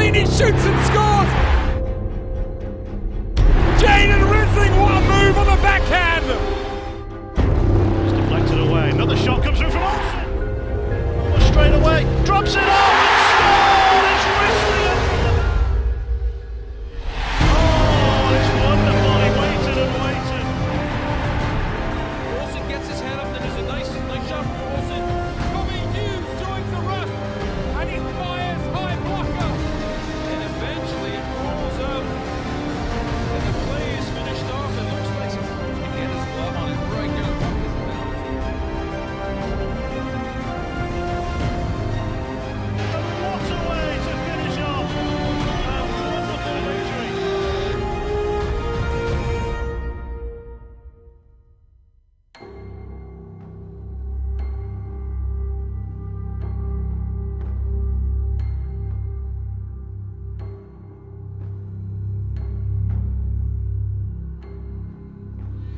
Risley, he shoots and scores! Jaden Risley, what a move on the backhand! It's deflected away, another shot comes through from Olsen. Straight away, drops it off and scores! It's Risley! Oh, it's wonderful, he waited and waited. Olsen gets his head up, and there's a nice shot from Olsen. Tommy Hughes joins the rush, and he fires high blocker. And eventually it rolls out, and the play is finished off. It looks like he's going to get his glove on it right now. What a way to finish off a wonderful victory.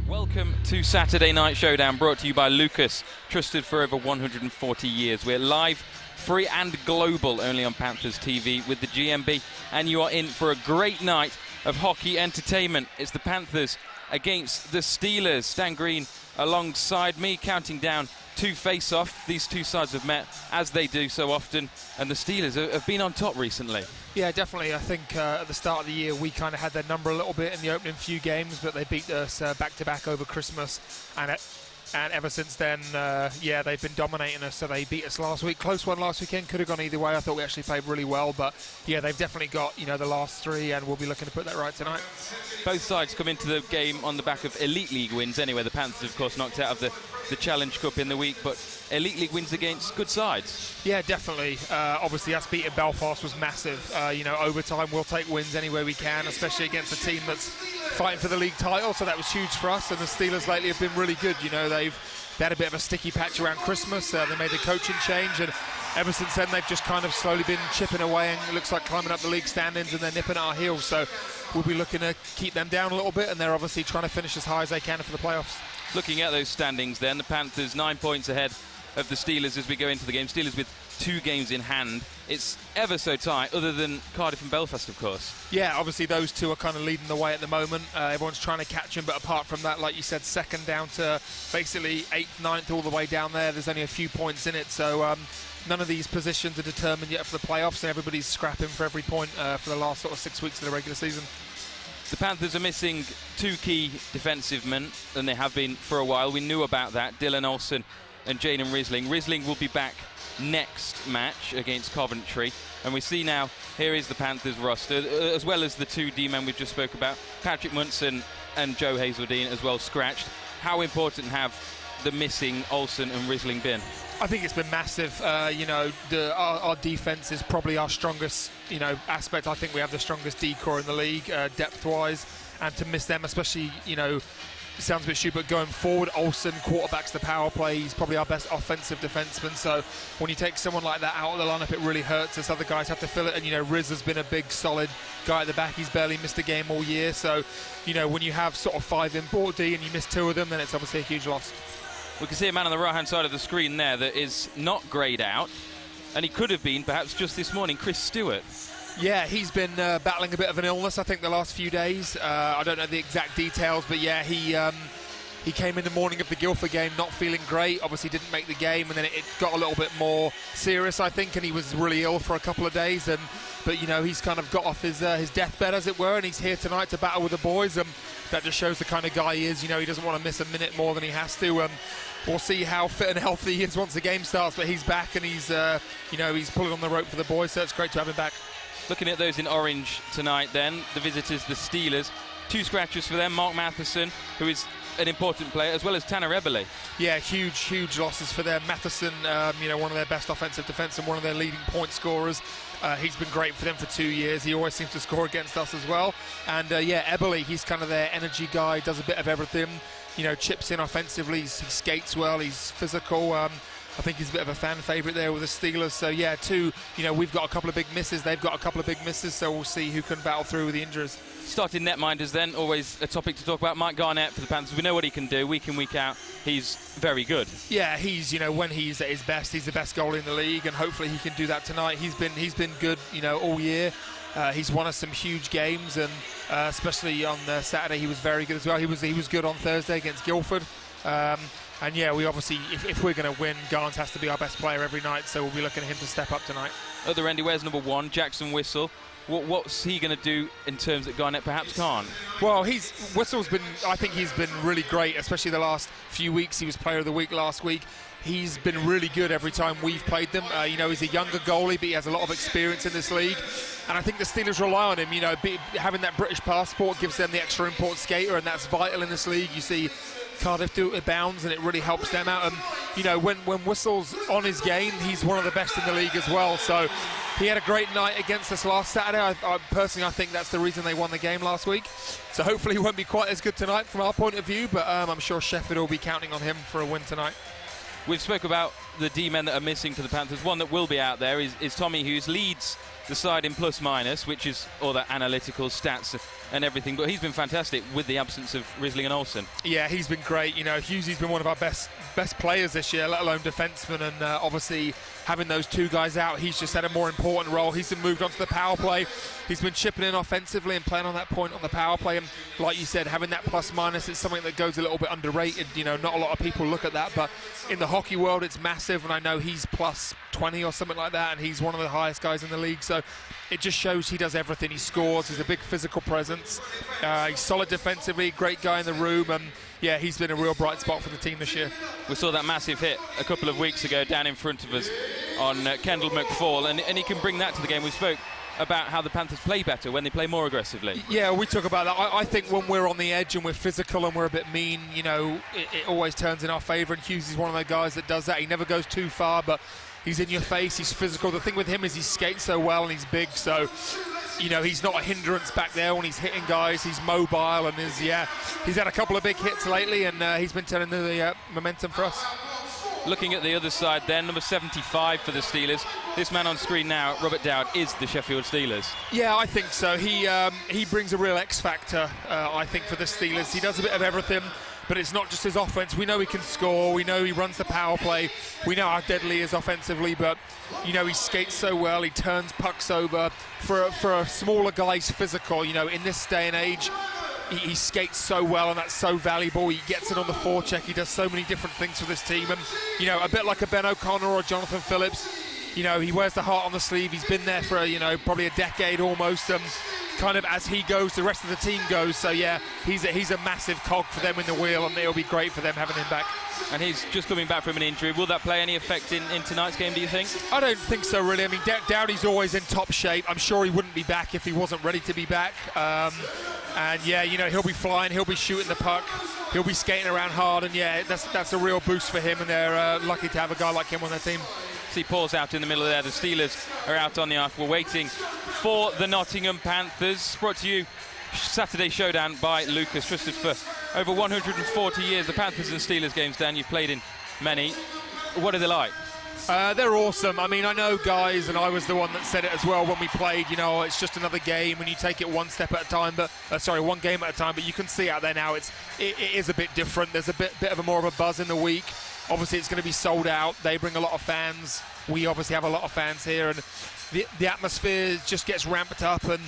Welcome to Saturday Night Showdown, brought to you by Lucas, trusted for over 140 years. We're live, free and global, only on Panthers TV with the GMB, and you are in for a great night of hockey entertainment. It's the Panthers against the Steelers. Stan Green alongside me, counting down two face-off. These two sides have met, as they do so often, and the Steelers have been on top recently. Yeah, definitely. I think at the start of the year we kind of had their number a little bit in the opening few games, but they beat us back-to-back over Christmas, and ever since then, yeah, they've been dominating us. So they beat us last week. Close one last weekend, could have gone either way. I thought we actually played really well, but yeah, they've definitely got, the last three, and we'll be looking to put that right tonight. Both sides come into the game on the back of Elite League wins anyway. The Panthers, of course, knocked out of the Challenge Cup in the week, but Elite League wins against good sides. Yeah, definitely. Obviously, us beating Belfast was massive. Overtime, we'll take wins anywhere we can, especially against a team that's fighting for the league title, so that was huge for us. And the Steelers lately have been really good. They had a bit of a sticky patch around Christmas. They made the coaching change, and ever since then they've just kind of slowly been chipping away, and it looks like climbing up the league standings, and they're nipping at our heels. So we'll be looking to keep them down a little bit, and they're obviously trying to finish as high as they can for the playoffs. Looking at those standings then, the Panthers 9 points ahead of the Steelers as we go into the game. Steelers with 2 games in hand. It's ever so tight, other than Cardiff and Belfast, of course. Yeah, obviously those two are kind of leading the way at the moment. Everyone's trying to catch them, but apart from that, like you said, second down to basically 8th, 9th, all the way down there. There's only a few points in it, so none of these positions are determined yet for the playoffs, and everybody's scrapping for every point for the last sort of 6 weeks of the regular season. The Panthers are missing 2 key defensive men, and they have been for a while. We knew about that, Dylan Olsen and Jaden Risling. Risling will be back next match against Coventry, and we see now, here is the Panthers roster, as well as the 2 D-men we've just spoke about, Patrick Munson and Joe Hazeldine as well scratched. How important have the missing Olsen and Risling been? I think it's been massive. Our defense is probably our strongest, aspect. I think we have the strongest D-core in the league, depth-wise, and to miss them, especially, sounds a bit stupid, but going forward, Olsen quarterbacks the power play. He's probably our best offensive defenseman. So when you take someone like that out of the lineup, it really hurts us. Other guys have to fill it. And, Riz has been a big, solid guy at the back. He's barely missed a game all year. So, when you have sort of 5 import D and you miss 2 of them, then it's obviously a huge loss. We can see a man on the right-hand side of the screen there that is not greyed out. And he could have been, perhaps just this morning, Chris Stewart. Yeah, he's been battling a bit of an illness, I think, the last few days. I don't know the exact details, but yeah, he came in the morning of the Guildford game not feeling great. Obviously didn't make the game, and then it got a little bit more serious, I think, and he was really ill for a couple of days. But he's kind of got off his deathbed, as it were, and he's here tonight to battle with the boys. That just shows the kind of guy he is. He doesn't want to miss a minute more than he has to. We'll see how fit and healthy he is once the game starts, but he's back, and he's pulling on the rope for the boys, so it's great to have him back. Looking at those in orange tonight then, the visitors, the Steelers. 2 scratches for them, Mark Matheson, who is an important player, as well as Tanner Eberle. Yeah, huge losses for them. Matheson, one of their best offensive defence and one of their leading point scorers. He's been great for them for 2 years. He always seems to score against us as well. And Eberle, he's kind of their energy guy, does a bit of everything. Chips in offensively, he skates well, he's physical. I think he's a bit of a fan favourite there with the Steelers. So yeah, we've got a couple of big misses, they've got a couple of big misses, so we'll see who can battle through with the injuries. Starting netminders then, always a topic to talk about. Mike Garnett for the Panthers. We know what he can do week in, week out. He's very good. Yeah, he's, when he's at his best, he's the best goalie in the league, and hopefully he can do that tonight. He's been good, all year. He's won us some huge games, and especially on Saturday he was very good as well. He was good on Thursday against Guildford. And yeah, we obviously, if we're going to win, Garns has to be our best player every night, so we'll be looking at him to step up tonight. At the end, where's number 1, Jackson Whistle? What's he going to do in terms that Garnett perhaps can't? Well, I think he's been really great, especially the last few weeks. He was Player of the Week last week. He's been really good every time we've played them. He's a younger goalie, but he has a lot of experience in this league. And I think the Steelers rely on him. Having that British passport gives them the extra import skater, and that's vital in this league. You see Cardiff do it with bounds, and it really helps them out. And when Whistle's on his game, he's one of the best in the league as well. So he had a great night against us last Saturday. I think that's the reason they won the game last week. So hopefully he won't be quite as good tonight from our point of view, but I'm sure Sheffield will be counting on him for a win tonight. We've spoke about the D-men that are missing for the Panthers. One that will be out there is Tommy Hughes, leads the side in plus-minus, which is all the analytical stats and everything, but he's been fantastic with the absence of Riesling and Olsen. Yeah, he's been great. Hughesy's been one of our best players this year, let alone defenseman, and obviously having those two guys out, he's just had a more important role. He's been moved on to the power play. He's been chipping in offensively and playing on that point on the power play, and like you said, having that plus-minus is something that goes a little bit underrated. Not a lot of people look at that, but in the hockey world it's massive, and I know he's plus 20 or something like that, and he's one of the highest guys in the league, so it just shows he does everything. He scores, he's a big physical presence, he's solid defensively, great guy in the room, and yeah, he's been a real bright spot for the team this year. We saw that massive hit a couple of weeks ago down in front of us on Kendall McFall, and he can bring that to the game. We spoke about how the Panthers play better when they play more aggressively. Yeah, we talk about that. I think when we're on the edge and we're physical and we're a bit mean, it always turns in our favour, and Hughes is one of the guys that does that. He never goes too far, but he's in your face, he's physical. The thing with him is he skates so well and he's big, so he's not a hindrance back there when he's hitting guys. He's mobile, and he's had a couple of big hits lately, and he's been turning the momentum for us. Looking at the other side then, number 75 for the Steelers. This man on screen now, Robert Dowd, is the Sheffield Steelers. Yeah, I think so. He brings a real X factor, I think, for the Steelers. He does a bit of everything, but it's not just his offense. We know he can score, we know he runs the power play, we know how deadly he is offensively, but he skates so well, he turns pucks over. For a smaller guy, he's physical. In this day and age, he skates so well, and that's so valuable. He gets it on the forecheck. He does so many different things for this team, and a bit like a Ben O'Connor or Jonathan Phillips, he wears the heart on the sleeve. He's been there for probably a decade almost. Kind of as he goes, the rest of the team goes. So yeah, he's a massive cog for them in the wheel, and it'll be great for them having him back. And he's just coming back from an injury. Will that play any effect in tonight's game, do you think? I don't think so, really. I mean, Dowdy's always in top shape. I'm sure he wouldn't be back if he wasn't ready to be back. And yeah, he'll be flying, he'll be shooting the puck, he'll be skating around hard, and yeah, that's a real boost for him, and they're lucky to have a guy like him on their team. See Paul's out in the middle there. The Steelers are out on the arc. We're waiting for the Nottingham Panthers. Brought to you Saturday Showdown by Lucas, trusted for over 140 years. The Panthers and Steelers games, Dan, you've played in many. What are they like? They're awesome. I mean, I know guys, and I was the one that said it as well when we played, it's just another game and you take it one step at a time, one game at a time, but you can see out there now it is a bit different. There's a bit of a more of a buzz in the week. Obviously it's going to be sold out. They bring a lot of fans. We obviously have a lot of fans here, and the atmosphere just gets ramped up, and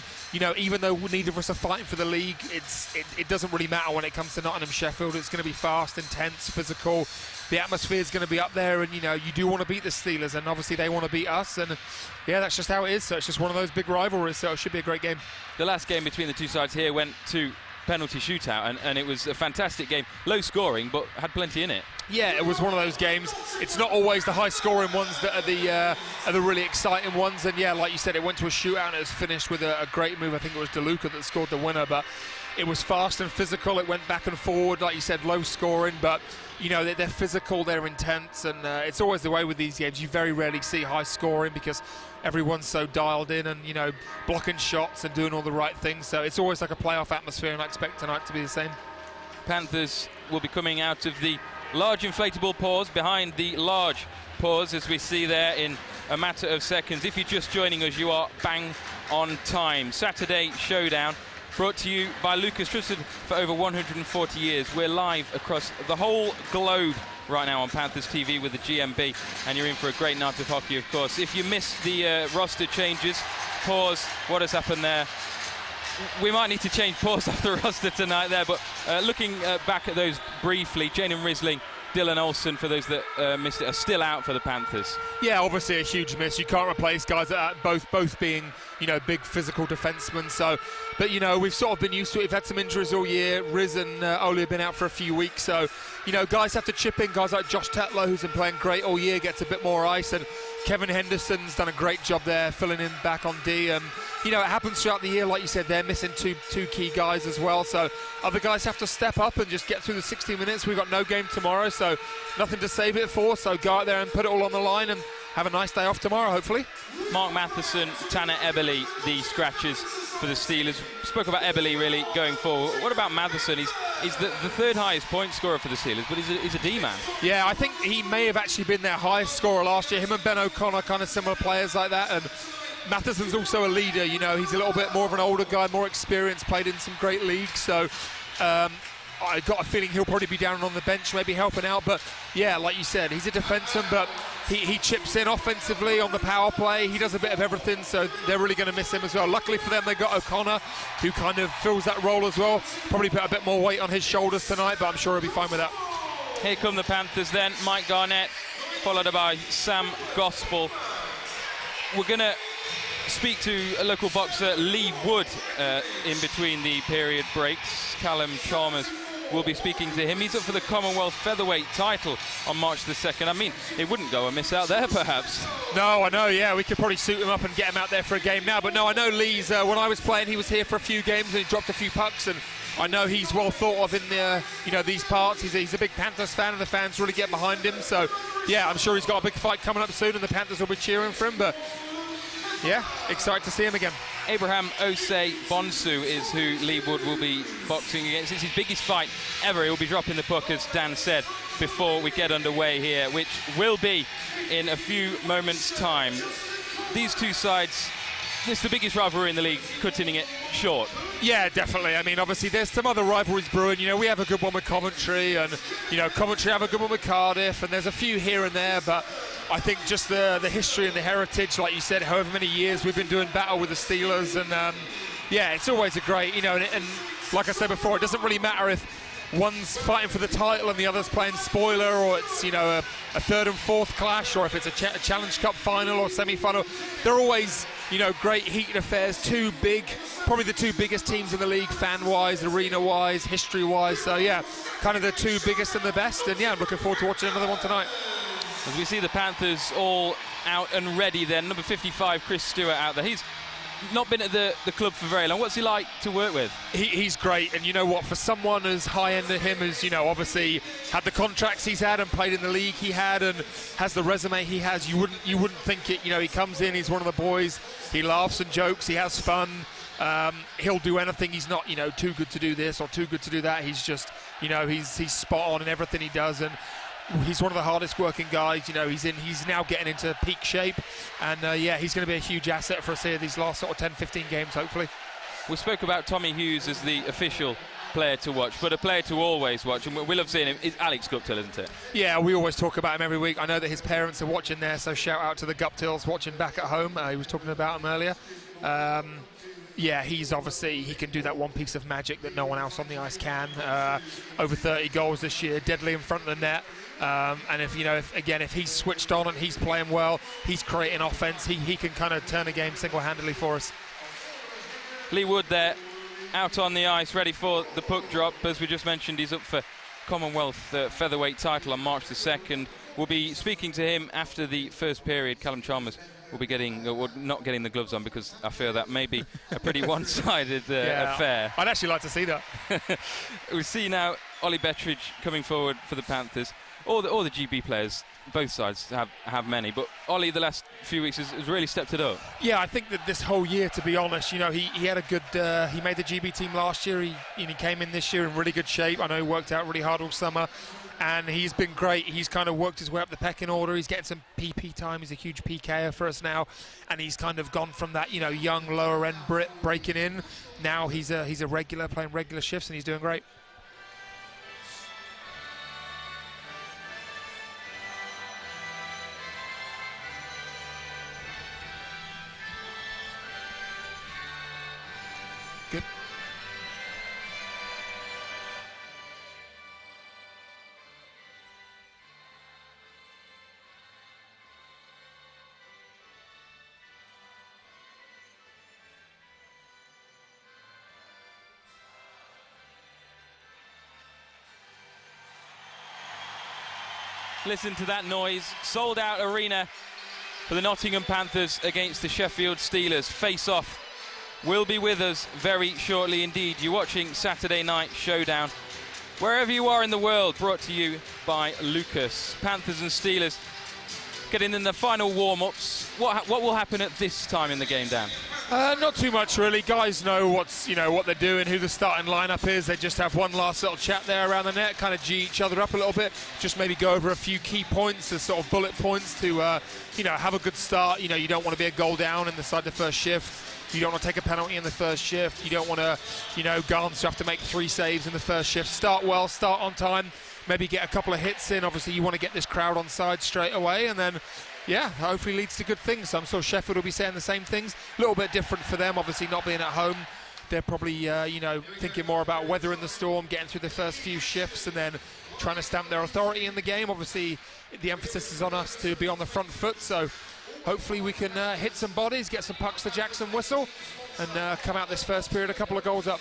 even though neither of us are fighting for the league, it doesn't really matter when it comes to Nottingham Sheffield. It's going to be fast, intense, physical. The atmosphere is going to be up there, and you do want to beat the Steelers, and obviously they want to beat us, and yeah, that's just how it is. So it's just one of those big rivalries, so it should be a great game. The last game between the two sides here went to penalty shootout, and it was a fantastic game. Low scoring, but had plenty in it. Yeah, it was one of those games. It's not always the high scoring ones that are the really exciting ones, and yeah, like you said, it went to a shootout and it was finished with a great move. I think it was DeLuca that scored the winner, but it was fast and physical. It went back and forward, like you said, low scoring, but they're physical, they're intense, and it's always the way with these games. You very rarely see high scoring because everyone's so dialed in and blocking shots and doing all the right things, so it's always like a playoff atmosphere, and I expect tonight to be the same. Panthers will be coming out of the large inflatable pause behind the large pause, as we see there in a matter of seconds. If you're just joining us, you are bang on time. Saturday Showdown, brought to you by Lucas, trusted for over 140 years. We're live across the whole globe right now on Panthers TV with the GMB, and you're in for a great night of hockey, of course. If you missed the roster changes, pause, what has happened there? We might need to change pause off the roster tonight there, but looking back at those briefly, Jaden Risling, Dylan Olsen, for those that missed it, are still out for the Panthers. Yeah, obviously a huge miss. You can't replace guys that both being, big physical defensemen. So, but we've sort of been used to it. We've had some injuries all year. Riz and Oli have been out for a few weeks. So, guys have to chip in. Guys like Josh Tetlow, who's been playing great all year, gets a bit more ice, and Kevin Henderson's done a great job there, filling in back on D. It happens throughout the year, like you said, they're missing two key guys as well. So other guys have to step up and just get through the 60 minutes. We've got no game tomorrow, so nothing to save it for. So go out there and put it all on the line and have a nice day off tomorrow, hopefully. Mark Matheson, Tanner Eberle, the scratches for the Steelers. Spoke about Eberle really going forward. What about Matheson? He's the third highest point scorer for the Steelers, but he's a D-man. Yeah, I think he may have actually been their highest scorer last year. Him and Ben O'Connor, kind of similar players like that. And Matheson's also a leader. He's a little bit more of an older guy, more experienced, played in some great leagues. So I got a feeling he'll probably be down on the bench, maybe helping out. But yeah, like you said, he's a defenseman, but he chips in offensively on the power play. He does a bit of everything, so they're really going to miss him as well. Luckily for them, they got O'Connor, who kind of fills that role as well. Probably put a bit more weight on his shoulders tonight, but I'm sure he'll be fine with that. Here come the Panthers then. Mike Garnett, followed by Sam Gospel. We're going to speak to a local boxer, Lee Wood, in between the period breaks. Callum Chalmers will be speaking to him. He's up for the Commonwealth featherweight title on March the 2nd. I mean, it wouldn't go amiss out there, perhaps. No, I know, yeah. We could probably suit him up and get him out there for a game now. But no, I know Lee's, when I was playing, he was here for a few games and he dropped a few pucks. And I know he's well thought of in the, these parts. He's a big Panthers fan and the fans really get behind him. So, yeah, I'm sure he's got a big fight coming up soon and the Panthers will be cheering for him. But yeah, excited to see him again. Abraham Osei Bonsu is who Lee Wood will be boxing against. It's his biggest fight ever. He'll be dropping the puck, as Dan said, before we get underway here, which will be in a few moments' time. These two sides, it's the biggest rivalry in the league, cutting it short. Yeah, definitely. I mean, obviously, there's some other rivalries brewing. We have a good one with Coventry, and, Coventry have a good one with Cardiff, and there's a few here and there, but I think just the history and the heritage, like you said, however many years we've been doing battle with the Steelers, and yeah, it's always a great, and like I said before, it doesn't really matter if one's fighting for the title and the other's playing spoiler, or it's a third and fourth clash, or if it's a Challenge Cup final or semi-final. They're always great heated affairs. Probably the two biggest teams in the league, fan-wise, arena-wise, history-wise. So yeah, kind of the two biggest and the best. And yeah, I'm looking forward to watching another one tonight. As we see the Panthers all out and ready then. Number 55, Chris Stewart, out there. He's not been at the club for very long. What's he like to work with? He's great, and you know what, for someone as high-end as him, as obviously had the contracts he's had and played in the league he had and has the resume he has, you wouldn't think it. He comes in, he's one of the boys, he laughs and jokes, he has fun, he'll do anything. He's not too good to do this or too good to do that. He's just he's spot on in everything he does, and he's one of the hardest working guys. He's now getting into peak shape, and yeah, he's going to be a huge asset for us here these last sort of 10-15 games, hopefully. We spoke about Tommy Hughes as the official player to watch, but a player to always watch, and we love seeing him, is Alex Guptill, isn't it? Yeah, we always talk about him every week. I know that his parents are watching there, so shout out to the Guptills watching back at home. He was talking about him earlier. Yeah, he can do that one piece of magic that no one else on the ice can. Over 30 goals this year, deadly in front of the net. And if he's switched on and he's playing well, he's creating offense, he can kind of turn a game single-handedly for us. Lee Wood there, out on the ice, ready for the puck drop. As we just mentioned, he's up for Commonwealth featherweight title on March the 2nd. We'll be speaking to him after the first period. Callum Chalmers will be not getting the gloves on, because I fear that may be a pretty one-sided affair. I'd actually like to see that. We see now Ollie Bettridge coming forward for the Panthers. All the GB players, both sides have many, but Ollie the last few weeks has really stepped it up. Yeah, I think that this whole year, to be honest, he had a good, he made the GB team last year, he came in this year in really good shape. I know he worked out really hard all summer, and he's been great. He's kind of worked his way up the pecking order. He's getting some PP time. He's a huge PKer for us now, and he's kind of gone from that, young lower end Brit breaking in. Now he's a regular, playing regular shifts, and he's doing great. Listen to that noise. Sold out arena for the Nottingham Panthers against the Sheffield Steelers. Face-off will be with us very shortly indeed. You're watching Saturday Night Showdown. Wherever you are in the world, brought to you by Lucas. Panthers and Steelers getting in the final warm-ups. What will happen at this time in the game, Dan? Not too much really. Guys know what they're doing, who the starting lineup is. They just have one last little chat there around the net, kind of G each other up a little bit. Just maybe go over a few key points as sort of bullet points to have a good start. You don't want to be a goal down inside the first shift. You don't want to take a penalty in the first shift. You don't want to, Garns have to make 3 saves in the first shift. Start well, start on time, maybe get a couple of hits in. Obviously, you want to get this crowd on side straight away, and then, hopefully leads to good things. So I'm sure Sheffield will be saying the same things. A little bit different for them, obviously not being at home. They're probably, thinking more about weathering the storm, getting through the first few shifts, and then trying to stamp their authority in the game. Obviously, the emphasis is on us to be on the front foot, so hopefully we can hit some bodies, get some pucks to Jackson Whistle, and come out this first period a couple of goals up.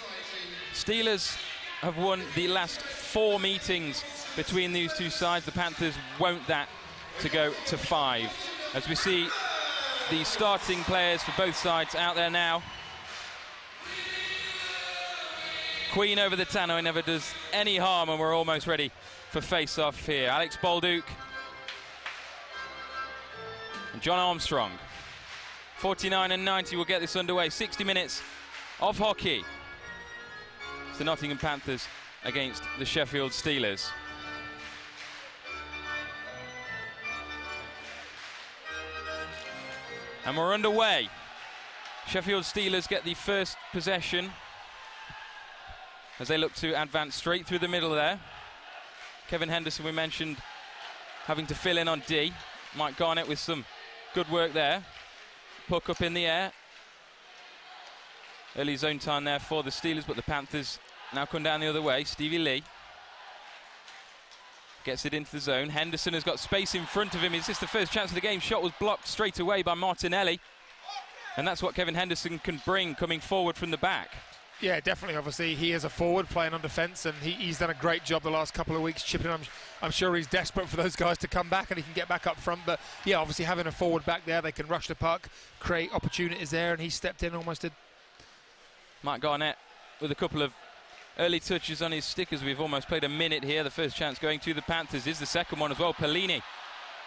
Steelers have won the last 4 meetings between these two sides. The Panthers won't that to go to 5. As we see the starting players for both sides out there now. Queen over the tannoy never does any harm, and we're almost ready for face-off here. Alex Bolduc and John Armstrong. 49 and 90 will get this underway. 60 minutes of hockey. It's the Nottingham Panthers against the Sheffield Steelers. And we're underway. Sheffield Steelers get the first possession as they look to advance straight through the middle there. Kevin Henderson, we mentioned, having to fill in on D. Mike Garnett with some good work there. Puck up in the air. Early zone time there for the Steelers, but the Panthers now come down the other way. Stevie Lee gets it into the zone. Henderson has got space in front of him. Is this the first chance of the game? Shot was blocked straight away by Martinelli. And that's what Kevin Henderson can bring coming forward from the back. Yeah, definitely. Obviously, he is a forward playing on defence, and he's done a great job the last couple of weeks chipping. I'm sure he's desperate for those guys to come back and he can get back up front. But yeah, obviously having a forward back there, they can rush the puck, create opportunities there, and he stepped in almost did. Mike Garnett with a couple of early touches on his stick as we've almost played a minute here. The first chance going to the Panthers is the second one as well. Pellini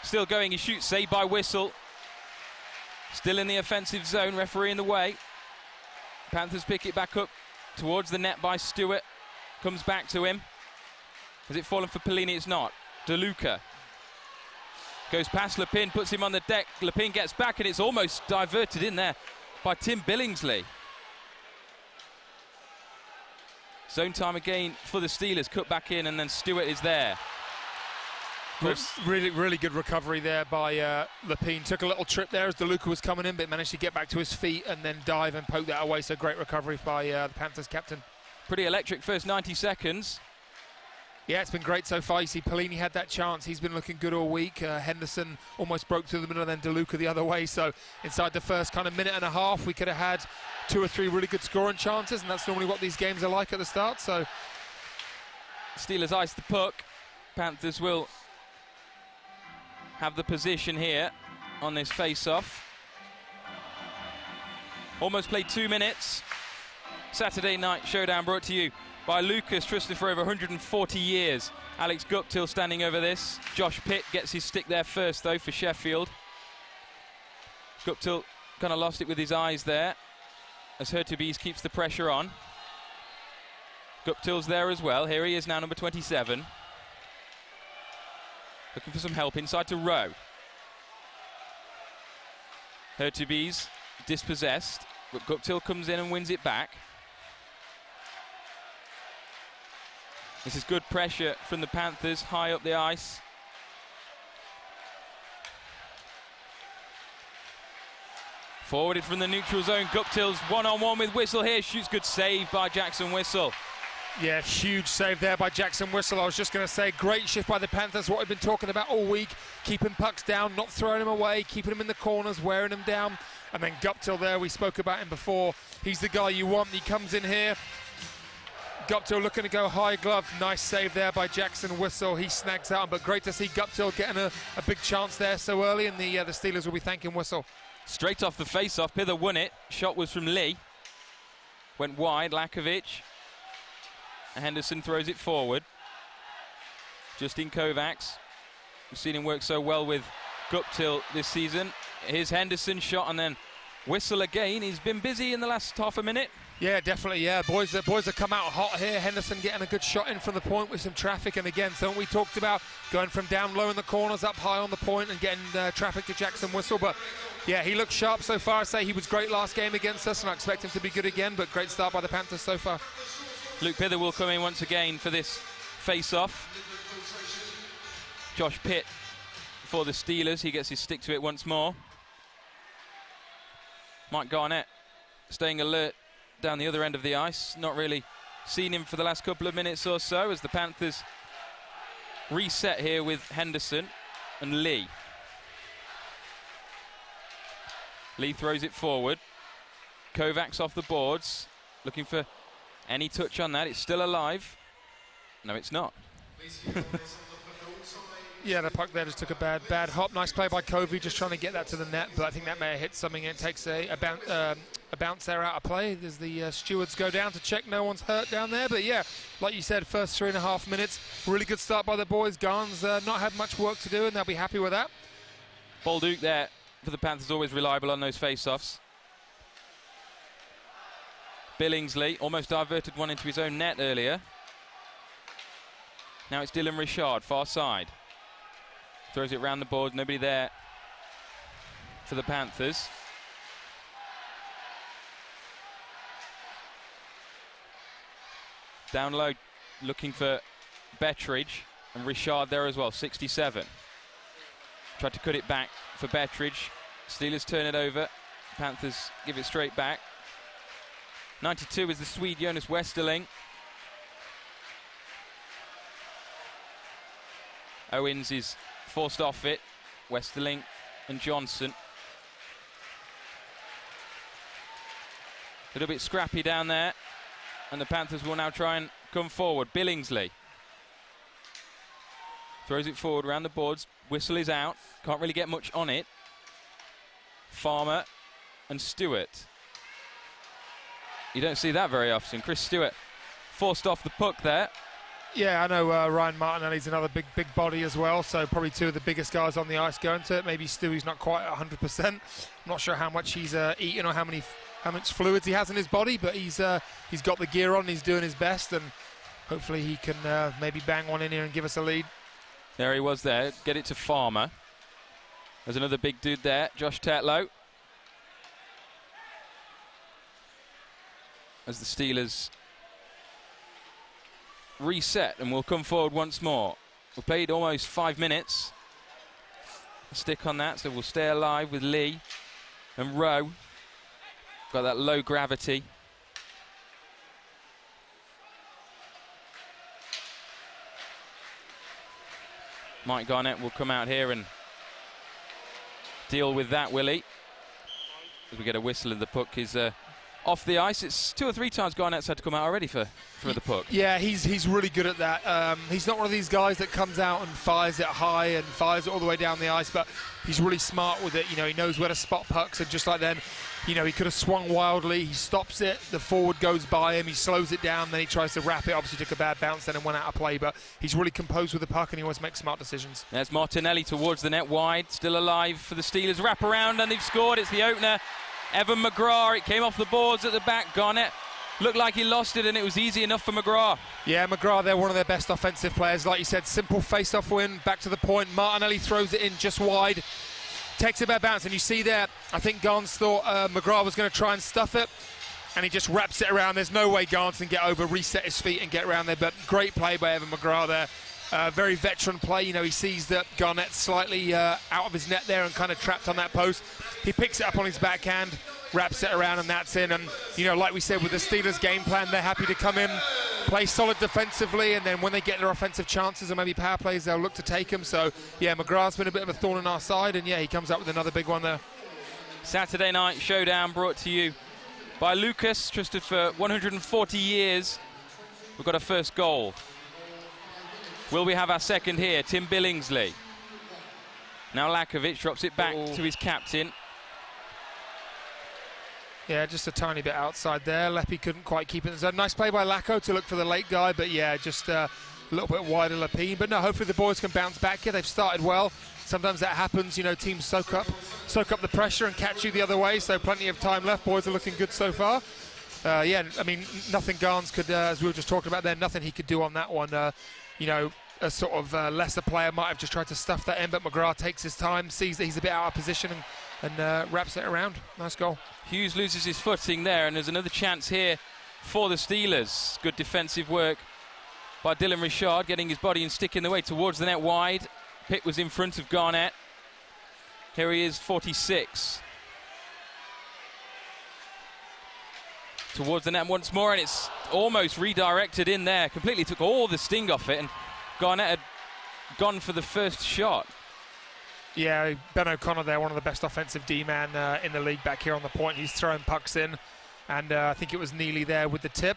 still going. He shoots, saved by Whistle. Still in the offensive zone, referee in the way. Panthers pick it back up towards the net by Stewart. Comes back to him. Has it fallen for Pellini? It's not. DeLuca goes past Lepin, puts him on the deck. Lepin gets back and it's almost diverted in there by Tim Billingsley. Zone time again for the Steelers. Cut back in and then Stewart is there. Really, really good recovery there by Lepin. Took a little trip there as DeLuca was coming in, but managed to get back to his feet and then dive and poke that away. So great recovery by the Panthers captain. Pretty electric first 90 seconds. Yeah, it's been great so far. You see Pellini had that chance. He's been looking good all week. Henderson almost broke through the middle and then DeLuca the other way. So inside the first kind of minute and a half, we could have had 2 or 3 really good scoring chances, and that's normally what these games are like at the start. So Steelers ice the puck. Panthers will have the position here on this face-off. Almost played 2 minutes. Saturday Night Showdown brought to you by Lucas, trusted for over 140 years. Alex Guptill standing over this. Josh Pitt gets his stick there first, though, for Sheffield. Guptill kind of lost it with his eyes there, as Hurtubise keeps the pressure on. Guptill's there as well. Here he is now, number 27. Looking for some help inside to Rowe. Hurtubise dispossessed, but Guptill comes in and wins it back. This is good pressure from the Panthers, high up the ice. Forwarded from the neutral zone. Guptill's one-on-one with Whistle here. Shoots, good save by Jackson Whistle. Yeah, huge save there by Jackson Whistle. I was just going to say, great shift by the Panthers, what I've been talking about all week. Keeping pucks down, not throwing them away, keeping them in the corners, wearing them down. And then Guptill there, we spoke about him before. He's the guy you want. He comes in here, Guptill looking to go high glove. Nice save there by Jackson Whistle. He snags out, but great to see Guptill getting a big chance there so early, and the Steelers will be thanking Whistle. Straight off the face-off, Pither won it. Shot was from Lee. Went wide, Lakovic. Henderson throws it forward. Justin Kovacs. We've seen him work so well with Guptill this season. Here's Henderson's shot, and then Whistle again. He's been busy in the last half a minute. Yeah, definitely, yeah. Boys have come out hot here. Henderson getting a good shot in from the point with some traffic, and again, something we talked about, going from down low in the corners, up high on the point, and getting traffic to Jackson Whistle. But yeah, he looks sharp so far. I say he was great last game against us, and I expect him to be good again, but great start by the Panthers so far. Luke Pither will come in once again for this face-off. Josh Pitt for the Steelers. He gets his stick to it once more. Mike Garnett staying alert down the other end of the ice. Not really seen him for the last couple of minutes or so as the Panthers reset here with Henderson and Lee. Lee throws it forward. Kovacs off the boards, looking for any touch on that. It's still alive. No, it's not. Yeah, the puck there just took a bad hop. Nice play by Covey, just trying to get that to the net, but I think that may have hit something. It takes a bounce there out of play as the stewards go down to check no one's hurt down there. But yeah, like you said, first 3.5 minutes, really good start by the boys. Garn's not had much work to do, and they'll be happy with that. Bolduc there for the Panthers, always reliable on those face-offs. Billingsley almost diverted one into his own net earlier. Now it's Dylan Richard, far side. Throws it round the board, nobody there for the Panthers. Down low, looking for Bettridge, and Richard there as well, 67. Tried to cut it back for Bettridge. Steelers turn it over. Panthers give it straight back. 92 is the Swede Jonas Westerling. Owens is forced off it. Westerling and Johnson. A little bit scrappy down there, and the Panthers will now try and come forward. Billingsley throws it forward around the boards. Whistle is out, can't really get much on it. Farmer and Stewart. You don't see that very often. Chris Stewart forced off the puck there. Yeah, I know Ryan Martinelli's another big body as well, so probably two of the biggest guys on the ice going to it. Maybe Stewie's not quite 100%. I'm not sure how much he's eaten or how much fluids he has in his body, but he's got the gear on, he's doing his best, and hopefully he can maybe bang one in here and give us a lead. There he was there, get it to Farmer. There's another big dude there, Josh Tetlow. As the Steelers reset and will come forward once more. We've played almost 5 minutes. A stick on that, so we'll stay alive with Lee and Rowe. Got that low gravity. Mike Garnett will come out here and deal with that, will he? As we get a whistle, and the puck is off the ice. It's 2 or 3 times Garnett's had to come out already for the puck. Yeah, he's really good at that. He's not one of these guys that comes out and fires it high and fires it all the way down the ice, but he's really smart with it. You know, he knows where to spot pucks, and just like then, you know, he could have swung wildly. He stops it, the forward goes by him, he slows it down, then he tries to wrap it. Obviously took a bad bounce then and went out of play, but he's really composed with the puck and he always makes smart decisions. There's Martinelli towards the net wide, still alive for the Steelers. Wrap around and they've scored. It's the opener. Evan McGrath, it came off the boards at the back. Garnett looked like he lost it, and it was easy enough for McGrath. Yeah, McGrath, they're one of their best offensive players. Like you said, simple face-off win, back to the point. Martinelli throws it in just wide, takes it back bounce, and you see there, I think Garns thought McGrath was going to try and stuff it, and he just wraps it around. There's no way Garns can get over, reset his feet and get around there, but great play by Evan McGrath there. Very veteran play. You know, he sees that Garnett's slightly out of his net there and kind of trapped on that post. He picks it up on his backhand, wraps it around, and that's in. And, you know, like we said, with the Steelers' game plan, they're happy to come in, play solid defensively, and then when they get their offensive chances or maybe power plays, they'll look to take them. So, yeah, McGrath's been a bit of a thorn in our side, and, yeah, he comes up with another big one there. Saturday night showdown brought to you by Lucas, trusted for 140 years We've got a first goal. Will we have our second here? Tim Billingsley. Now Lakovic drops it back to his captain. Yeah, just a tiny bit outside there. Lepi couldn't quite keep it in zone. Nice play by Lacko to look for the late guy, but yeah, just a little bit wider Lepi. But no, hopefully the boys can bounce back here. They've started well. Sometimes that happens, you know, teams soak up the pressure and catch you the other way, so plenty of time left. Boys are looking good so far. Yeah, I mean, nothing Garns could, as we were just talking about there, nothing he could do on that one. You know, a sort of lesser player might have just tried to stuff that in, but McGrath takes his time, sees that he's a bit out of position and wraps it around. Nice goal. Hughes loses his footing there, and there's another chance here for the Steelers. Good defensive work by Dylan Richard, getting his body and stick in the way towards the net wide. Pitt was in front of Garnett. Here he is, 46. Towards the net once more, and it's almost redirected in there. Completely took all the sting off it, and Garnett had gone for the first shot. Yeah, Ben O'Connor there, one of the best offensive D-man in the league back here on the point. He's throwing pucks in, and I think it was Neely there with the tip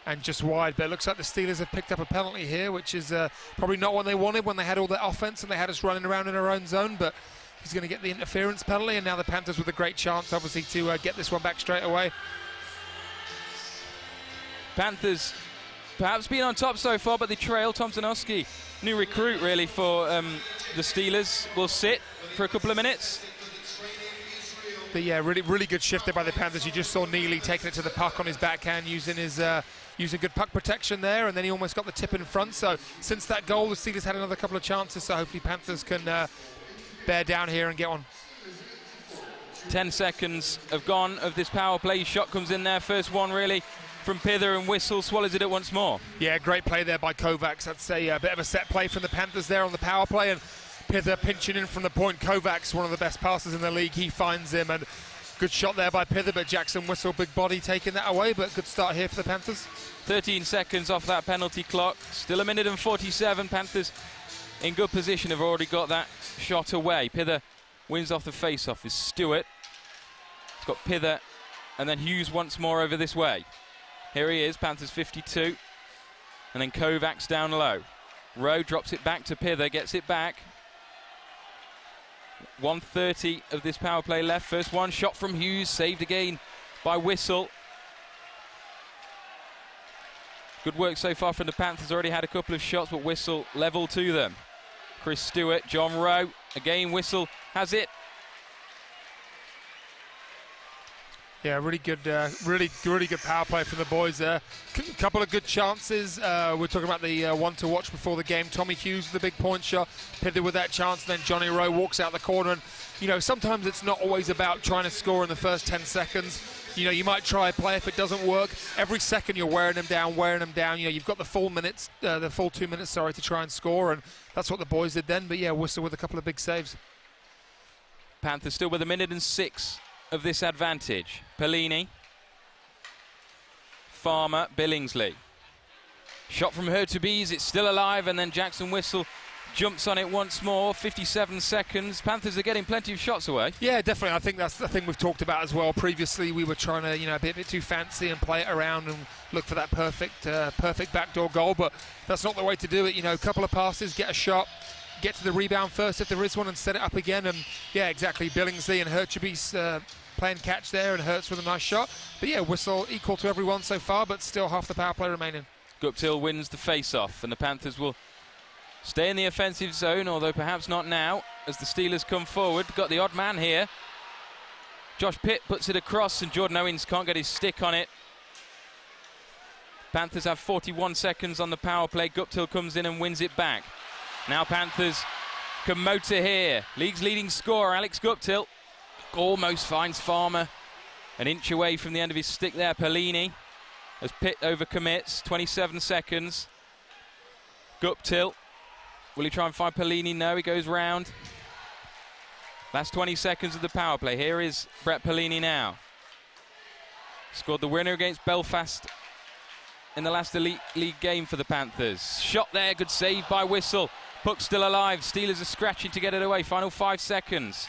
and just wide. But it looks like the Steelers have picked up a penalty here, which is probably not what they wanted when they had all the offense and they had us running around in our own zone. But he's going to get the interference penalty, and now the Panthers with a great chance, obviously, to get this one back straight away. Panthers perhaps been on top so far, but they trail. Tomzanowski, new recruit really for the Steelers, will sit for a couple of minutes. But yeah, really good shift there by the Panthers. You just saw Neely taking it to the puck on his backhand, using good puck protection there, and then he almost got the tip in front. So since that goal, the Steelers had another couple of chances, so hopefully Panthers can bear down here and get on. 10 seconds have gone of this power play. Shot comes in there, first one really from Pither, and Whistle swallows it up once more. Yeah, great play there by Kovacs. That's a bit of a set play from the Panthers there on the power play, and Pither pinching in from the point. Kovacs, one of the best passers in the league, he finds him, and good shot there by Pither, but Jackson Whistle, big body, taking that away, but good start here for the Panthers. 13 seconds off that penalty clock, still 1 minute and 47. Panthers in good position, have already got that shot away. Pither wins off the face-off is Stewart. It's got Pither and then Hughes once more over this way. Here he is, Panthers 52, and then Kovacs down low. Rowe drops it back to Pither, gets it back. 1:30 of this power play left. First one shot from Hughes, saved again by Whistle. Good work so far from the Panthers, already had a couple of shots, but Whistle level to them. Chris Stewart, John Rowe, again Whistle has it. Yeah, really good power play from the boys there. Couple of good chances. We're talking about the one to watch before the game. Tommy Hughes with the big point shot, Pither with that chance, and then Johnny Rowe walks out the corner. And you know, sometimes it's not always about trying to score in the first 10 seconds. You know, you might try a play, if it doesn't work, every second you're wearing them down. You know, you've got the full 2 minutes, to try and score, and that's what the boys did then. But yeah, Whistle with a couple of big saves. Panthers still with 1 minute and 6 of this advantage. Pellini, Farmer, Billingsley. Shot from Hurtubise, it's still alive, and then Jackson Whistle jumps on it once more. 57 seconds. Panthers are getting plenty of shots away. Yeah, definitely. I think that's the thing we've talked about as well. Previously, we were trying to, a bit too fancy and play it around and look for that perfect backdoor goal, but that's not the way to do it. A couple of passes, get a shot, get to the rebound first if there is one, and set it up again. And yeah, exactly. Billingsley and Hurtubise playing catch there, and Hurts with a nice shot. But yeah, Whistle equal to everyone so far, but still half the power play remaining. Guptill wins the face-off, and the Panthers will stay in the offensive zone, although perhaps not now, as the Steelers come forward. Got the odd man here. Josh Pitt puts it across, and Jordan Owens can't get his stick on it. Panthers have 41 seconds on the power play. Guptill comes in and wins it back. Now Panthers can motor here. League's leading scorer, Alex Guptill, almost finds Farmer. An inch away from the end of his stick there. Pellini, as Pitt overcommits. 27 seconds. Guptill. Will he try and find Pellini? No, he goes round. Last 20 seconds of the power play. Here is Brett Pellini now. Scored the winner against Belfast in the last Elite League game for the Panthers. Shot there, good save by Whistle. Puck still alive. Steelers are scratching to get it away. Final 5 seconds.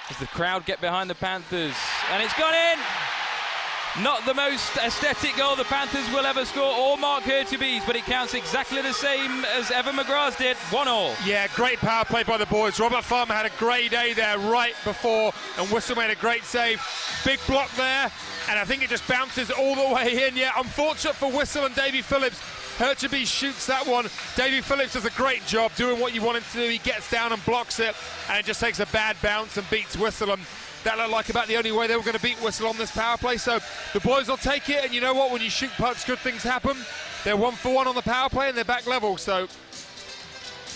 As the crowd get behind the Panthers. And it's gone in! Not the most aesthetic goal the Panthers will ever score, or Mark Hurtubise, but it counts exactly the same as Evan McGrath's did, 1-1. Yeah, great power play by the boys. Robert Farmer had a great day there right before, and Whistle made a great save. Big block there, and I think it just bounces all the way in. Yeah, unfortunate for Whistle and Davy Phillips. Hurtubise shoots that one. Davy Phillips does a great job doing what you want him to do. He gets down and blocks it, and it just takes a bad bounce and beats Whistle. And that looked like about the only way they were going to beat Whistle on this power play. So the boys will take it, and you know what? When you shoot pucks, good things happen. They're 1 for 1 on the power play, and they're back level. So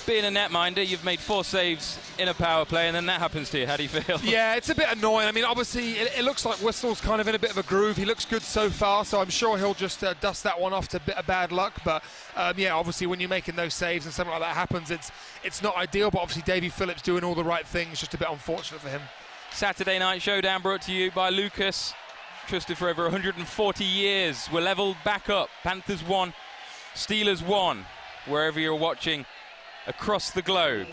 being a netminder, you've made 4 saves in a power play, and then that happens to you. How do you feel? Yeah, it's a bit annoying. I mean, obviously, it looks like Whistle's kind of in a bit of a groove. He looks good so far, so I'm sure he'll just dust that one off to a bit of bad luck. But, yeah, obviously, when you're making those saves and something like that happens, it's not ideal. But, obviously, Davy Phillips doing all the right things, just a bit unfortunate for him. Saturday Night Showdown brought to you by Lucas. Trusted for over 140 years. We're leveled back up. Panthers 1, Steelers 1, wherever you're watching across the globe.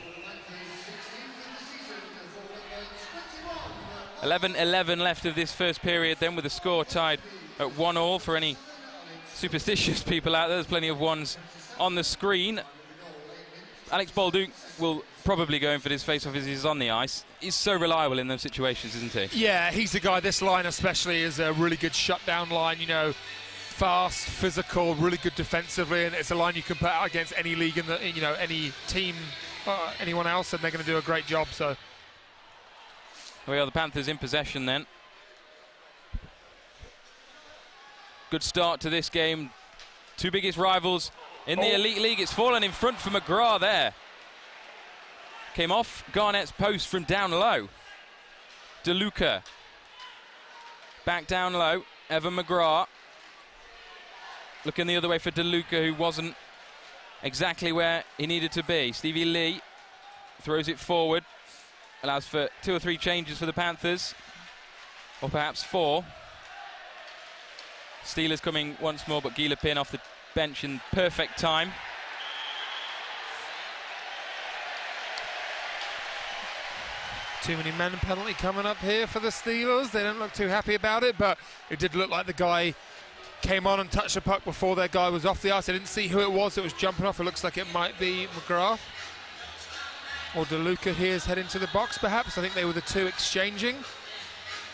11-11 left of this first period, then with the score tied at 1-1 for any superstitious people out there. There's plenty of ones on the screen. Alex Bolduc will probably go in for this face-off as he's on the ice. He's so reliable in those situations, isn't he? Yeah, he's the guy. This line especially is a really good shutdown line, you know, fast, physical, really good defensively, and it's a line you can put out against any league in the, you know, any team, anyone else, and they're going to do a great job. So we are the Panthers in possession then. Good start to this game. 2 biggest rivals in the Elite League. It's fallen in front for McGrath there. Came off Garnett's post from down low. DeLuca back down low. Evan McGrath looking the other way for DeLuca, who wasn't exactly where he needed to be. Stevie Lee throws it forward. Allows for 2 or 3 changes for the Panthers, or perhaps 4. Steelers coming once more, but Gila Pin off the bench in perfect time. Too many men penalty coming up here for the Steelers. They don't look too happy about it, but it did look like the guy came on and touched the puck before their guy was off the ice. I didn't see who it was that was jumping off. It looks like it might be McGrath. Or DeLuca here is heading to the box, perhaps. I think they were the 2 exchanging.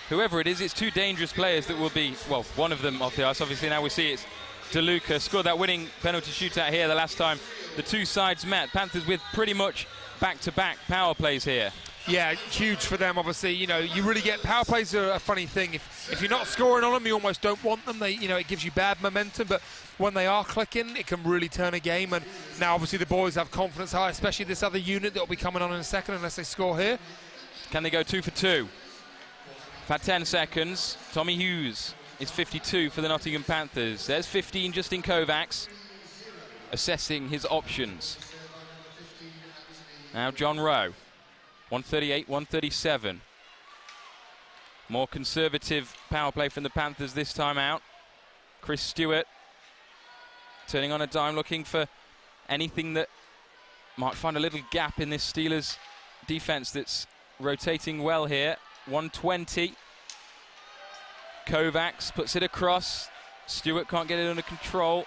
Whoever it is, it's 2 dangerous players that will be, well, one of them off the ice. Obviously now we see it's DeLuca. Scored that winning penalty shootout here the last time the 2 sides met. Panthers with pretty much back-to-back power plays here. Yeah, huge for them, obviously. You know, you really get power plays are a funny thing. If you're not scoring on them, you almost don't want them. They, you know, it gives you bad momentum, but when they are clicking, it can really turn a game. And now, obviously, the boys have confidence high, especially this other unit that will be coming on in a second unless they score here. Can they go 2 for 2? We've had 10 seconds. Tommy Hughes is 52 for the Nottingham Panthers. There's 15 Justin Kovacs assessing his options. Now John Rowe. 138, 137. More conservative power play from the Panthers this time out. Chris Stewart turning on a dime, looking for anything that might find a little gap in this Steelers defense that's rotating well here. 120. Kovacs puts it across. Stewart can't get it under control.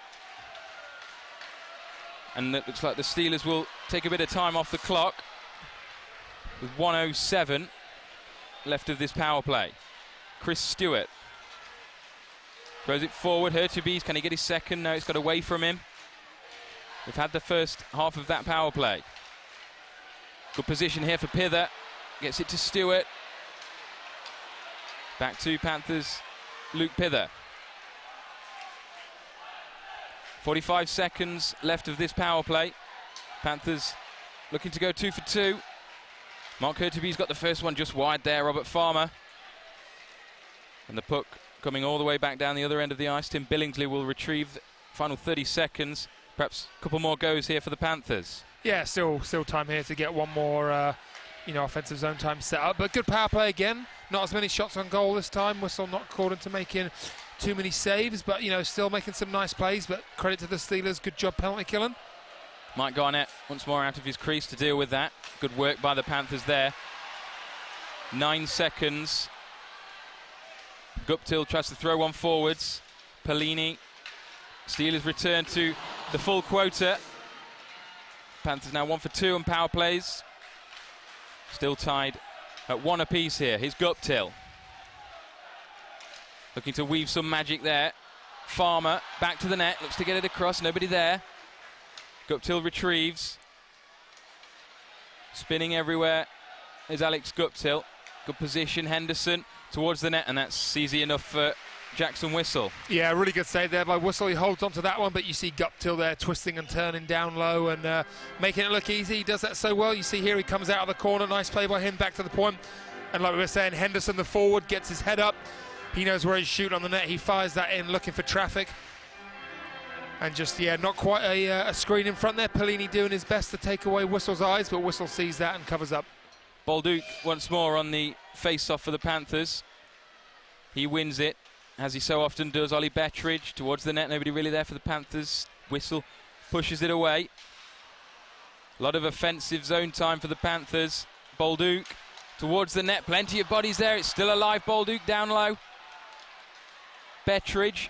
And it looks like the Steelers will take a bit of time off the clock, with 1:07 left of this power play. Chris Stewart throws it forward. Hurtubise, can he get his second? No, it's got away from him. We've had the first half of that power play. Good position here for Pither. Gets it to Stewart. Back to Panthers, Luke Pither. 45 seconds left of this power play. Panthers looking to go 2 for 2. Mark Hurtubise's got the first one just wide there, Robert Farmer. And the puck coming all the way back down the other end of the ice. Tim Billingsley will retrieve the final 30 seconds. Perhaps a couple more goes here for the Panthers. Yeah, still time here to get one more offensive zone time set up. But good power play again. Not as many shots on goal this time. Whistle not called into making too many saves, but, still making some nice plays. But credit to the Steelers. Good job penalty killing. Mike Garnett once more out of his crease to deal with that. Good work by the Panthers there. 9 seconds. Guptill tries to throw one forwards. Pellini. Steelers return to the full quota. Panthers now 1 for 2 on power plays. Still tied at 1 apiece here. Here's Guptill. Looking to weave some magic there. Farmer back to the net, looks to get it across, nobody there. Guptill retrieves. Spinning everywhere is Alex Guptill. Good position, Henderson towards the net, and that's easy enough for Jackson Whistle. Yeah, really good save there by Whistle. He holds on to that one, but you see Guptill there twisting and turning down low and making it look easy. He does that so well. You see here he comes out of the corner. Nice play by him back to the point. And like we were saying, Henderson, the forward, gets his head up. He knows where he's shooting on the net. He fires that in, looking for traffic. And just, yeah, not quite a screen in front there. Pellini doing his best to take away Whistle's eyes, but Whistle sees that and covers up. Bolduc once more on the face-off for the Panthers. He wins it, as he so often does. Ollie Bettridge towards the net. Nobody really there for the Panthers. Whistle pushes it away. A lot of offensive zone time for the Panthers. Bolduc towards the net. Plenty of bodies there. It's still alive. Bolduc down low. Bettridge.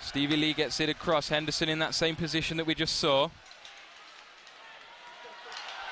Stevie Lee gets it across. Henderson in that same position that we just saw.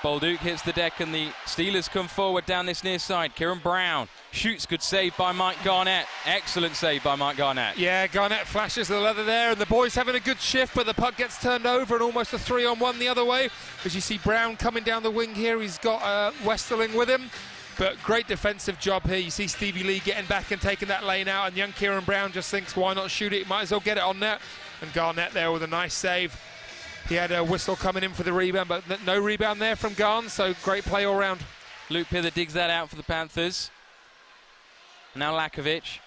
Bolduc hits the deck and the Steelers come forward down this near side. Kieran Brown shoots. Good save by Mike Garnett. Excellent save by Mike Garnett. Yeah, Garnett flashes the leather there, and the boys having a good shift, but the puck gets turned over and almost a 3-on-1 the other way. As you see Brown coming down the wing here, he's got Westerling with him. But great defensive job here. You see Stevie Lee getting back and taking that lane out, and young Kieran Brown just thinks, why not shoot it? Might as well get it on net. And Garnett there with a nice save. He had a Whistle coming in for the rebound, but no rebound there from Garn, so great play all round. Luke Pither digs that out for the Panthers. Now Lakovic.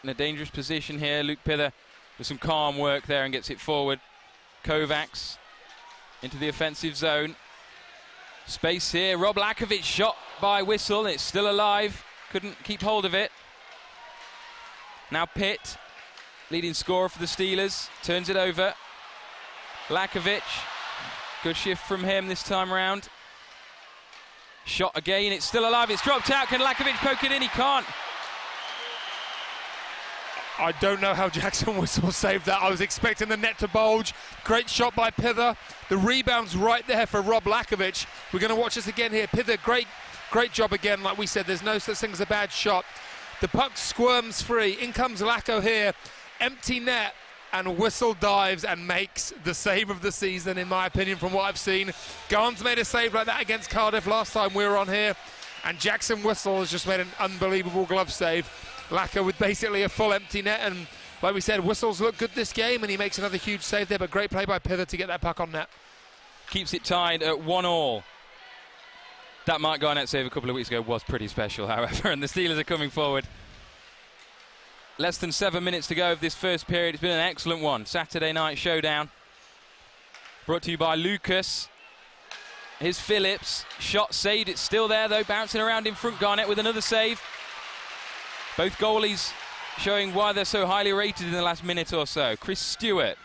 In a dangerous position here. Luke Pither with some calm work there and gets it forward. Kovacs into the offensive zone. Space here. Rob Lakovic shot by Whistle. It's still alive. Couldn't keep hold of it. Now Pitt, leading scorer for the Steelers, turns it over. Lakovic. Good shift from him this time around. Shot again. It's still alive. It's dropped out. Can Lakovic poke it in? He can't. I don't know how Jackson Whistle saved that. I was expecting the net to bulge. Great shot by Pither. The rebound's right there for Rob Lakovic. We're going to watch this again here. Pither, great job again. Like we said, there's no such thing as a bad shot. The puck squirms free. In comes Lacko here. Empty net. And Whistle dives and makes the save of the season, in my opinion, from what I've seen. Garns made a save like that against Cardiff last time we were on here. And Jackson Whistle has just made an unbelievable glove save. Lacko with basically a full empty net, and like we said, Whistle's looked good this game, and he makes another huge save there, but great play by Pither to get that puck on net. Keeps it tied at 1-1. That Mike Garnett save a couple of weeks ago was pretty special, however, and the Steelers are coming forward. Less than 7 minutes to go of this first period. It's been an excellent one. Saturday night showdown. Brought to you by Lucas. Here's Phillips. Shot saved. It's still there, though. Bouncing around in front. Garnett with another save. Both goalies showing why they're so highly rated in the last minute or so. Chris Stewart.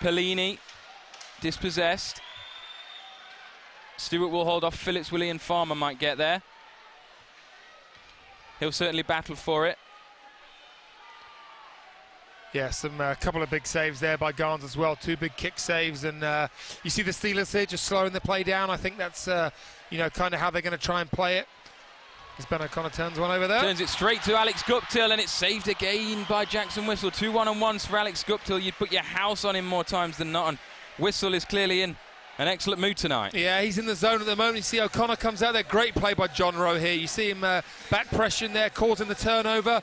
Pellini. Dispossessed. Stewart will hold off Phillips. William Farmer might get there. He'll certainly battle for it. Yeah, a couple of big saves there by Garns as well. 2 big kick saves, and you see the Steelers here just slowing the play down. I think that's kind of how they're going to try and play it. As Ben O'Connor turns one over there. Turns it straight to Alex Guptill, and it's saved again by Jackson Whistle. 2 1-on-1s for Alex Guptill. You'd put your house on him more times than not, and Whistle is clearly in an excellent mood tonight. Yeah, he's in the zone at the moment. You see O'Connor comes out there. Great play by John Rowe here. You see him back pressuring there, causing the turnover.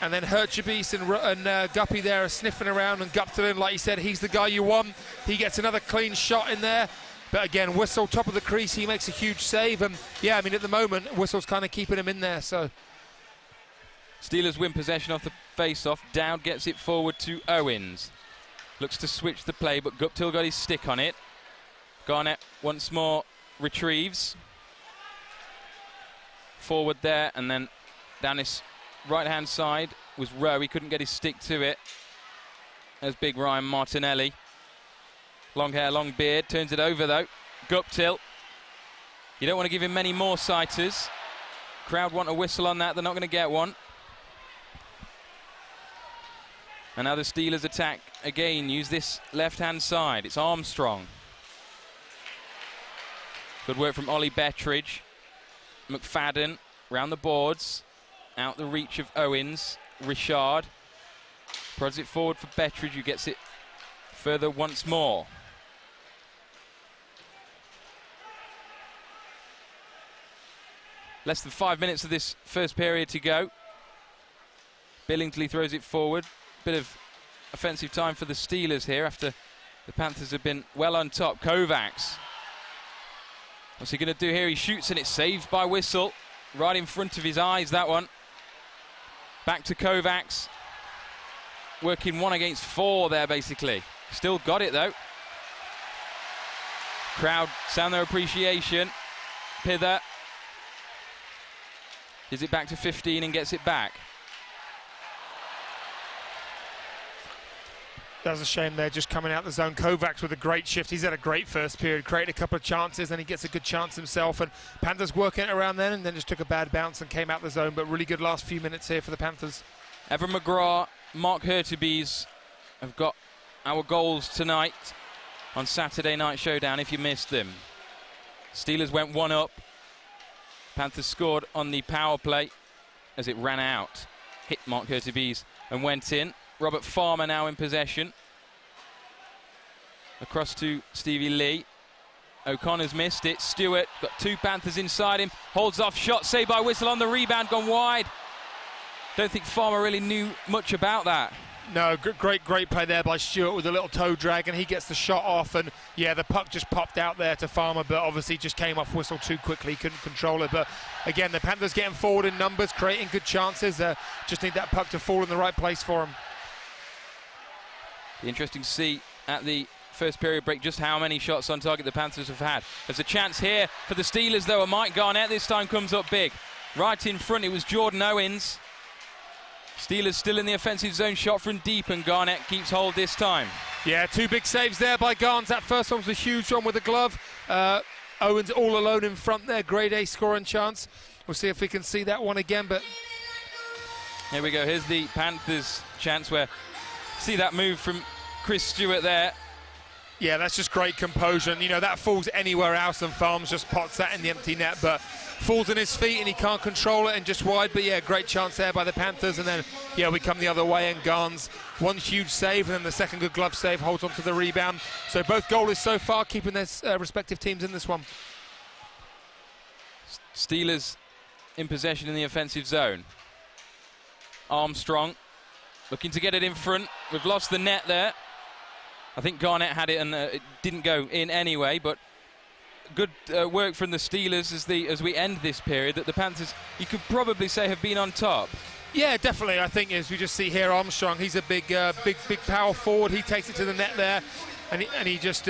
And then Herchebis and Guppy there are sniffing around, and Guptill, like you said, he's the guy you want. He gets another clean shot in there. But again, Whistle, top of the crease, he makes a huge save. And yeah, I mean, at the moment, Whistle's kind of keeping him in there. So Steelers win possession off the face-off. Dowd gets it forward to Owens. Looks to switch the play, but Guptill got his stick on it. Garnett once more retrieves. Forward there, and then down this right-hand side was Rowe. He couldn't get his stick to it. There's big Ryan Martinelli. Long hair, long beard. Turns it over, though. Guptill. You don't want to give him many more sighters. Crowd want a whistle on that. They're not going to get one. And now the Steelers attack again. Use this left-hand side. It's Armstrong. Good work from Ollie Bettridge. McFadden round the boards. Out the reach of Owens. Richard prods it forward for Bettridge, who gets it further once more. Less than 5 minutes of this first period to go. Billingsley throws it forward. Bit of offensive time for the Steelers here after the Panthers have been well on top. Kovacs. What's he going to do here? He shoots and it's saved by Whistle. Right in front of his eyes, that one. Back to Kovacs. Working 1 against 4 there, basically. Still got it, though. Crowd sound their appreciation. Pither. Gives it back to 15 and gets it back. That was a shame there, just coming out the zone. Kovacs with a great shift. He's had a great first period, created a couple of chances, and he gets a good chance himself. And Panthers working it around then, and then just took a bad bounce and came out the zone. But really good last few minutes here for the Panthers. Evan McGrath, Mark Hurtubise have got our goals tonight on Saturday Night Showdown, if you missed them. Steelers went 1 up. Panthers scored on the power play as it ran out. Hit Mark Hurtubise and went in. Robert Farmer now in possession. Across to Stevie Lee. O'Connor's missed it. Stewart got 2 Panthers inside him. Holds off shot, saved by Whistle on the rebound, gone wide. Don't think Farmer really knew much about that. No, great play there by Stewart with a little toe drag, and he gets the shot off, and yeah, the puck just popped out there to Farmer, but obviously just came off Whistle too quickly, couldn't control it. But again, the Panthers getting forward in numbers, creating good chances. Just need that puck to fall in the right place for them. Interesting to see at the first period break just how many shots on target the Panthers have had. There's a chance here for the Steelers, though, and Mike Garnett this time comes up big. Right in front, it was Jordan Owens. Steelers still in the offensive zone, shot from deep, and Garnett keeps hold this time. Yeah, 2 big saves there by Garns. That first one was a huge one with the glove. Owens all alone in front there, grade A scoring chance. We'll see if we can see that one again, but... Here we go, here's the Panthers chance where, see that move from Chris Stewart there. Yeah, that's just great composure. And, you know, that falls anywhere else and Farms just pots that in the empty net, but falls on his feet and he can't control it and just wide. But yeah, great chance there by the Panthers. And then, yeah, we come the other way and Garns, 1 huge save, and then the second good glove save holds on to the rebound. So both goalies so far keeping their respective teams in this one. Steelers in possession in the offensive zone. Armstrong looking to get it in front. We've lost the net there. I think Garnett had it and it didn't go in anyway, but good work from the Steelers as we end this period. That the Panthers, you could probably say, have been on top. Yeah, definitely. I think as we just see here, Armstrong, he's a big power forward. He takes it to the net there, and he just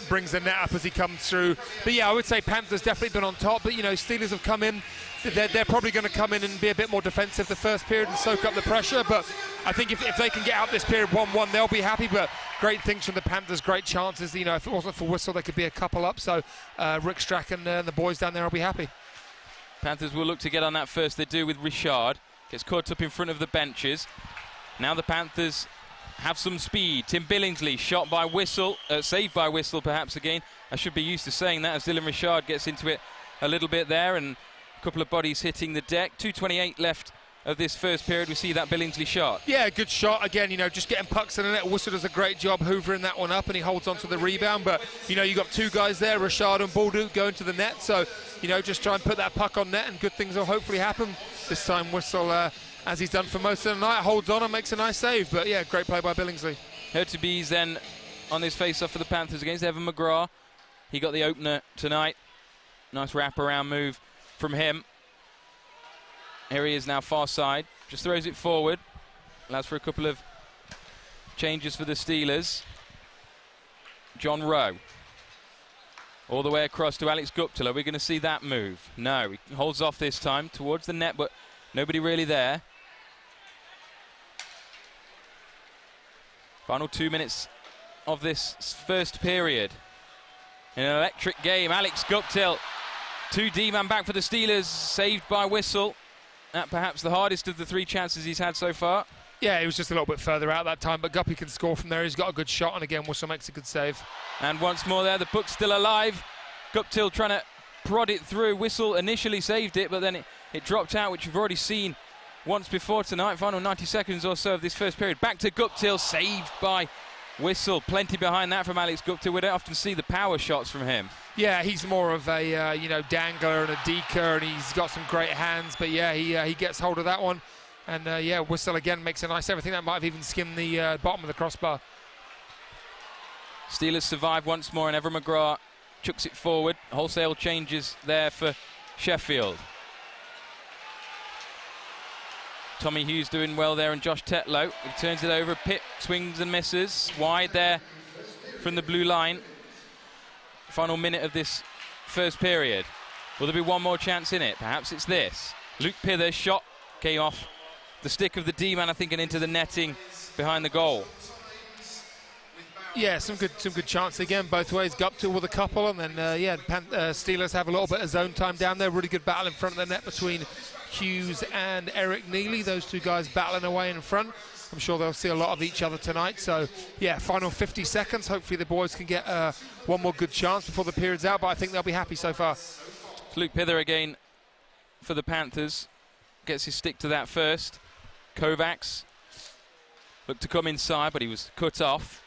brings the net up as he comes through. But yeah, I would say Panthers definitely been on top. But you know, Steelers have come in. They're probably going to come in and be a bit more defensive the first period and soak up the pressure. But I think if they can get out this period 1-1, they'll be happy. But great things from the Panthers, great chances. You know, if it wasn't for Whistle, there could be a couple up. So Rick Strachan and the boys down there will be happy. Panthers will look to get on that first. They do with Richard. Gets caught up in front of the benches. Now the Panthers have some speed. Tim Billingsley shot by Whistle, saved by Whistle perhaps again. I should be used to saying that as Dylan Richard gets into it a little bit there, and a couple of bodies hitting the deck. 2:28 left of this first period. We see that Billingsley shot. Yeah, good shot. Again, you know, just getting pucks in the net. Whistle does a great job hoovering that one up, and he holds on to the rebound. But, you know, you got 2 guys there, Richard and Baldock, going to the net. So, you know, just try and put that puck on net, and good things will hopefully happen. This time Whistle, as he's done for most of the night, holds on and makes a nice save. But, yeah, great play by Billingsley. Hurtubise then on this face-off for the Panthers against Evan McGrath. He got the opener tonight. Nice wrap-around move from him. Here he is now far side. Just throws it forward. Allows for a couple of changes for the Steelers. John Rowe. All the way across to Alex Guptill. Are we going to see that move? No. He holds off this time towards the net, but nobody really there. Final 2 minutes of this first period. In an electric game, Alex Guptill, 2 D-man back for the Steelers, saved by Whistle. That perhaps the hardest of the 3 chances he's had so far. Yeah, he was just a little bit further out that time, but Guppy can score from there. He's got a good shot, and again, Whistle makes a good save. And once more there, the puck's still alive. Guptill trying to prod it through. Whistle initially saved it, but then it dropped out, which we've already seen once before tonight. Final 90 seconds or so of this first period. Back to Guptill, saved by Whistle. Plenty behind that from Alex Guptill. We don't often see the power shots from him. Yeah, he's more of a dangler and a deker, and he's got some great hands. But yeah, he gets hold of that one, and Whistle again makes a nice save. I think that might have even skimmed the bottom of the crossbar. Steelers survive once more, and Evan McGrath chucks it forward. Wholesale changes there for Sheffield. Tommy Hughes doing well there, and Josh Tetlow. He turns it over. Pitt swings and misses. Wide there from the blue line. Final minute of this first period. Will there be one more chance in it? Perhaps it's this. Luke Pither's shot came off the stick of the D-man, I think, and into the netting behind the goal. Yeah, some good chance again both ways. Guptill with a couple, and then Steelers have a little bit of zone time down there. Really good battle in front of the net between Hughes and Eric Neely. Those 2 guys battling away in front. I'm sure they'll see a lot of each other tonight. So, yeah, final 50 seconds. Hopefully the boys can get one more good chance before the period's out, but I think they'll be happy so far. Luke Pither again for the Panthers. Gets his stick to that first. Kovacs looked to come inside, but he was cut off.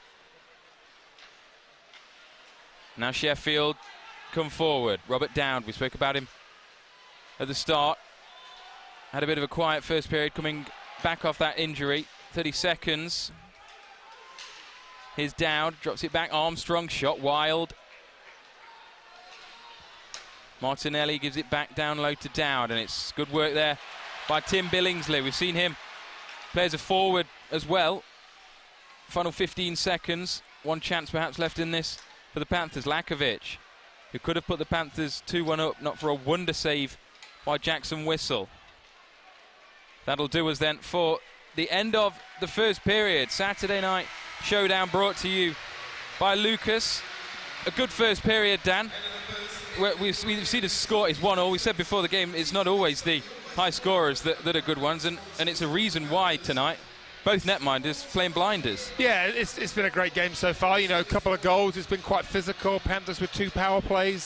Now Sheffield come forward. Robert Dowd, we spoke about him at the start. Had a bit of a quiet first period, coming back off that injury. 30 seconds. Here's Dowd, drops it back. Armstrong shot wild. Martinelli gives it back down low to Dowd, and it's good work there by Tim Billingsley. We've seen him play as a forward as well. Final 15 seconds. One chance perhaps left in this for the Panthers. Lakovic, who could have put the Panthers 2-1 up, not for a wonder save by Jackson Whistle. That'll do us then for the end of the first period. Saturday night showdown brought to you by Lucas. A good first period, Dan. We've seen the score is 1-1. We said before the game it's not always the high scorers that are good ones, and it's a reason why tonight both netminders playing blinders. Yeah, it's been a great game so far. A couple of goals. It's been quite physical. Panthers with 2 power plays.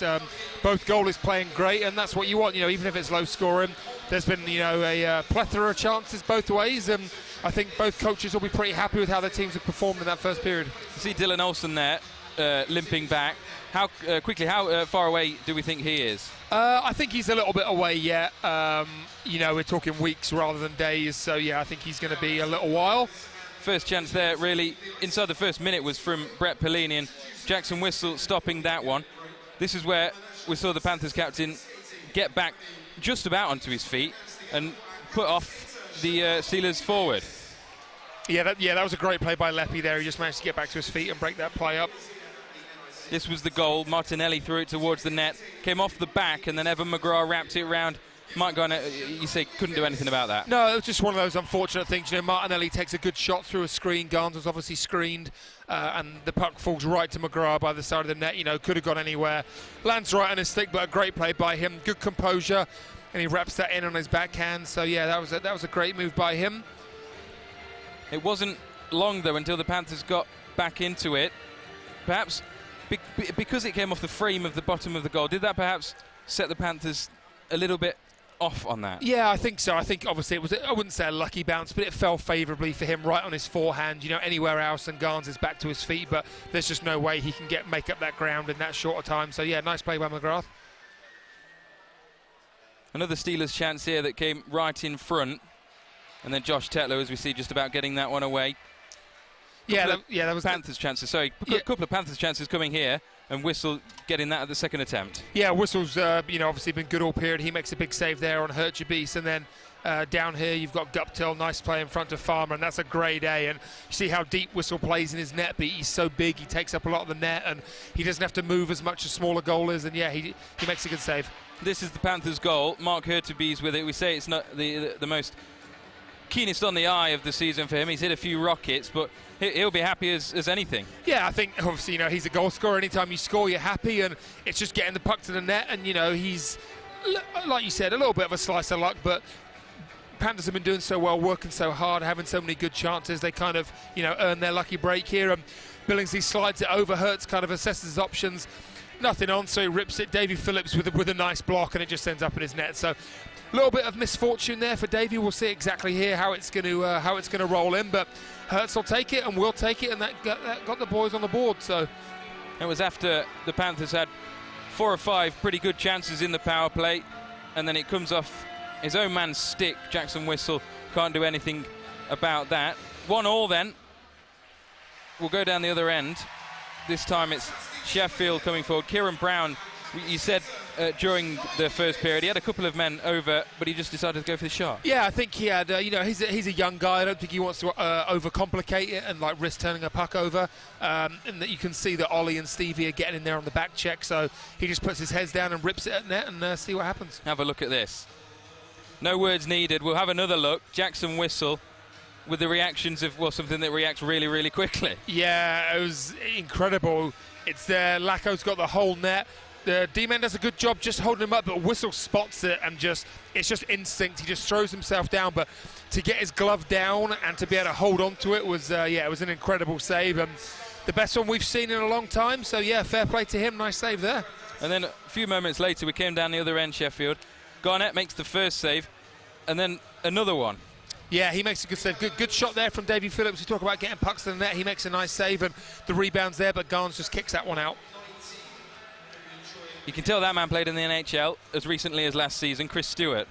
Both goalies playing great, and that's what you want. Even if it's low scoring, there's been a plethora of chances both ways, and I think both coaches will be pretty happy with how their teams have performed in that first period. You see Dylan Olsen there limping back. How far away do we think he is? I think he's a little bit away yet. We're talking weeks rather than days, so yeah, I think he's going to be a little while. First chance there, really, inside the first minute was from Brett Pelini, and Jackson Whistle stopping that one. This is where we saw the Panthers captain get back just about onto his feet and put off the Steelers forward. Yeah, that was a great play by Leppy there. He just managed to get back to his feet and break that play up. This was the goal. Martinelli threw it towards the net, came off the back, and then Evan McGrath wrapped it around. Mike Garnett, you say, couldn't do anything about that. No, it was just one of those unfortunate things. Martinelli takes a good shot through a screen. Garns was obviously screened, and the puck falls right to McGrath by the side of the net. Could have gone anywhere. Lands right on his stick, but a great play by him. Good composure, and he wraps that in on his backhand. So yeah, that was a great move by him. It wasn't long though until the Panthers got back into it. Perhaps because it came off the frame of the bottom of the goal, did that perhaps set the Panthers a little bit off on that? Yeah, I think so. I think obviously it was, I wouldn't say a lucky bounce, but it fell favourably for him right on his forehand. Anywhere else, and Garns is back to his feet, but there's just no way he can make up that ground in that short a time. So yeah, nice play by McGrath. Another Steelers chance here that came right in front, and then Josh Tetlow, as we see, just about getting that one away. That was Panthers chances. Sorry, a couple of Panthers chances coming here, and Whistle getting that at the second attempt. Yeah, Whistle's obviously been good all period. He makes a big save there on Hertjebeest, and then down here you've got Guptill, nice play in front of Farmer, and that's a great A. And you see how deep Whistle plays in his net, but he's so big, he takes up a lot of the net, and he doesn't have to move as much as smaller goalers, and yeah, he makes a good save. This is the Panthers' goal. Mark Hertjebeest with it. We say it's not the most keenest on the eye of the season for him. He's hit a few rockets, but he'll be happy as anything. Yeah, I think obviously, he's a goal scorer. Anytime you score, you're happy, and it's just getting the puck to the net. And he's, like you said, a little bit of a slice of luck, but Panthers have been doing so well, working so hard, having so many good chances. They kind of, earn their lucky break here. Billingsley slides it over. Hurts kind of assesses his options. Nothing on, so he rips it. Davy Phillips with a nice block, and it just ends up in his net. So a little bit of misfortune there for Davy. We'll see exactly here how it's going to roll in, but Hurts will take it and will take it, and that got the boys on the board. So it was after the Panthers had 4 or 5 pretty good chances in the power play, and then it comes off his own man's stick. Jackson Whistle can't do anything about that. 1-1 then. We'll go down the other end. This time it's Sheffield coming forward. Kieran Brown, you said during the first period he had a couple of men over, but he just decided to go for the shot. Yeah, I think he had, he's a young guy. I don't think he wants to overcomplicate it and risk turning a puck over. And that you can see that Ollie and Stevie are getting in there on the back check, so he just puts his heads down and rips it at net and see what happens. Have a look at this. No words needed. We'll have another look. Jackson Whistle with the reactions of, something that reacts really, really quickly. Yeah, it was incredible. It's there. Lacko's got the whole net. The D-man does a good job just holding him up, but Whistle spots it and it's just instinct. He just throws himself down, but to get his glove down and to be able to hold on to it was, it was an incredible save. And the best one we've seen in a long time. So, yeah, fair play to him. Nice save there. And then a few moments later, we came down the other end, Sheffield. Garnett makes the first save, and then another one. Yeah, he makes a good save. Good shot there from Davy Phillips. We talk about getting pucks to the net. He makes a nice save, and the rebound's there, but Garns just kicks that one out. You can tell that man played in the NHL as recently as last season. Chris Stewart.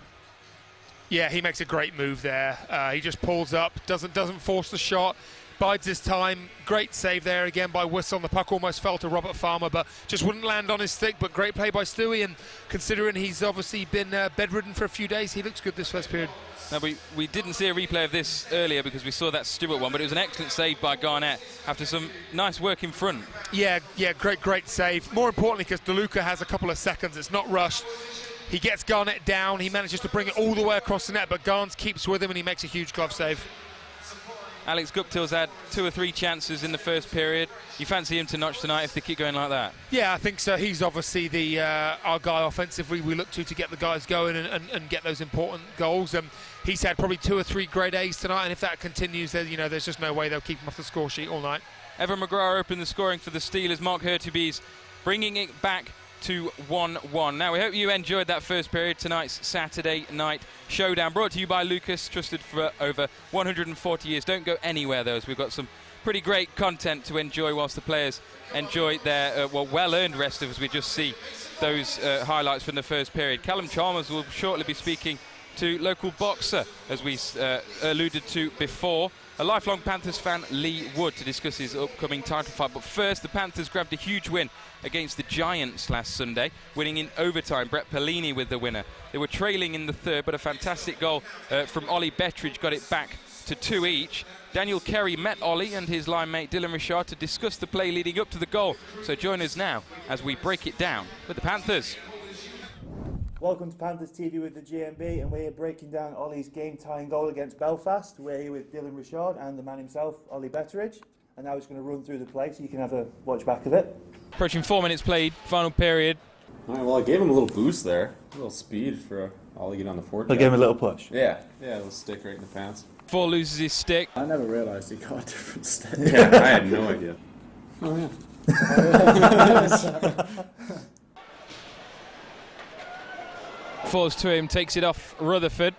Yeah, he makes a great move there. He just pulls up, doesn't force the shot, bides his time. Great save there again by Whistle. The puck almost fell to Robert Farmer, but just wouldn't land on his stick. But great play by Stewie, and considering he's obviously been bedridden for a few days, he looks good this first period. Now, we didn't see a replay of this earlier because we saw that Stewart one, but it was an excellent save by Garnett after some nice work in front. Yeah, great save. More importantly, because DeLuca has a couple of seconds. It's not rushed. He gets Garnett down. He manages to bring it all the way across the net, but Garns keeps with him, and he makes a huge glove save. Alex Guptill's had 2 or 3 chances in the first period. You fancy him to notch tonight if they keep going like that? Yeah, I think so. He's obviously the our guy offensively we look to get the guys going and get those important goals. He's had probably 2 or 3 grade A's tonight, and if that continues, there's just no way they'll keep him off the score sheet all night. Evan McGrath opened the scoring for the Steelers. Mark Hurtubise bringing it back to 1-1. Now, we hope you enjoyed that first period. Tonight's Saturday night showdown brought to you by Lucas, trusted for over 140 years. Don't go anywhere, though, as we've got some pretty great content to enjoy whilst the players enjoy their well-earned rest as we just see those highlights from the first period. Callum Chalmers will shortly be speaking to local boxer, as we alluded to before. A lifelong Panthers fan, Lee Wood, to discuss his upcoming title fight. But first, the Panthers grabbed a huge win against the Giants last Sunday, winning in overtime. Brett Pellini with the winner. They were trailing in the third, but a fantastic goal from Ollie Bettridge got it back to 2 each. Daniel Kerry met Ollie and his line mate Dylan Richard to discuss the play leading up to the goal. So join us now as we break it down with the Panthers. Welcome to Panthers TV with the GMB, and we're here breaking down Ollie's game-tying goal against Belfast. We're here with Dylan Richard and the man himself, Ollie Bettridge, and now he's going to run through the play so you can have a watch back of it. Approaching 4 minutes played, final period. All right, well, I gave him a little boost there, a little speed for Ollie get on the forecheck. I gave him a little push. Yeah, a little stick right in the pants. Four loses his stick. I never realised he got a different stick. Yeah, I had no idea. Oh, yeah. Falls to him, takes it off Rutherford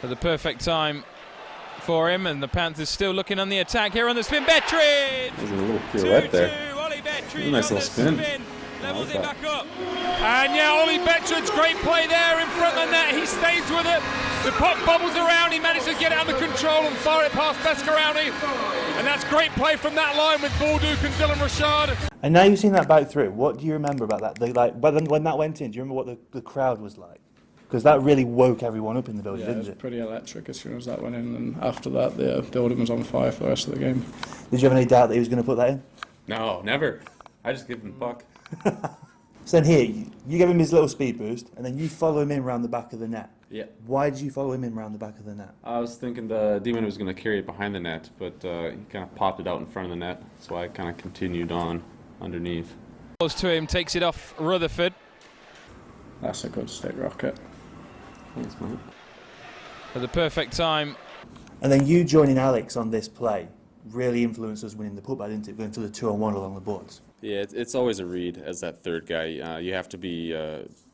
at the perfect time for him, and the Panthers still looking on the attack here on the spin. Bettridge! There's a little pirouette there. Ollie Bettridge, nice little spin. Levels it back up. And yeah, Ollie Bettridge, great play there in front of the net. He stays with it. The puck bubbles around. He manages to get it under control and fire it past Bescarowny. And that's great play from that line with Baldock and Dylan Richard. And now you've seen that back through, what do you remember about that? When that went in, do you remember what the crowd was like? Because that really woke everyone up in the building, Yeah, didn't it was it? pretty electric as soon as that went in, and after that the building was on fire for the rest of the game. Did you have any doubt that he was going to put that in? No, never. I just give him the puck. So then here, you give him his little speed boost, and then you follow him in around the back of the net. Yeah. Why did you follow him in around the back of the net? I was thinking the Demon was going to carry it behind the net, but he kind of popped it out in front of the net. So I kind of continued on underneath. Goes to him, takes it off Rutherford. That's a good stick rocket. Thanks, mate. At the perfect time. And then you joining Alex on this play really influenced us winning the putback, didn't it? Going to the 2-on-1 along the boards. Yeah, it's always a read as that third guy. You have to be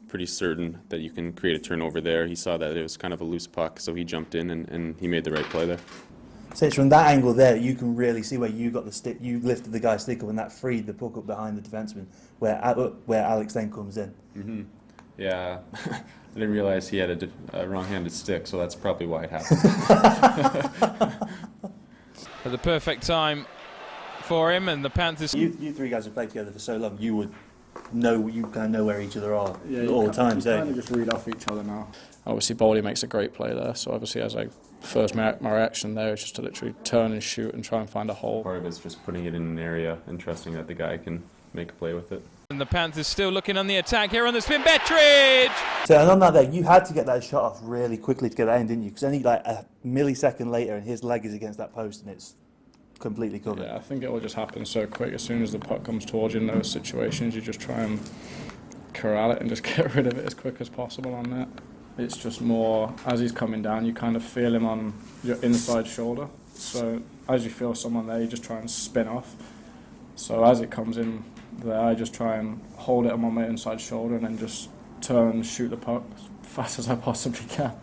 pretty certain that you can create a turnover there. He saw that it was kind of a loose puck, so he jumped in and he made the right play there. So it's from that angle there you can really see where you got the stick, you lifted the guy's stick up and that freed the puck up behind the defenseman, where Alex then comes in. Mm-hmm. Yeah, I didn't realize he had a wrong-handed stick, so that's probably why it happened. At the perfect time for him, and the Panthers. You three guys have played together for so long, you kind of know where each other are Yeah, all the time, you don't kind you? of just read off each other now. Obviously, Boldy makes a great play there, so obviously as my reaction there is just to literally turn and shoot and try and find a hole. Part of it's just putting it in an area and trusting that the guy can make a play with it. And the Panthers still looking on the attack here on the spin. Betteridge! So, and on that there, you had to get that shot off really quickly to get that in, didn't you? Because only like a millisecond later and his leg is against that post and it's completely covered. Yeah, I think it will just happen so quick. As soon as the puck comes towards you in those situations, you just try and corral it and just get rid of it as quick as possible on net. It's just more, as he's coming down, you kind of feel him on your inside shoulder. So as you feel someone there, you just try and spin off. So as it comes in there, I just try and hold it on my inside shoulder and then just turn and shoot the puck as fast as I possibly can.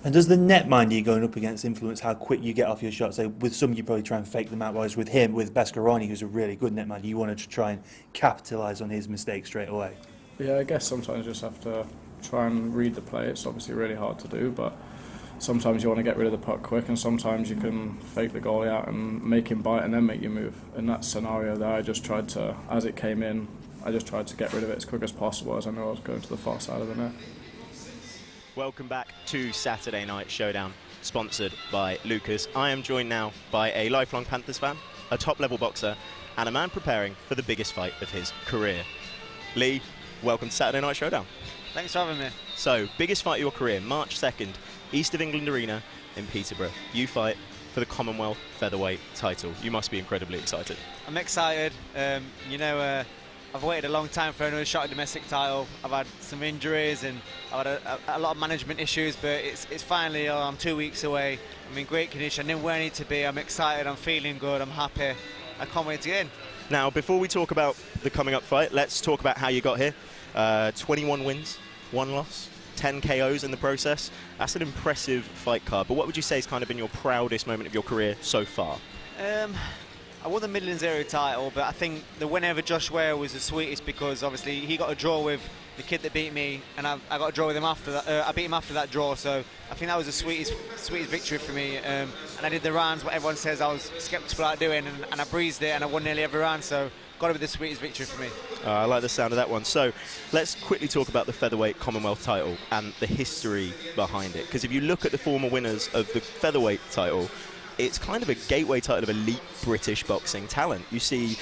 And does the netminder you're going up against influence how quick you get off your shots? So with some you probably try and fake them out, whereas with him, with Bescaroni, who's a really good netminder, you want to try and capitalise on his mistake straight away. Yeah, I guess sometimes you just have to try and read the play. It's obviously really hard to do, but sometimes you want to get rid of the puck quick, and sometimes you can fake the goalie out and make him bite and then make you move. In that scenario there, I just tried to, as it came in, I just tried to get rid of it as quick as possible, as I know I was going to the far side of the net. Welcome back to Saturday Night Showdown, sponsored by Lucas. I am joined now by a lifelong Panthers fan, a top-level boxer, and a man preparing for the biggest fight of his career. Lee, welcome to Saturday Night Showdown. Thanks for having me. So, biggest fight of your career, March 2nd, East of England Arena in Peterborough. You fight for the Commonwealth Featherweight title. You must be incredibly excited. I'm excited. I've waited a long time for another shot at domestic title. I've had some injuries and I've had a lot of management issues, but it's finally, I'm 2 weeks away. I'm in great condition. I'm where I need to be. I'm excited. I'm feeling good. I'm happy. I can't wait to get in. Now, before we talk about the coming up fight, let's talk about how you got here. 21 wins, 1 loss, 10 KOs in the process. That's an impressive fight card. But what would you say has kind of been your proudest moment of your career so far? I won the Midlands area title, but I think the win over Josh Ware was the sweetest because obviously he got a draw with the kid that beat me, and I got a draw with him after that. I beat him after that draw, so I think that was the sweetest victory for me. And I did the rounds, what everyone says I was sceptical about doing, and I breezed it, and I won nearly every round. So got to be the sweetest victory for me. I like the sound of that one. So let's quickly talk about the featherweight Commonwealth title and the history behind it. Because if you look at the former winners of the featherweight title, it's kind of a gateway title of elite British boxing talent. You see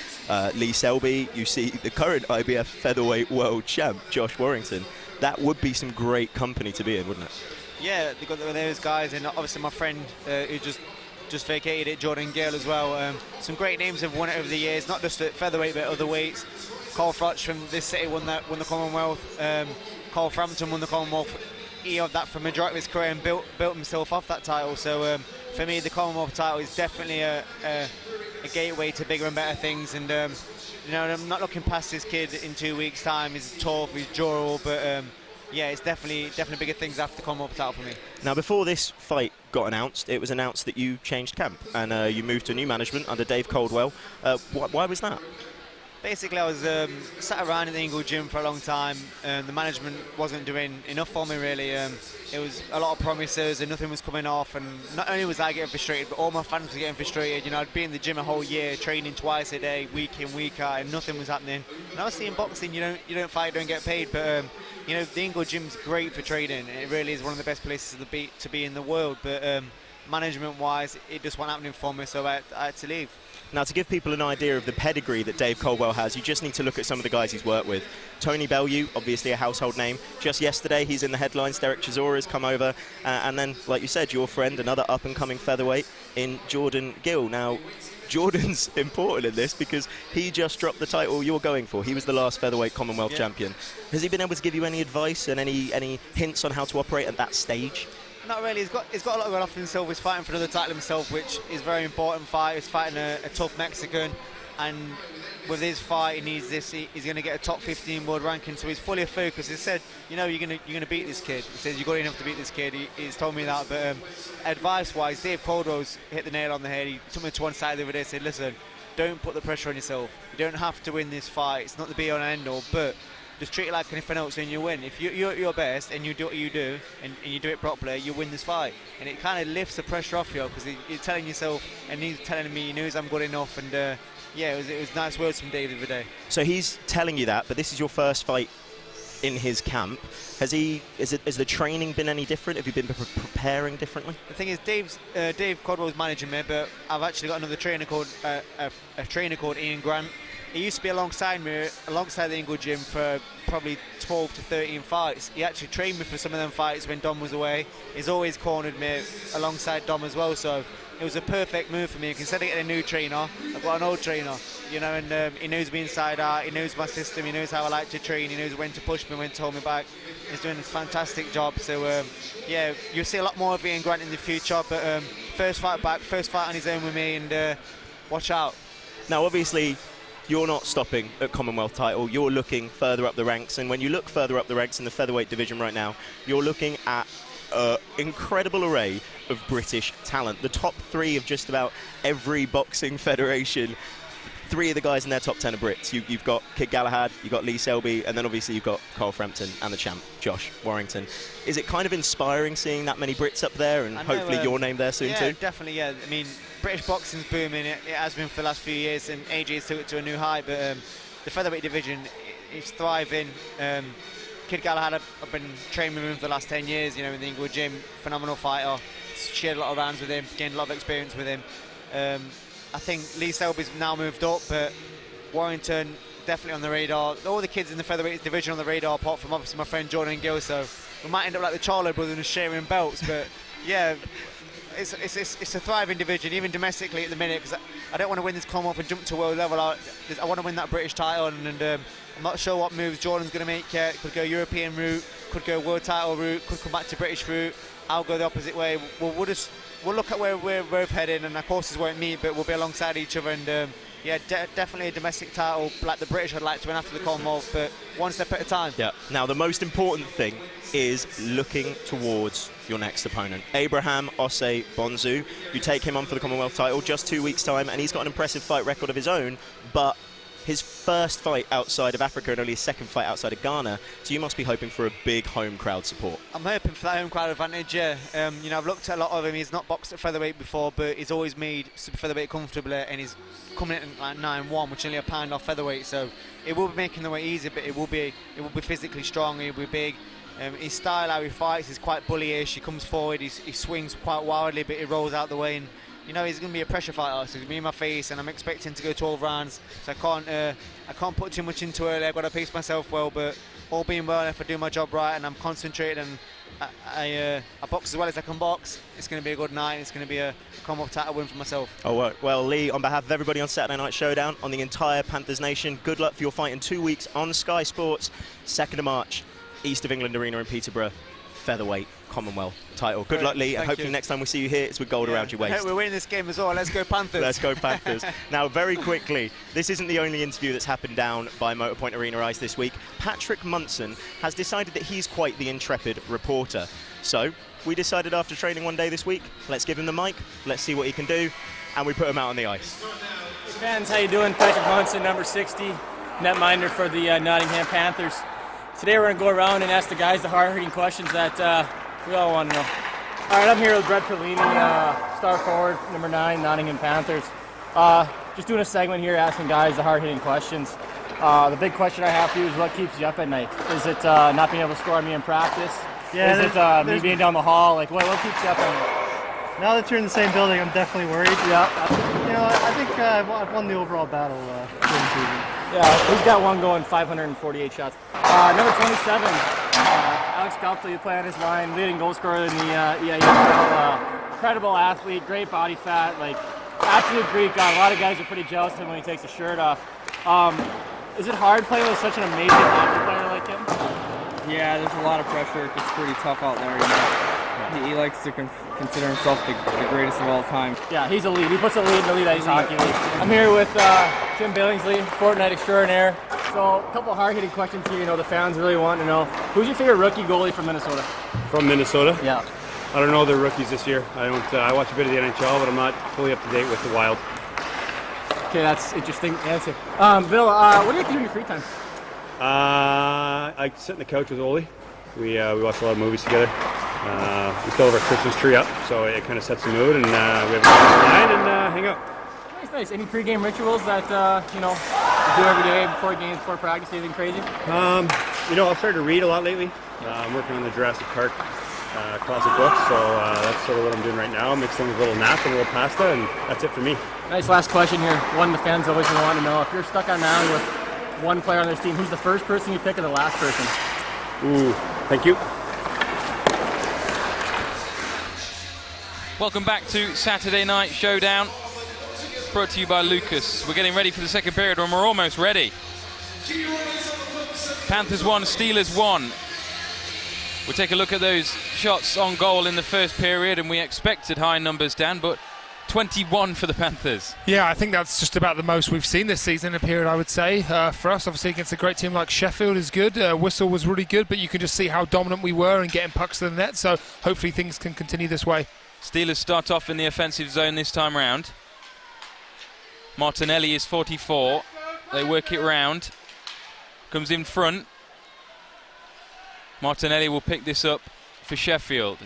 Lee Selby, you see the current IBF featherweight world champ, Josh Warrington. That would be some great company to be in, wouldn't it? Yeah, they got those guys, and obviously my friend who just vacated it, Jordan Gale as well. Some great names have won it over the years, not just at featherweight but other weights. Carl Froch from this city won the Commonwealth. Carl Frampton won the Commonwealth. He had that for the majority of his career and built himself off that title. So for me, the Commonwealth title is definitely a gateway to bigger and better things. And I'm not looking past this kid in 2 weeks' time. He's tough, he's durable, but yeah, it's definitely bigger things after the Commonwealth title for me. Now, before this fight got announced, it was announced that you changed camp and you moved to new management under Dave Coldwell. Why was that? Basically, I was sat around in the Ingle gym for a long time, and the management wasn't doing enough for me, really. It was a lot of promises and nothing was coming off, and not only was I getting frustrated, but all my fans were getting frustrated. I'd be in the gym a whole year, training twice a day, week in, week out, and nothing was happening. And I was seeing boxing, you don't fight, don't get paid, but the Ingle gym's great for training. It really is one of the best places to be in the world, but management-wise, it just wasn't happening for me, so I had to leave. Now, to give people an idea of the pedigree that Dave Coldwell has, you just need to look at some of the guys he's worked with. Tony Bellew, obviously a household name. Just yesterday, he's in the headlines. Derek Chisora has come over. And then, like you said, your friend, another up-and-coming featherweight in Jordan Gill. Now, Jordan's important in this because he just dropped the title you're going for. He was the last featherweight Commonwealth champion. Has he been able to give you any advice and any hints on how to operate at that stage? Not really. He's got a lot going off himself. He's fighting for another title himself, which is a very important fight. He's fighting a tough Mexican, and with his fight, he needs this. He's going to get a top 15 world ranking, so he's fully focused. He said, you know, you're going to beat this kid. He says, you've got enough to beat this kid. He's told me that. But advice-wise, Dave Coldwell's hit the nail on the head. He took me to one side the other day and said, listen, don't put the pressure on yourself. You don't have to win this fight. It's not the be-all and end-all, but just treat it like anything else and you win. If you're at your best and you do what you do and you do it properly, you win this fight. And it kind of lifts the pressure off you because you're telling yourself, and he's telling me he knows I'm good enough. And yeah, it was nice words from Dave the other day. So he's telling you that, but this is your first fight in his camp. Has the training been any different? Have you been preparing differently? The thing is, Dave Codwell's managing me, but I've actually got another trainer called Ian Grant. He used to be alongside me, alongside the Inglewood gym for probably 12 to 13 fights. He actually trained me for some of them fights when Dom was away. He's always cornered me alongside Dom as well, so it was a perfect move for me. Instead of getting a new trainer, I've got an old trainer, you know, and he knows me inside out, he knows my system, he knows how I like to train, he knows when to push me, when to hold me back. He's doing a fantastic job, so yeah, you'll see a lot more of Ian Grant in the future, but first fight back, first fight on his own with me, and watch out. Now, obviously, you're not stopping at Commonwealth title, you're looking further up the ranks, and when you look further up the ranks in the featherweight division right now, you're looking at an incredible array of British talent. The top three of just about every boxing federation. Three of the guys in their top 10 are Brits. You've got Kid Galahad, you've got Lee Selby, and then obviously you've got Carl Frampton and the champ, Josh Warrington. Is it kind of inspiring seeing that many Brits up there, and hopefully your name there soon too? Yeah, definitely, yeah. I mean, British boxing's booming. It has been for the last few years, and AJ's took it to a new high, but the featherweight division is thriving. Kid Galahad, I've been training with him for the last 10 years, you know, in the Inglewood gym. Phenomenal fighter. Shared a lot of rounds with him, gained a lot of experience with him. I think Lee Selby's now moved up, but Warrington definitely on the radar. All the kids in the featherweight division on the radar, apart from obviously my friend Jordan Gill, so we might end up like the Charlo brothers and sharing belts, but yeah, it's a thriving division, even domestically at the minute, because I don't want to win this Commonwealth and jump to world level. I want to win that British title, and I'm not sure what moves Jordan's going to make yet. Could go European route, could go world title route, could come back to British route. I'll go the opposite way. We'll look at where we're both heading, and our courses won't meet, but we'll be alongside each other. And yeah, definitely a domestic title like the British I'd like to win after the Commonwealth, but one step at a time. Yeah. Now, the most important thing is looking towards your next opponent. Abraham Osei Bonzu. You take him on for the Commonwealth title just 2 weeks' time, and he's got an impressive fight record of his own, but his first fight outside of Africa and only his second fight outside of Ghana, so you must be hoping for a big home crowd support. I'm hoping for that home crowd advantage, yeah. You know, I've looked at a lot of him. He's not boxed at featherweight before, but he's always made super featherweight comfortably, and he's coming in at like 9-1, which is only a pound off featherweight, so it will be making the way easy, but it will be physically strong, it will be big. His style, how he fights, is quite bullyish. He comes forward, he swings quite wildly, but he rolls out the way, and you know, he's going to be a pressure fighter, so he's going to be in my face, and I'm expecting to go 12 rounds, so I can't put too much into it. I've got to pace myself well, but all being well, if I do my job right and I'm concentrated and I box as well as I can box, it's going to be a good night, and it's going to be a Commonwealth title win for myself. Oh, well, Lee, on behalf of everybody on Saturday Night Showdown, on the entire Panthers Nation, good luck for your fight in 2 weeks on Sky Sports, 2nd of March, East of England Arena in Peterborough, featherweight Commonwealth title. Good luck, Lee, and hopefully next time we see you here, it's with gold around your waist. We're winning this game as well. Let's go Panthers. Let's go Panthers. Now, very quickly, this isn't the only interview that's happened down by Motorpoint Arena Ice this week. Patrick Munson has decided that he's quite the intrepid reporter. So we decided after training one day this week, let's give him the mic, let's see what he can do, and we put him out on the ice. Hey fans, how you doing? Patrick Munson, number 60, netminder for the Nottingham Panthers. Today we're going to go around and ask the guys the hard-hitting questions that we all want to know. All right, I'm here with Brett Perlini, star forward, number 9, Nottingham Panthers. Just doing a segment here asking guys the hard-hitting questions. The big question I have for you is what keeps you up at night? Is it not being able to score on me in practice? Yeah, is it me being down the hall? Like, what keeps you up at night? Now that you're in the same building, I'm definitely worried. Yeah. I think I've won the overall battle this season. Yeah, he's got one going, 548 shots. Number 27, Alex Galto, you play on his line, leading goal scorer in the EIHL. Incredible athlete, great body fat, like absolute Greek god. A lot of guys are pretty jealous of him when he takes his shirt off. Is it hard playing with such an amazing hockey player like him? Yeah, there's a lot of pressure. It's pretty tough out there, you know. He likes to consider himself the greatest of all time. Yeah, he's elite. He puts elite in the Elite Ice Hockey League. I'm here with Tim Billingsley, Fortnite extraordinaire. So, a couple of hard-hitting questions here. You know, the fans really want to know, who's your favorite rookie goalie from Minnesota? From Minnesota? Yeah. I don't know their rookies this year. I watch a bit of the NHL, but I'm not fully up to date with the Wild. Okay, that's interesting answer. Bill, what do you like to do in your free time? I sit on the couch with Oli. We watch a lot of movies together. We still have our Christmas tree up, so it kind of sets the mood, and we have a line and hang out. Nice. Any pregame rituals that you do every day before games, before practice? Anything crazy? I've started to read a lot lately. I'm working on the Jurassic Park classic books, so that's sort of what I'm doing right now. Mix them with a little nap and a little pasta, and that's it for me. Nice. Last question here. One the fans always want to know: if you're stuck on an island with one player on this team, who's the first person you pick and the last person? Ooh, thank you. Welcome back to Saturday Night Showdown, brought to you by Lucas. We're getting ready for the second period, and we're almost ready. Panthers 1, Steelers 1. We'll take a look at those shots on goal in the first period, and we expected high numbers, Dan, but 21 for the Panthers. Yeah, I think that's just about the most we've seen this season in a period, I would say. For us, obviously, against a great team like Sheffield is good. Whistle was really good, but you can just see how dominant we were in getting pucks to the net, so hopefully things can continue this way. Steelers start off in the offensive zone this time round. Martinelli is 44. They work it round. Comes in front. Martinelli will pick this up for Sheffield.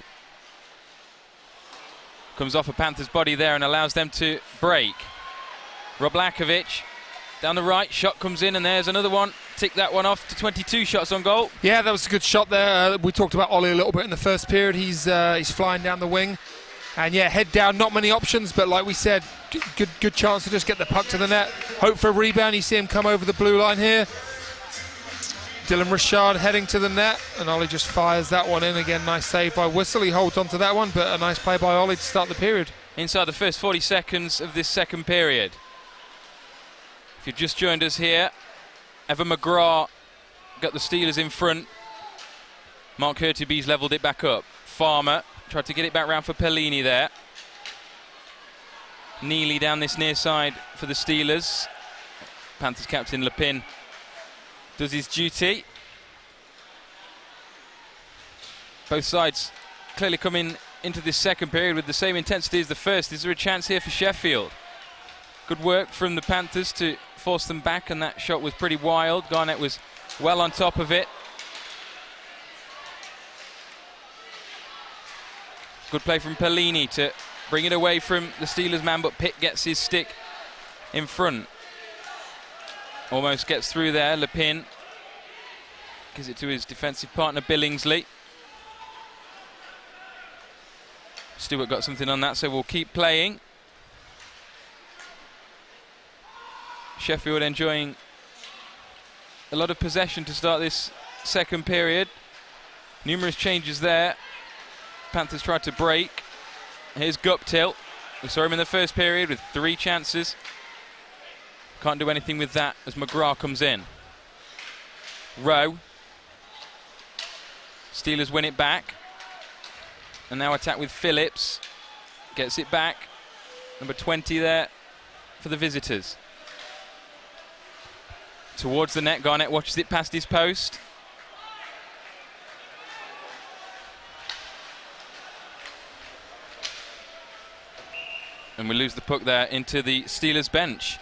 Comes off a Panthers body there and allows them to break. Roblakovic down the right, shot comes in, and there's another one. Tick that one off to 22 shots on goal. Yeah, that was a good shot there. We talked about Ollie a little bit in the first period. He's flying down the wing. And yeah, head down, not many options, but like we said, good chance to just get the puck to the net. Hope for a rebound. You see him come over the blue line here. Dylan Richard heading to the net, and Ollie just fires that one in. Again, nice save by Whistle. He holds on to that one, but a nice play by Ollie to start the period. Inside the first 40 seconds of this second period. If you've just joined us here, Evan McGrath got the Steelers in front. Mark Hurtubise levelled it back up. Farmer tried to get it back round for Pellini there. Neely down this near side for the Steelers. Panthers captain Lepin does his duty. Both sides clearly coming into this second period with the same intensity as the first. Is there a chance here for Sheffield? Good work from the Panthers to force them back, and that shot was pretty wild. Garnett was well on top of it. Good play from Pellini to bring it away from the Steelers man, but Pitt gets his stick in front. Almost gets through there. Lepin gives it to his defensive partner Billingsley. Stewart got something on that, so we'll keep playing. Sheffield enjoying a lot of possession to start this second period. Numerous changes there. Panthers tried to break. Here's Guptill. We saw him in the first period with 3 chances. Can't do anything with that as McGrath comes in. Rowe. Steelers win it back. And now attack with Phillips. Gets it back. Number 20 there for the visitors. Towards the net. Garnett watches it past his post. And we lose the puck there into the Steelers bench.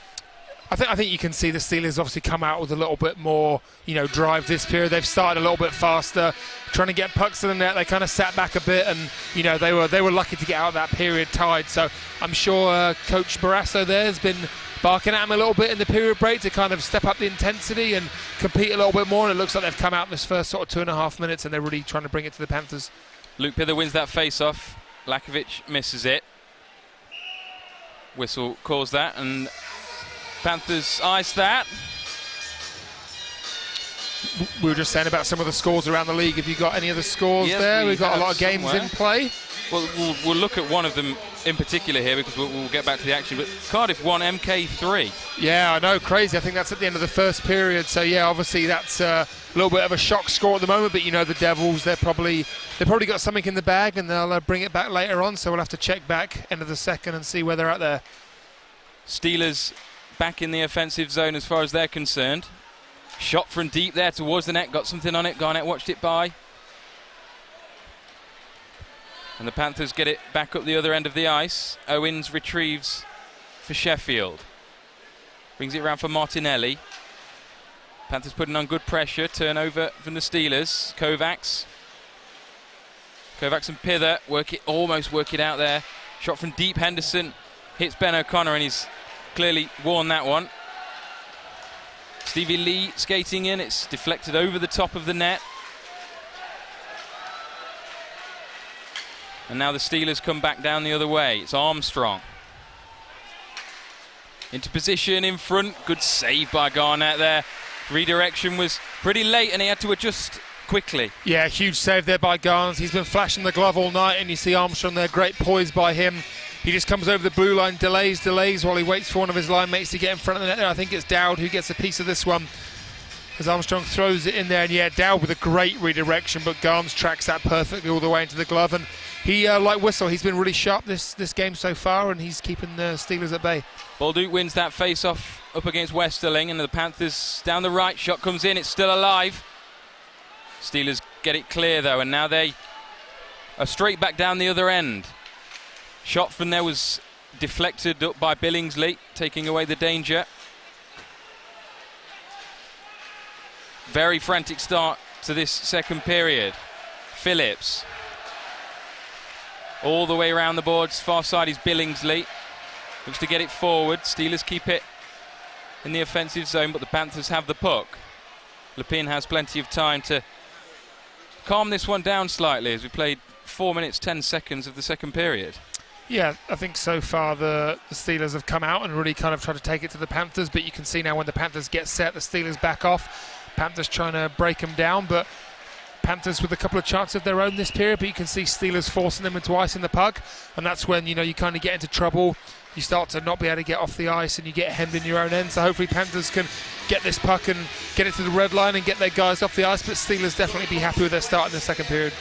I think you can see the Steelers obviously come out with a little bit more, drive this period. They've started a little bit faster, trying to get pucks to the net. They kind of sat back a bit, and they were lucky to get out of that period tied. So I'm sure Coach Barrasso there has been barking at him a little bit in the period break to kind of step up the intensity and compete a little bit more. And it looks like they've come out in this first sort of 2.5 minutes, and they're really trying to bring it to the Panthers. Luke Pither wins that face-off. Lakovic misses it. Whistle calls that, and Panthers ice that. We were just saying about some of the scores around the league. Have you got any of the scores there? We've got a lot of games in play. Well, we'll look at one of them in particular here because we'll get back to the action. But Cardiff won MK3. Yeah, I know, crazy. I think that's at the end of the first period. So yeah, obviously that's a little bit of a shock score at the moment. But you know, the Devils, they've probably got something in the bag, and they'll bring it back later on. So we'll have to check back end of the second and see where they're at there. Steelers back in the offensive zone as far as they're concerned. Shot from deep there towards the net, got something on it. Garnett watched it by. And the Panthers get it back up the other end of the ice. Owens retrieves for Sheffield. Brings it around for Martinelli. Panthers putting on good pressure. Turnover from the Steelers. Kovacs and Pither almost work it out there. Shot from deep. Henderson hits Ben O'Connor, and he's clearly worn that one. Stevie Lee skating in. It's deflected over the top of the net. And now the Steelers come back down the other way. It's Armstrong. Into position in front. Good save by Garnett there. Redirection was pretty late and he had to adjust quickly. Yeah, huge save there by Garnett. He's been flashing the glove all night, and you see Armstrong there. Great poise by him. He just comes over the blue line, delays while he waits for one of his line mates to get in front of the net there. I think it's Dowd who gets a piece of this one, as Armstrong throws it in there. And yeah, Dowd with a great redirection, but Garnes tracks that perfectly all the way into the glove. And he, like Whistle, he's been really sharp this game so far, and he's keeping the Steelers at bay. Baldock wins that face-off up against Westerling, and the Panthers down the right. Shot comes in, it's still alive. Steelers get it clear though, and now they are straight back down the other end. Shot from there was deflected up by Billingsley, taking away the danger. Very frantic start to this second period. Phillips. All the way around the boards. Far side is Billingsley. Looks to get it forward. Steelers keep it in the offensive zone, but the Panthers have the puck. Lepine has plenty of time to calm this one down slightly as we played 4 minutes 10 seconds of the second period. Yeah, I think so far the Steelers have come out and really kind of tried to take it to the Panthers, but you can see now when the Panthers get set, the Steelers back off. Panthers trying to break them down, but Panthers with a couple of chances of their own this period, but you can see Steelers forcing them into ice in the puck, and that's when, you know, you kind of get into trouble. You start to not be able to get off the ice and you get hemmed in your own end. So hopefully Panthers can get this puck and get it to the red line and get their guys off the ice, but Steelers definitely be happy with their start in the second period.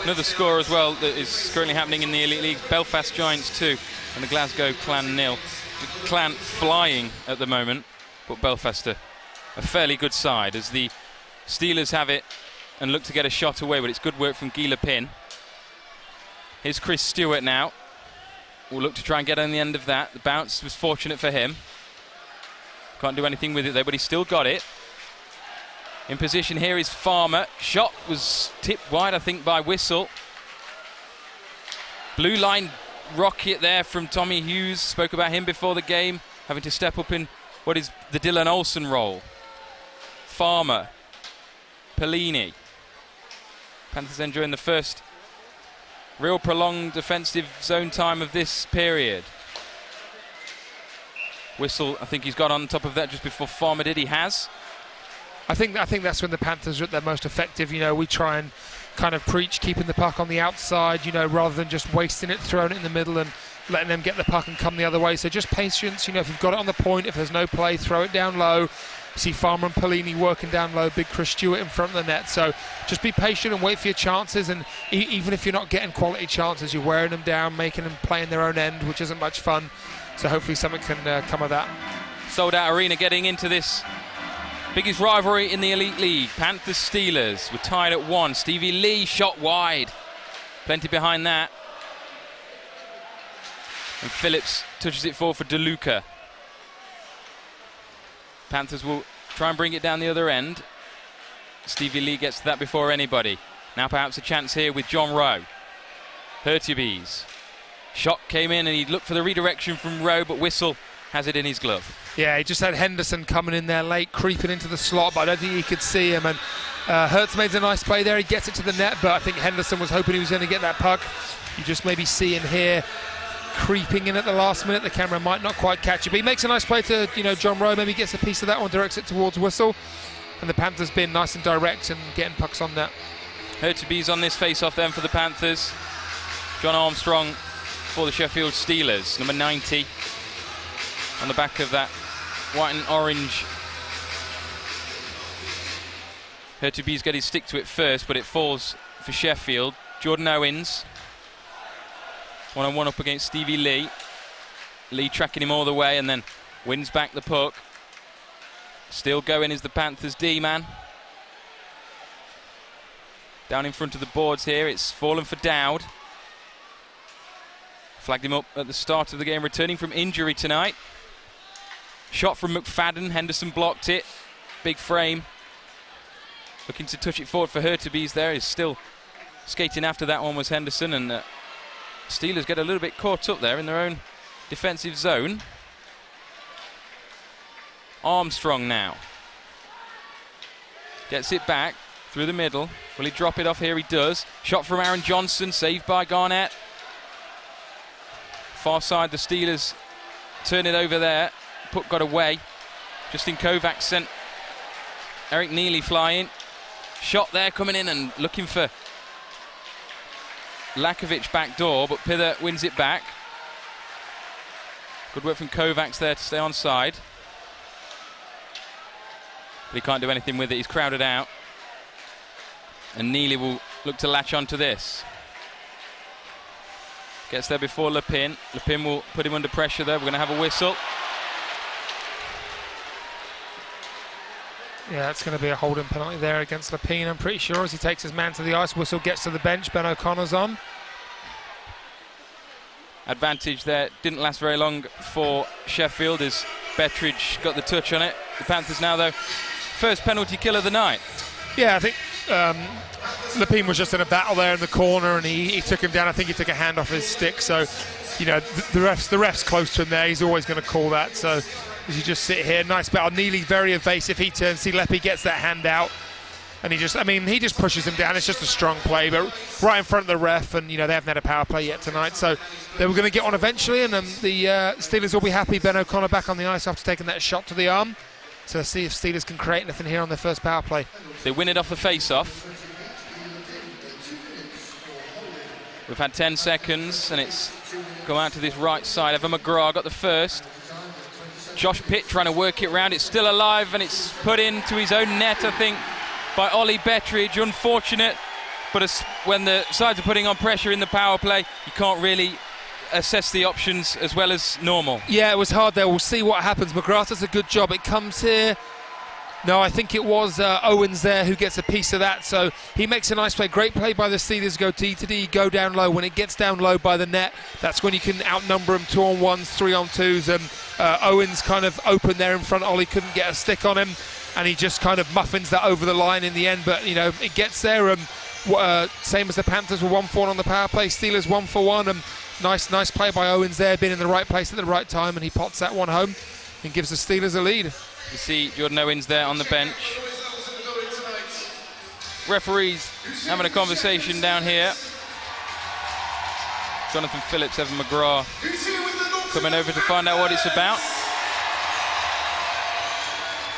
Another score as well that is currently happening in the Elite League. Belfast Giants 2 and the Glasgow Clan 0. The Clan flying at the moment, but Belfast a fairly good side as the Steelers have it and look to get a shot away, but it's good work from Guy Lepine. Here's Chris Stewart now. We'll look to try and get on the end of that. The bounce was fortunate for him. Can't do anything with it though, but he still got it. In position here is Farmer. Shot was tipped wide, I think, by Whistle. Blue line rocket there from Tommy Hughes. Spoke about him before the game, having to step up in what is the Dylan Olsen role. Farmer. Pellini. Panthers enjoying the first real prolonged defensive zone time of this period. Whistle, I think he's got on top of that just before Farmer did. He has. I think that's when the Panthers are at their most effective. You know, we try and kind of preach keeping the puck on the outside, you know, rather than just wasting it, throwing it in the middle and letting them get the puck and come the other way. So just patience. You know, if you've got it on the point, if there's no play, throw it down low. See Farmer and Pellini working down low, big Chris Stewart in front of the net. So just be patient and wait for your chances. And even if you're not getting quality chances, you're wearing them down, making them play in their own end, which isn't much fun. So hopefully something can come of that. Sold out arena getting into this biggest rivalry in the Elite League. Panthers Steelers. We're tied at 1. Stevie Lee shot wide. Plenty behind that. And Phillips touches it forward for DeLuca. Panthers will try and bring it down the other end. Stevie Lee gets to that before anybody. Now perhaps a chance here with John Rowe. Hurtubise. Shot came in and he looked for the redirection from Rowe, but Whistle has it in his glove. Yeah, he just had Henderson coming in there late, creeping into the slot, but I don't think he could see him. And Hurts made a nice play there. He gets it to the net, but I think Henderson was hoping he was going to get that puck. You just maybe see him here creeping in at the last minute. The camera might not quite catch it, but he makes a nice play to John Rowe. Maybe gets a piece of that one, directs it towards Whistle, and the Panthers been nice and direct and getting pucks on net. Hurtubise on this face-off then for the Panthers. John Armstrong for the Sheffield Steelers, number 90, on the back of that white and orange. Hurtubise got his stick to it first, but it falls for Sheffield. Jordan Owens, one-on-one up against Stevie Lee. Lee tracking him all the way and then wins back the puck. Still going is the Panthers D-man. Down in front of the boards here, it's fallen for Dowd. Flagged him up at the start of the game, returning from injury tonight. Shot from McFadden, Henderson blocked it. Big frame. Looking to touch it forward for Hurtubise there. He's still skating after that one was Henderson, and Steelers get a little bit caught up there in their own defensive zone. Armstrong now. Gets it back through the middle. Will he drop it off here? He does. Shot from Aaron Johnson, saved by Garnett. Far side, the Steelers turn it over there. Puck got away. Justin Kovacs sent Eric Neely flying. Shot there coming in and looking for Lakovic back door, but Pither wins it back. Good work from Kovacs there to stay on side. But he can't do anything with it. He's crowded out. And Neely will look to latch onto this. Gets there before Lepin. Lepin will put him under pressure there. We're going to have a whistle. Yeah, it's going to be a holding penalty there against Lepin, I'm pretty sure, as he takes his man to the ice. Whistle gets to the bench. Ben O'Connor's on. Advantage there. Didn't last very long for Sheffield as Betteridge got the touch on it. The Panthers now, though, first penalty kill of the night. Yeah, I think Lepin was just in a battle there in the corner, and he took him down. I think he took a hand off his stick. So, the ref's close to him there. He's always going to call that. So, as you just sit here, nice battle. Neely very evasive. He turns. See, Leppy gets that hand out, and he just pushes him down. It's just a strong play, but right in front of the ref. And they haven't had a power play yet tonight, so they were going to get on eventually. And the Steelers will be happy. Ben O'Connor back on the ice after taking that shot to the arm. So let's see if Steelers can create anything here on their first power play. They win it off the face-off. We've had 10 seconds, and it's go out to this right side. Evan McGrath got the first. Josh Pitt trying to work it round. It's still alive, and it's put into his own net, I think, by Ollie Betteridge. Unfortunate, but when the sides are putting on pressure in the power play, you can't really assess the options as well as normal. Yeah, it was hard there. We'll see what happens. McGrath does a good job. It comes here. No, I think it was Owens there who gets a piece of that. So he makes a nice play. Great play by the Steelers. Go D to D, go down low. When it gets down low by the net, that's when you can outnumber them 2-on-1s, 3-on-2s. Owens kind of open there in front. Ollie couldn't get a stick on him, and he just kind of muffins that over the line in the end. But, it gets there. Same as the Panthers were 1-for-1 on the power play. Steelers 1-for-1. Nice play by Owens there, been in the right place at the right time, and he pots that one home and gives the Steelers a lead. You see Jordan Owens there on the bench. Referees having a conversation down here. Jonathan Phillips, Evan McGrath coming over to find out what it's about.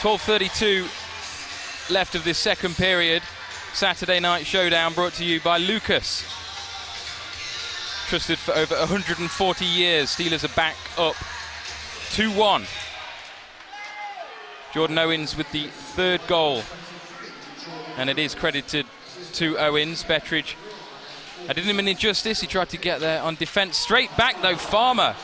12:32 left of this second period. Saturday night showdown brought to you by Lucas. Trusted for over 140 years. Steelers are back up 2-1. Jordan Owens with the third goal, and it is credited to Owens. Betteridge, I did him an injustice. He tried to get there on defence. Straight back though, Farmer,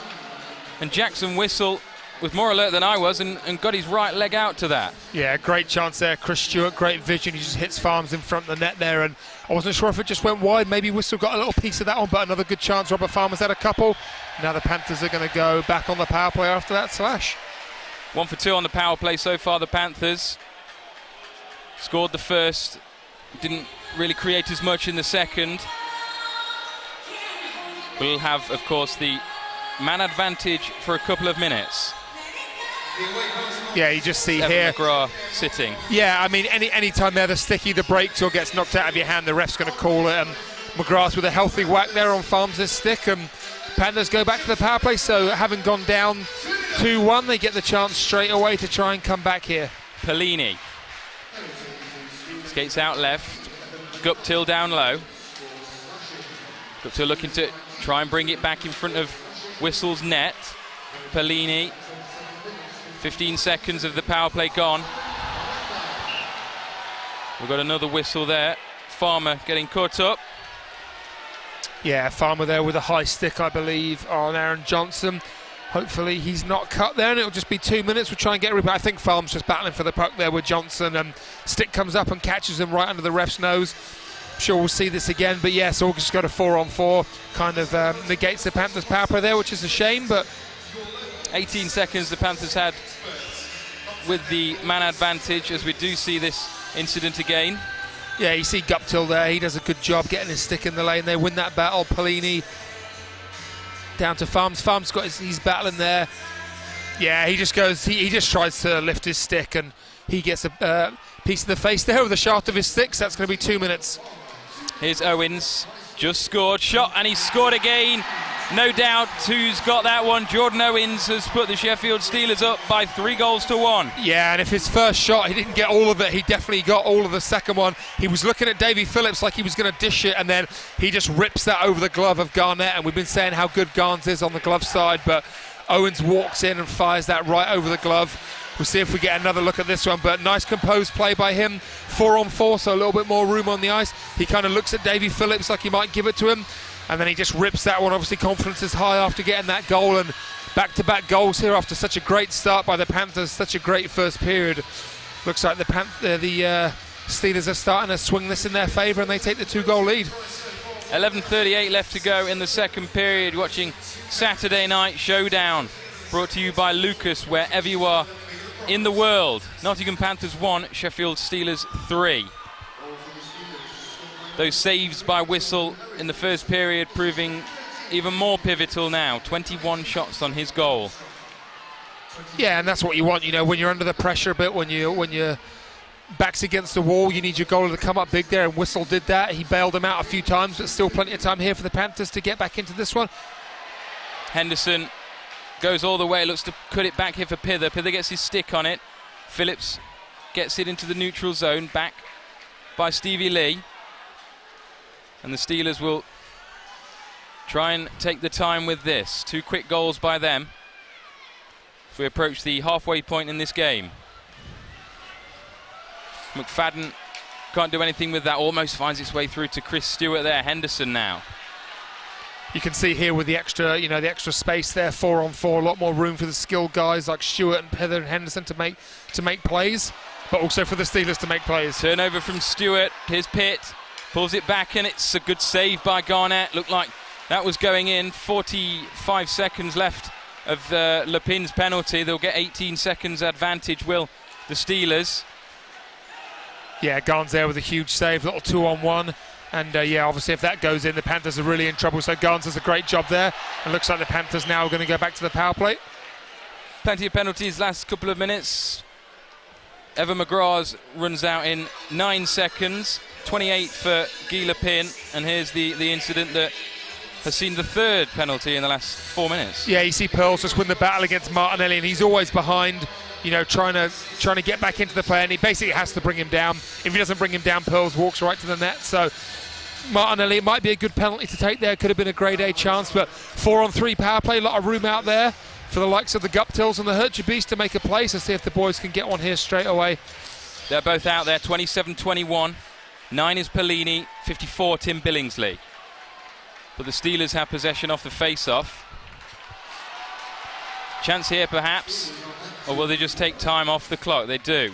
and Jackson Whistle was more alert than I was and got his right leg out to that. Yeah, great chance there. Chris Stewart, great vision. He just hits Farms in front of the net there, and I wasn't sure if it just went wide. Maybe Whistle got a little piece of that one, but another good chance. Robert Farmer's had a couple. Now the Panthers are going to go back on the power play after that slash. 1 for 2 on the power play so far. The Panthers scored the first, didn't really create as much in the second. We'll have, of course, the man advantage for a couple of minutes. Yeah, you just see Evan here McGrath sitting. Yeah, I mean, any time they're the sticky, the breaks or gets knocked out of your hand, the ref's going to call it. And McGrath with a healthy whack there on Farms' stick. Panthers go back to the power play, so having gone down 2-1, they get the chance straight away to try and come back here. Pellini skates out left. Guptill down low. Guptill looking to try and bring it back in front of Whistle's net. Pellini, 15 seconds of the power play gone. We've got another whistle there. Farmer getting caught up. Yeah, Farmer there with a high stick, I believe, on Aaron Johnson. Hopefully he's not cut there, and it'll just be 2 minutes. We'll try and get rid of it. I think Farm's just battling for the puck there with Johnson, and stick comes up and catches him right under the ref's nose. I'm sure we'll see this again, but yes, August got a 4-on-4, kind of negates the Panthers' power play there, which is a shame, but 18 seconds the Panthers had with the man advantage, as we do see this incident again. Yeah, you see Guptill there. He does a good job getting his stick in the lane. They win that battle. Pellini down to Farms. Farms got he's battling there. Yeah, he just goes. He just tries to lift his stick, and he gets a piece of the face there with the shaft of his stick. So that's going to be 2 minutes. Here's Owens, just scored, shot, and he scored again. No doubt who's got that one. Jordan Owens has put the Sheffield Steelers up by 3-1. Yeah, and if his first shot, he didn't get all of it, he definitely got all of the second one. He was looking at Davy Phillips like he was going to dish it, and then he just rips that over the glove of Garnett, and we've been saying how good Garns is on the glove side, but Owens walks in and fires that right over the glove. We'll see if we get another look at this one, but nice composed play by him. 4-on-4, so a little bit more room on the ice. He kind of looks at Davy Phillips like he might give it to him, and then he just rips that one. Obviously confidence is high after getting that goal, and back-to-back goals here after such a great start by the Panthers, such a great first period. Looks like the Steelers are starting to swing this in their favour, and they take the 2-goal lead. 11:38 left to go in the second period. Watching Saturday Night Showdown, brought to you by Lucas, wherever you are in the world. Nottingham Panthers 1, Sheffield Steelers 3. Those saves by Whistle in the first period proving even more pivotal now. 21 shots on his goal. Yeah, and that's what you want, you know, when you're under the pressure a bit, when you're back's against the wall, you need your goalie to come up big there, and Whistle did that. He bailed him out a few times, but still plenty of time here for the Panthers to get back into this one. Henderson goes all the way, looks to cut it back here for Pither. Pither gets his stick on it. Phillips gets it into the neutral zone, back by Stevie Lee. And the Steelers will try and take the time with this. 2 quick goals by them as we approach the halfway point in this game. McFadden can't do anything with that, almost finds its way through to Chris Stewart there. Henderson now. You can see here with the extra, the extra space there, 4-on-4, a lot more room for the skilled guys like Stewart and Pither and Henderson to make plays, but also for the Steelers to make plays. Turnover from Stewart. Here's Pitt. Pulls it back, and it's a good save by Garnett. Looked like that was going in. 45 seconds left of Lepin's penalty. They'll get 18 seconds advantage, will the Steelers. Yeah, Garns there with a huge save, little 2-on-1. And yeah, obviously if that goes in, the Panthers are really in trouble. So Garns does a great job there. And looks like the Panthers now are going to go back to the power play. Plenty of penalties last couple of minutes. Evan McGrath's runs out in 9 seconds. 28 for Guy Lepin, and here's the incident that has seen the 3rd penalty in the last 4 minutes. Yeah, you see Pearls just win the battle against Martinelli, and he's always behind, trying to get back into the play, and he basically has to bring him down. If he doesn't bring him down, Pearls walks right to the net. So Martinelli, it might be a good penalty to take there. Could have been a grade A chance, but 4-on-3 power play, a lot of room out there for the likes of the Guptills and the Hertz to make a play. So see if the boys can get one here straight away. They're both out there, 27-21. 9 is Pellini, 54 Tim Billingsley. But the Steelers have possession off the face-off. Chance here perhaps, or will they just take time off the clock? They do.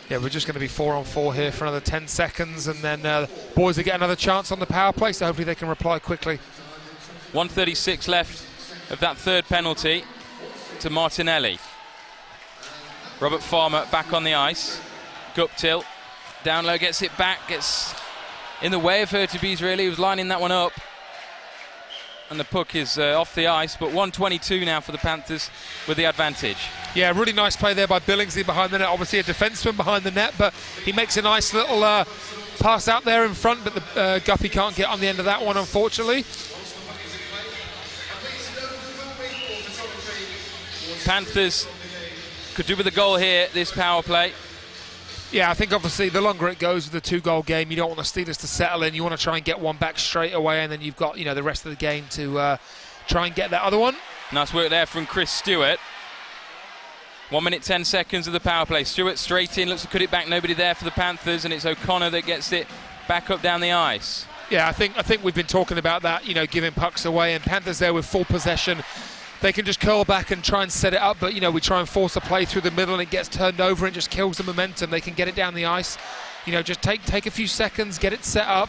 Yeah, we're just going to be 4-on-4 here for another 10 seconds, and then boys will get another chance on the power play, so hopefully they can reply quickly. 1:36 left of that 3rd penalty to Martinelli. Robert Farmer back on the ice. Guptill down low, gets it back, gets in the way of Hurtubise really. He was lining that one up, and the puck is off the ice, but 1:22 now for the Panthers with the advantage. Yeah, really nice play there by Billingsley behind the net. Obviously a defenseman behind the net, but he makes a nice little pass out there in front, but the Guppy can't get on the end of that one, unfortunately. Panthers could do with a goal here, this power play. Yeah, I think obviously the longer it goes with the 2-goal game, you don't want the Steelers to settle in. You want to try and get one back straight away, and then you've got, the rest of the game to try and get that other one. Nice work there from Chris Stewart. 1 minute 10 seconds of the power play. Stewart straight in, looks to cut it back. Nobody there for the Panthers, and it's O'Connor that gets it back up down the ice. Yeah, I think we've been talking about that, giving pucks away, and Panthers there with full possession. They can just curl back and try and set it up, but we try and force a play through the middle and it gets turned over and just kills the momentum. They can get it down the ice. Just take a few seconds, get it set up,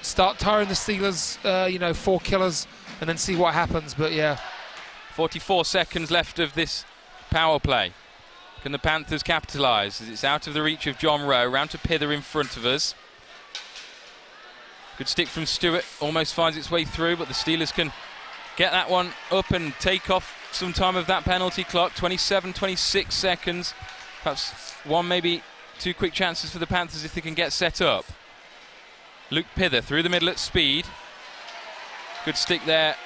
start tiring the Steelers, 4 killers, and then see what happens. But yeah. 44 seconds left of this power play. Can the Panthers capitalise? It's out of the reach of John Rowe. Round to Pither in front of us. Good stick from Stewart. Almost finds its way through, but the Steelers can get that one up and take off some time of that penalty clock. 27, 26 seconds. Perhaps one, maybe 2 quick chances for the Panthers if they can get set up. Luke Pither through the middle at speed. Good stick there.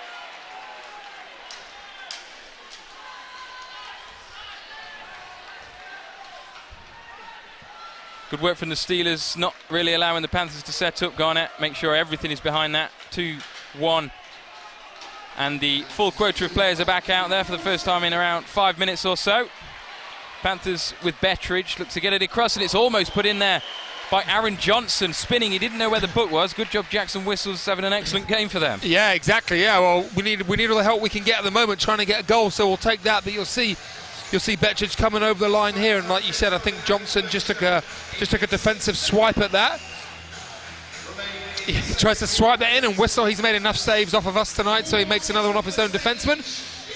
Good work from the Steelers, not really allowing the Panthers to set up. Garnett, make sure everything is behind that. 2-1. And the full quota of players are back out there for the first time in around 5 minutes or so. Panthers with Betteridge, look to get it across, and it's almost put in there by Aaron Johnson, spinning. He didn't know where the puck was. Good job, Jackson Whistles, having an excellent game for them. Yeah, exactly. Yeah, well, we need all the help we can get at the moment trying to get a goal, so we'll take that. But you'll see Betteridge coming over the line here, and like you said, I think Johnson just took a defensive swipe at that. He tries to swipe that in, and Whistle, he's made enough saves off of us tonight, so he makes another one off his own defenseman.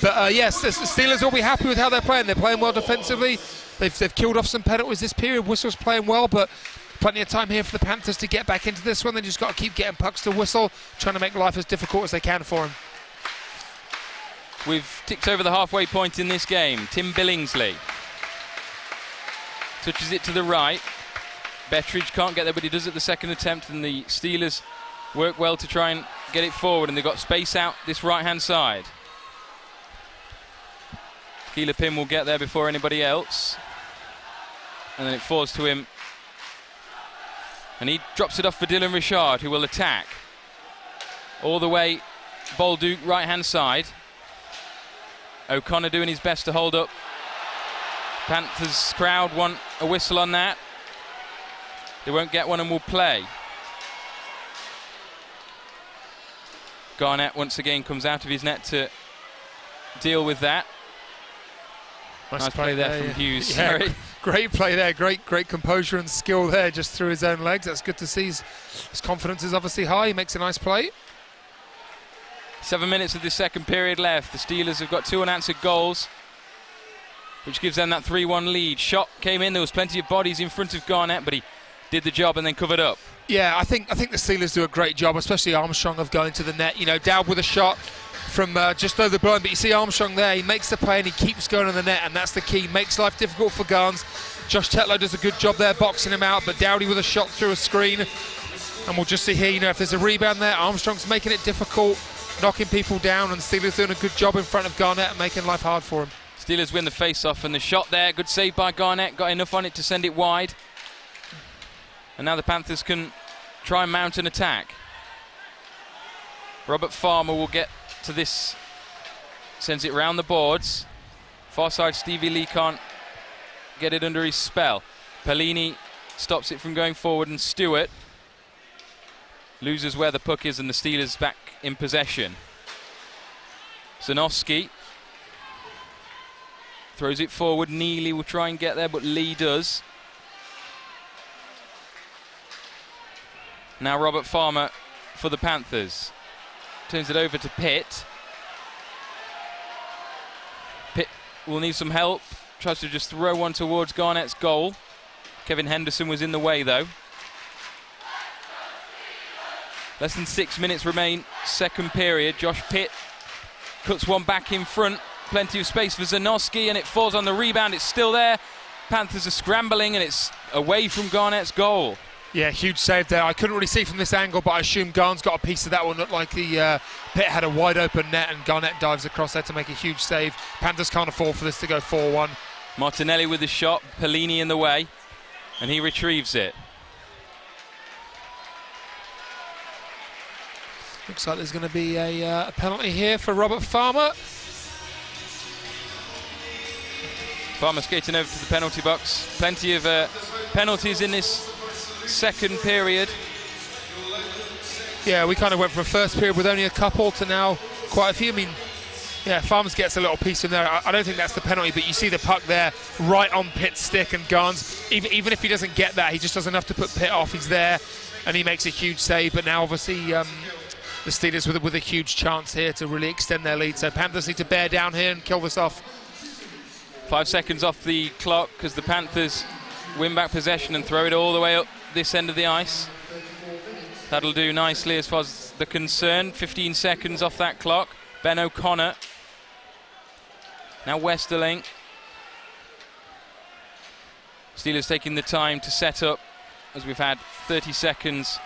But yes, the Steelers will be happy with how they're playing. They're playing well defensively. They've killed off some penalties this period. Whistle's playing well, but plenty of time here for the Panthers to get back into this one. They just got to keep getting pucks to Whistle, trying to make life as difficult as they can for him. We've ticked over the halfway point in this game. Tim Billingsley touches it to the right. Betteridge can't get there, but he does at the second attempt, and the Steelers work well to try and get it forward, and they've got space out this right-hand side. Keeler Pym will get there before anybody else, and then it falls to him, and he drops it off for Dylan Richard, who will attack. All the way, Bolduc, right-hand side. O'Connor doing his best to hold up. Panthers crowd want a whistle on that. They won't get one and will play. Garnett once again comes out of his net to deal with that. Nice play there from Hughes. Yeah, Sorry. Great play there. Great composure and skill there, just through his own legs. That's good to see. His confidence is obviously high. He makes a nice play. 7 minutes of this second period left. The Steelers have got 2 unanswered goals, which gives them that 3-1 lead. Shot came in. There was plenty of bodies in front of Garnett, but he did the job and then covered up. Yeah, I think the Steelers do a great job, especially Armstrong, of going to the net. Dowd with a shot from just over the blind, but you see Armstrong there. He makes the play and he keeps going on the net, and that's the key. Makes life difficult for Garns. Josh Tetlow does a good job there boxing him out, but Dowdy with a shot through a screen. And we'll just see here, if there's a rebound there, Armstrong's making it difficult, knocking people down, and Steelers doing a good job in front of Garnett and making life hard for him. Steelers win the face-off, and the shot there, good save by Garnett, got enough on it to send it wide. And now the Panthers can try and mount an attack. Robert Farmer will get to this, sends it round the boards. Far side, Stevie Lee can't get it under his spell. Pellini stops it from going forward, and Stewart loses where the puck is, and the Steelers back in possession. Zanowski throws it forward. Neely will try and get there, but Lee does. Now Robert Farmer for the Panthers. Turns it over to Pitt. Pitt will need some help. Tries to just throw one towards Garnett's goal. Kevin Henderson was in the way though. Less than 6 minutes remain, second period. Josh Pitt cuts one back in front. Plenty of space for Zanowski, and it falls on the rebound. It's still there. Panthers are scrambling, and it's away from Garnett's goal. Yeah, huge save there. I couldn't really see from this angle, but I assume Garn's got a piece of that one. Looked like the pit had a wide open net, and Garnett dives across there to make a huge save. Panthers can't afford for this to go 4-1. Martinelli with the shot, Pellini in the way, and he retrieves it. Looks like there's going to be a penalty here for Robert Farmer. Farmer skating over to the penalty box. Plenty of penalties in this second period. Yeah, we kind of went from a first period with only a couple to now quite a few. I mean, yeah, Farms gets a little piece in there. I don't think that's the penalty, but you see the puck there right on Pitt's stick, and Garns, even if he doesn't get that, he just does enough to put Pitt off. He's there, and he makes a huge save. But now, obviously, the Steelers with a huge chance here to really extend their lead. So Panthers need to bear down here and kill this off. 5 seconds off the clock as the Panthers win back possession and throw it all the way up this end of the ice. That'll do nicely as far as the concern. 15 seconds off that clock. Ben O'Connor. Now Westerling. Steelers taking the time to set up as we've had 30 seconds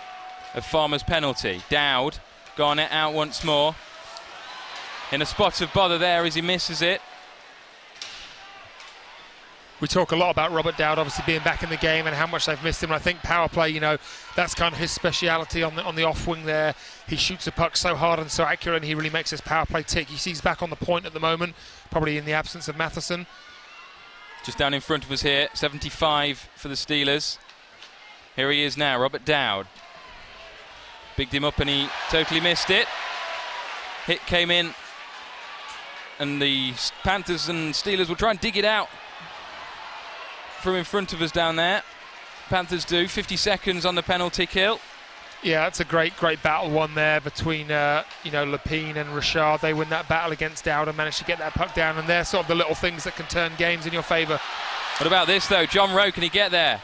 of Farmer's penalty. Dowd. Garnett out once more. In a spot of bother there as he misses it. We talk a lot about Robert Dowd obviously being back in the game and how much they've missed him. And I think power play, you know, that's kind of his speciality on the off wing there. He shoots the puck so hard and so accurate, and he really makes his power play tick. He's back on the point at the moment, probably in the absence of Matheson. Just down in front of us here, 75 for the Steelers. Here he is now, Robert Dowd. Bigged him up and he totally missed it. Hit came in, and the Panthers and Steelers will try and dig it out from in front of us down there. Panthers do. 50 seconds on the penalty kill. Yeah, it's a great battle one there between Lepine and Richard. They win that battle against Dowd and manage to get that puck down, and they're sort of the little things that can turn games in your favour. What about this though? John Rowe, can he get there?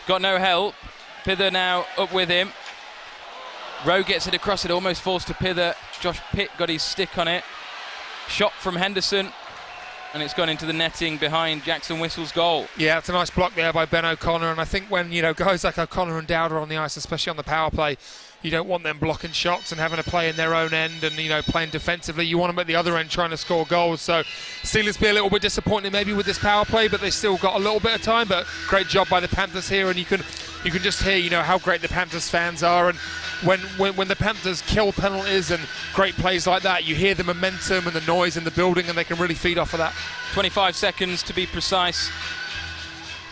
Got no help. Pither now up with him. Rowe gets it across, it almost falls to Pither. Josh Pitt got his stick on it. Shot from Henderson, and it's gone into the netting behind Jackson Whistle's goal. Yeah, it's a nice block there by Ben O'Connor, and I think when, you know, guys like O'Connor and Dowd are on the ice, especially on the power play, you don't want them blocking shots and having to play in their own end and, you know, playing defensively. You want them at the other end trying to score goals. So Steelers be a little bit disappointed maybe with this power play, but they still got a little bit of time. But great job by the Panthers here, and you can just hear, you know, how great the Panthers fans are. And when the Panthers kill penalties and great plays like that, you hear the momentum and the noise in the building, and they can really feed off of that. 25 seconds to be precise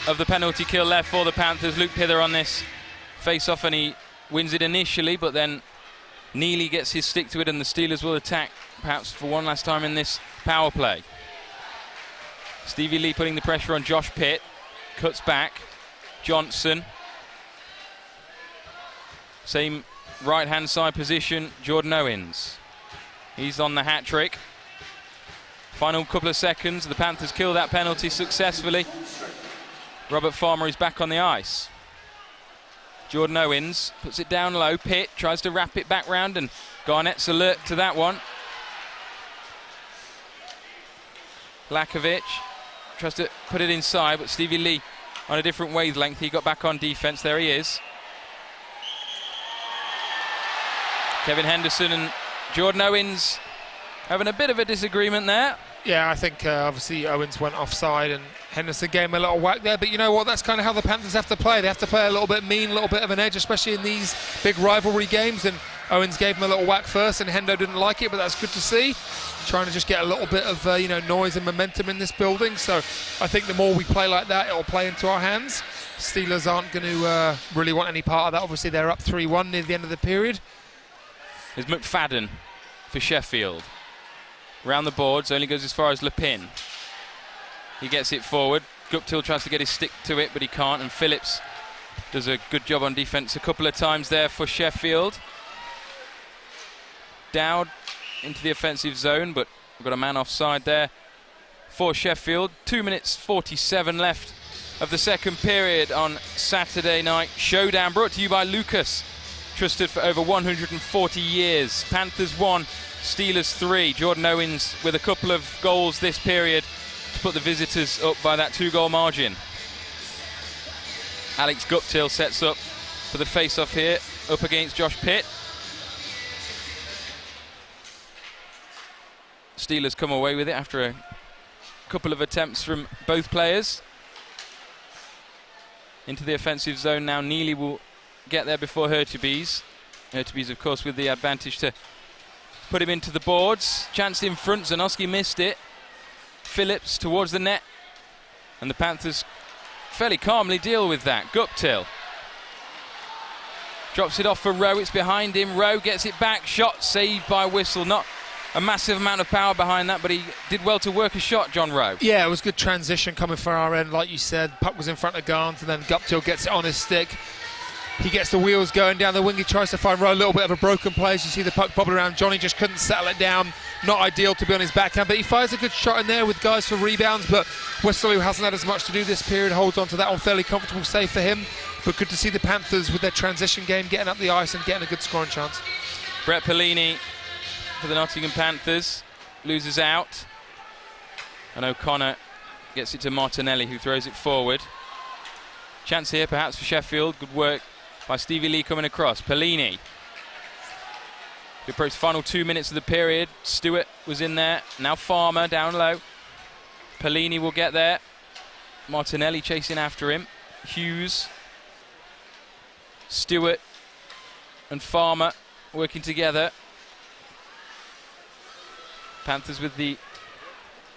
of the penalty kill left for the Panthers. Luke Pither on this face-off, and he wins it initially, but then Neely gets his stick to it, and the Steelers will attack perhaps for one last time in this power play. Stevie Lee putting the pressure on Josh Pitt. Cuts back. Johnson. Same right-hand side position, Jordan Owens. He's on the hat-trick. Final couple of seconds, the Panthers kill that penalty successfully. Robert Farmer is back on the ice. Jordan Owens puts it down low. Pitt tries to wrap it back round, and Garnett's alert to that one. Lakovic tries to put it inside, but Stevie Lee on a different wavelength. He got back on defense. There he is. Kevin Henderson and Jordan Owens having a bit of a disagreement there. Yeah, I think obviously Owens went offside and Henderson gave him a little whack there, but you know what, that's kind of how the Panthers have to play. They have to play a little bit mean, a little bit of an edge, especially in these big rivalry games, and Owens gave him a little whack first and Hendo didn't like it, but that's good to see. Trying to just get a little bit of noise and momentum in this building, so I think the more we play like that, it'll play into our hands. Steelers aren't going to really want any part of that. Obviously they're up 3-1 near the end of the period. There's McFadden for Sheffield. Round the boards, only goes as far as Lepine. He gets it forward. Guptill tries to get his stick to it, but he can't, and Phillips does a good job on defence a couple of times there for Sheffield. Dowd into the offensive zone, but we've got a man offside there for Sheffield. 2 minutes 47 left of the second period on Saturday Night Showdown, brought to you by Lucas, trusted for over 140 years. Panthers 1, Steelers 3. Jordan Owens with a couple of goals this period to put the visitors up by that 2-goal margin. Alex Guptill sets up for the face-off here, up against Josh Pitt. Steelers come away with it after a couple of attempts from both players. Into the offensive zone now. Neely will get there before Hurtubise. Hurtubise, of course, with the advantage to put him into the boards. Chance in front. Zanoski missed it. Phillips towards the net. And the Panthers fairly calmly deal with that. Guptill drops it off for Rowe. It's behind him. Rowe gets it back. Shot saved by Whistle. Not a massive amount of power behind that, but he did well to work a shot, John Rowe. Yeah, it was good transition coming from our end, like you said. Puck was in front of Garnt, and then Guptill gets it on his stick. He gets the wheels going down the wing. He tries to find Rowe, a little bit of a broken play. As you see the puck bobbing around, Johnny just couldn't settle it down. Not ideal to be on his backhand, but he fires a good shot in there with guys for rebounds. But Whistle, who hasn't had as much to do this period, holds on to that one. Fairly comfortable save for him. But good to see the Panthers with their transition game getting up the ice and getting a good scoring chance. Brett Pellini for the Nottingham Panthers loses out, and O'Connor gets it to Martinelli, who throws it forward. Chance here perhaps for Sheffield. Good work by Stevie Lee coming across. Pellini. We approach the final 2 minutes of the period. Stewart was in there. Now Farmer down low. Pellini will get there. Martinelli chasing after him. Hughes, Stewart and Farmer working together. Panthers with the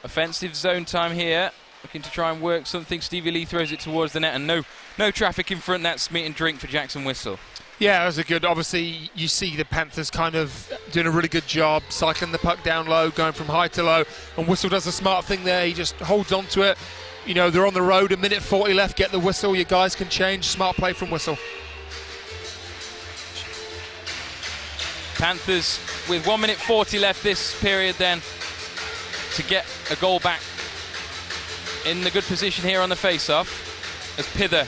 offensive zone time here, looking to try and work something. Stevie Lee throws it towards the net, and no traffic in front. That's meet and drink for Jackson Whistle. Yeah, it was a good, obviously you see the Panthers kind of doing a really good job cycling the puck down low, going from high to low, and Whistle does a smart thing there. He just holds on to it. You know, they're on the road, a minute 40 left, get the whistle, your guys can change. Smart play from Whistle. Panthers with 1 minute 40 left this period then to get a goal back. In the good position here on the face-off as Pither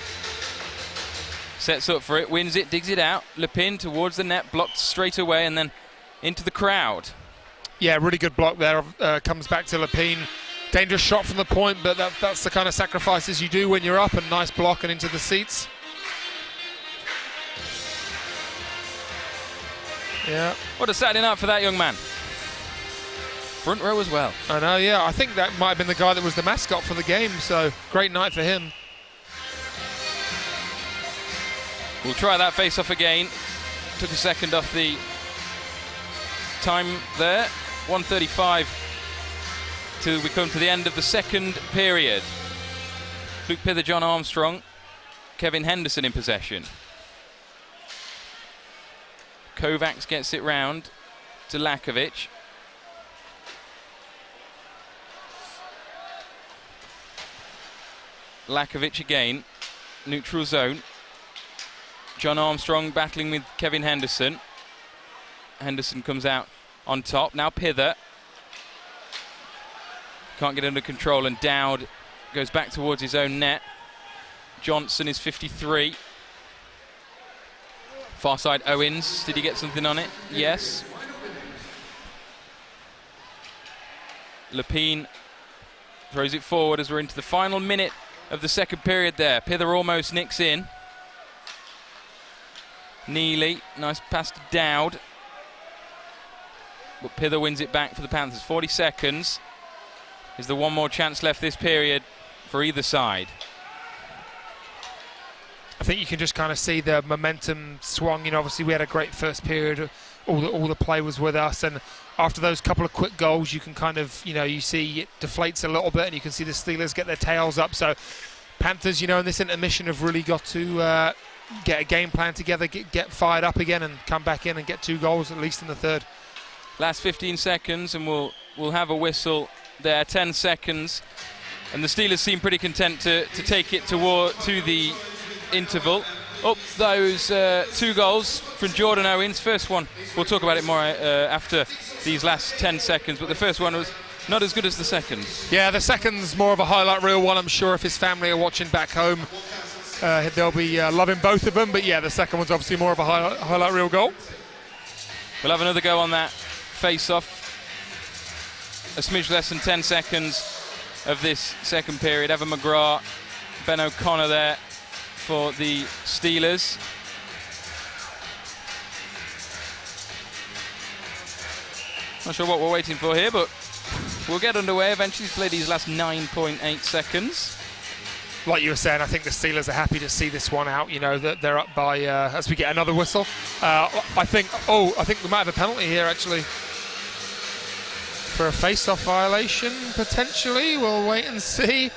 sets up for it, wins it, digs it out. Lepin towards the net, blocked straight away and then into the crowd. Yeah, really good block there. Comes back to Lepin. Dangerous shot from the point, but that's the kind of sacrifices you do when you're up, and nice block and into the seats. Yeah. What a Saturday night for that young man. Front row as well. I know, yeah. I think that might have been the guy that was the mascot for the game, so great night for him. We'll try that face-off again. Took a second off the time there. 1:35 till we come to the end of the second period. Luke Pither, John Armstrong, Kevin Henderson in possession. Kovacs gets it round to Lakovic. Lakovic again, neutral zone. John Armstrong battling with Kevin Henderson. Henderson comes out on top. Now Pither. Can't get under control, and Dowd goes back towards his own net. Johnson is 53. Far side Owens, did he get something on it? Yes. Lepine throws it forward as we're into the final minute of the second period there. Pither almost nicks in. Neely, nice pass to Dowd. But Pither wins it back for the Panthers. 40 seconds. Is there one more chance left this period for either side? I think you can just kind of see the momentum swung. You know, obviously we had a great first period. All the play was with us, and after those couple of quick goals, you can kind of, you know, you see it deflates a little bit, and you can see the Steelers get their tails up. So Panthers, you know, in this intermission have really got to get a game plan together, get fired up again, and come back in and get 2 goals at least in the third. Last 15 seconds, and we'll have a whistle there. 10 seconds, and the Steelers seem pretty content to take it to the interval. Up those 2 goals from Jordan Owens. First one, we'll talk about it more after these last 10 seconds, but the first one was not as good as the second. Yeah, the second's more of a highlight reel one. I'm sure if his family are watching back home, they'll be loving both of them, but yeah, the second one's obviously more of a highlight reel goal. We'll have another go on that face-off. A smidge less than 10 seconds of this second period. Evan McGrath, Ben O'Connor there for the Steelers. Not sure what we're waiting for here, but we'll get underway eventually. Play these last 9.8 seconds. Like you were saying, I think the Steelers are happy to see this one out. You know, that they're up by as we get another whistle. I think we might have a penalty here actually for a face-off violation potentially. We'll wait and see.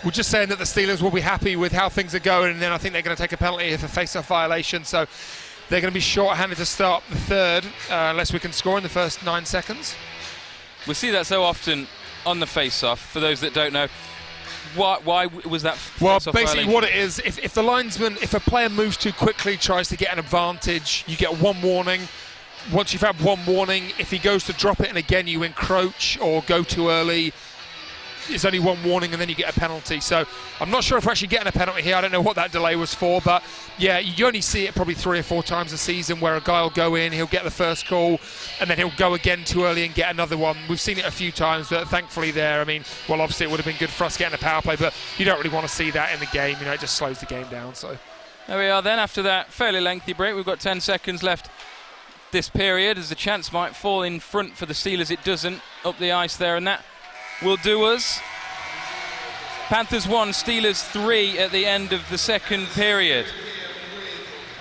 We're just saying that the Steelers will be happy with how things are going, and then I think they're going to take a penalty here for face-off violation. So they're going to be short-handed to start the third unless we can score in the first 9 seconds. We see that so often on the face-off. For those that don't know, why was that well, face-off basically violation? what it is, if the linesman, if a player moves too quickly, tries to get an advantage, you get one warning. Once you've had one warning, if he goes to drop it and again you encroach or go too early, it's only one warning and then you get a penalty. So I'm not sure if we're actually getting a penalty here. I don't know what that delay was for, but yeah, you only see it probably 3 or 4 times a season where a guy will go in, he'll get the first call, and then he'll go again too early and get another one. We've seen it a few times, but thankfully there, I mean, well, obviously it would have been good for us getting a power play, but you don't really want to see that in the game. You know, it just slows the game down. So there we are then. After that fairly lengthy break, we've got 10 seconds left this period, as the chance might fall in front for the Steelers. It doesn't. Up the ice there, and that will do us. Panthers 1, Steelers 3 at the end of the second period.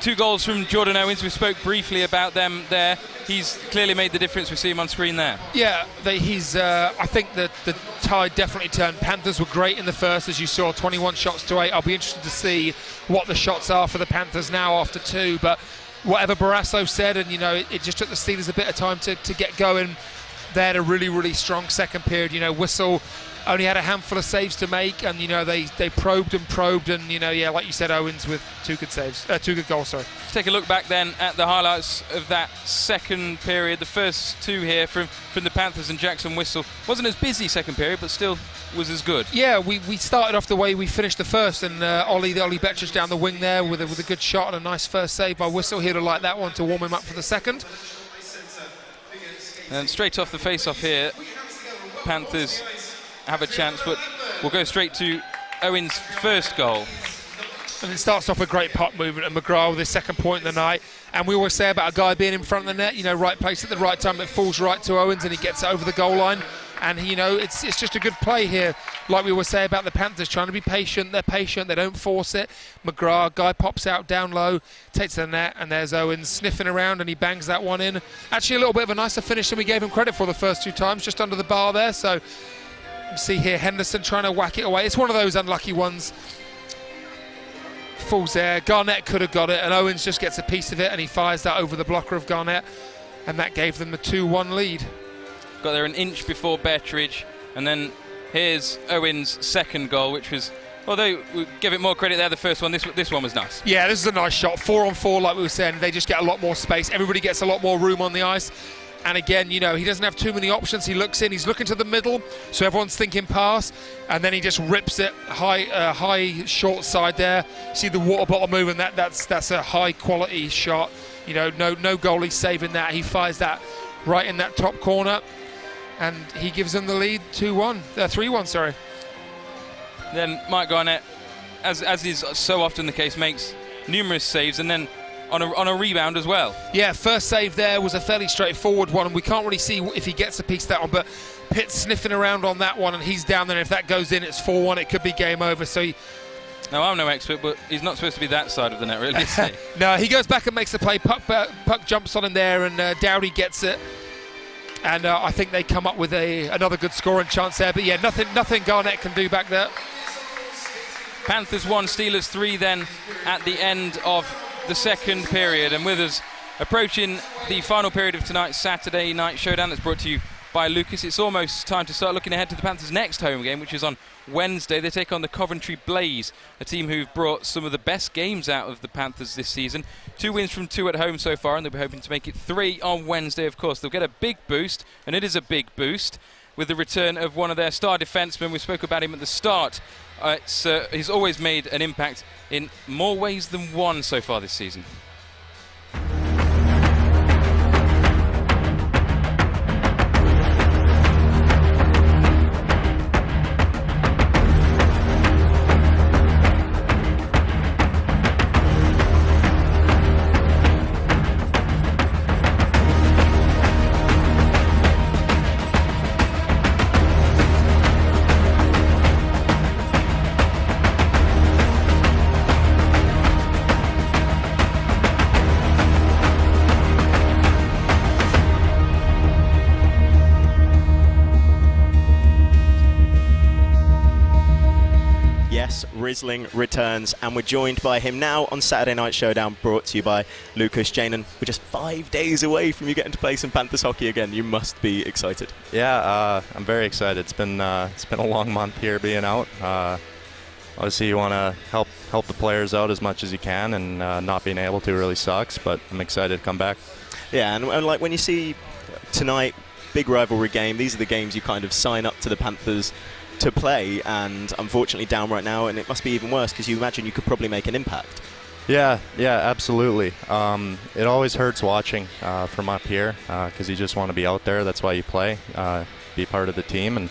2 goals from Jordan Owens. We spoke briefly about them there. He's clearly made the difference. We see him on screen there. Yeah, I think that the tide definitely turned. Panthers were great in the first, as you saw, 21 shots to 8. I'll be interested to see what the shots are for the Panthers now after 2. But whatever Barrasso said, and you know, it just took the Steelers a bit of time to get going. They had a really, really strong second period. You know, Whistle only had a handful of saves to make, and you know they probed, and you know, yeah, like you said, Owens with 2 good saves, 2 good goals. Sorry. Let's take a look back then at the highlights of that second period. The first 2 here from the Panthers, and Jackson Whistle wasn't as busy second period, but still was as good. Yeah, we started off the way we finished the first, and Ollie Betchers down the wing there with a good shot and a nice first save by Whistle. He'd have liked that one to warm him up for the second. And straight off the face-off here, Panthers have a chance, but we'll go straight to Owen's first goal. And it starts off a great puck movement, and McGrath with his second point of the night. And we always say about a guy being in front of the net, you know, right place at the right time. It falls right to Owens, and he gets it over the goal line. And you know, it's just a good play here. Like we always say about the Panthers, trying to be patient. They're patient. They don't force it. McGrath, guy pops out down low, takes the net, and there's Owens sniffing around, and he bangs that one in. Actually, a little bit of a nicer finish than we gave him credit for the first 2 times, just under the bar there. So you see here Henderson trying to whack it away. It's one of those unlucky ones. Falls there. Garnett could have got it, and Owens just gets a piece of it, and he fires that over the blocker of Garnett, and that gave them the 2-1 lead. Got there an inch before Betteridge, and then here's Owens' second goal, which was, although we give it more credit there, the first one, this one was nice. Yeah, this is a nice shot. 4-on-4, like we were saying, they just get a lot more space. Everybody gets a lot more room on the ice. And again, you know, he doesn't have too many options. He looks in, he's looking to the middle, so everyone's thinking pass, and then he just rips it high short side there. See the water bottle moving, that's a high quality shot. You know, no goalie saving that. He fires that right in that top corner, and he gives them the lead 3-1, sorry. Then Mike Garnett, as is so often the case, makes numerous saves, and then on a rebound as well. Yeah, first save there was a fairly straightforward one, and we can't really see if he gets a piece of that one, but Pitt's sniffing around on that one, and he's down there. If that goes in, it's 4-1. It could be game over. So now, I'm no expert, but he's not supposed to be that side of the net, really, is he? No, he goes back and makes the play. Puck jumps on him there, and Dowdy gets it. And I think they come up with another good scoring chance there. But yeah, nothing Garnett can do back there. Panthers 1, Steelers 3 then at the end of the second period. And with us approaching the final period of tonight's Saturday night showdown that's brought to you by Lucas, it's almost time to start looking ahead to the Panthers' next home game, which is on Wednesday. They take on the Coventry Blaze, a team who've brought some of the best games out of the Panthers this season. 2 wins from 2 at home so far, and they'll be hoping to make it 3 on Wednesday, of course. They'll get a big boost, and it is a big boost, with the return of one of their star defensemen. We spoke about him at the start. He's always made an impact in more ways than one so far this season. Risling returns, and we're joined by him now on Saturday Night Showdown, brought to you by Lucas. Janan, we're just 5 days away from you getting to play some Panthers hockey again. You must be excited. Yeah, I'm very excited. It's been a long month here being out. Obviously, you want to help the players out as much as you can, and not being able to really sucks, but I'm excited to come back. Yeah, and like when you see tonight, big rivalry game, these are the games you kind of sign up to the Panthers to play, and unfortunately down right now, and it must be even worse because you imagine you could probably make an impact. Yeah, absolutely. It always hurts watching from up here because you just want to be out there. That's why you play, be part of the team, and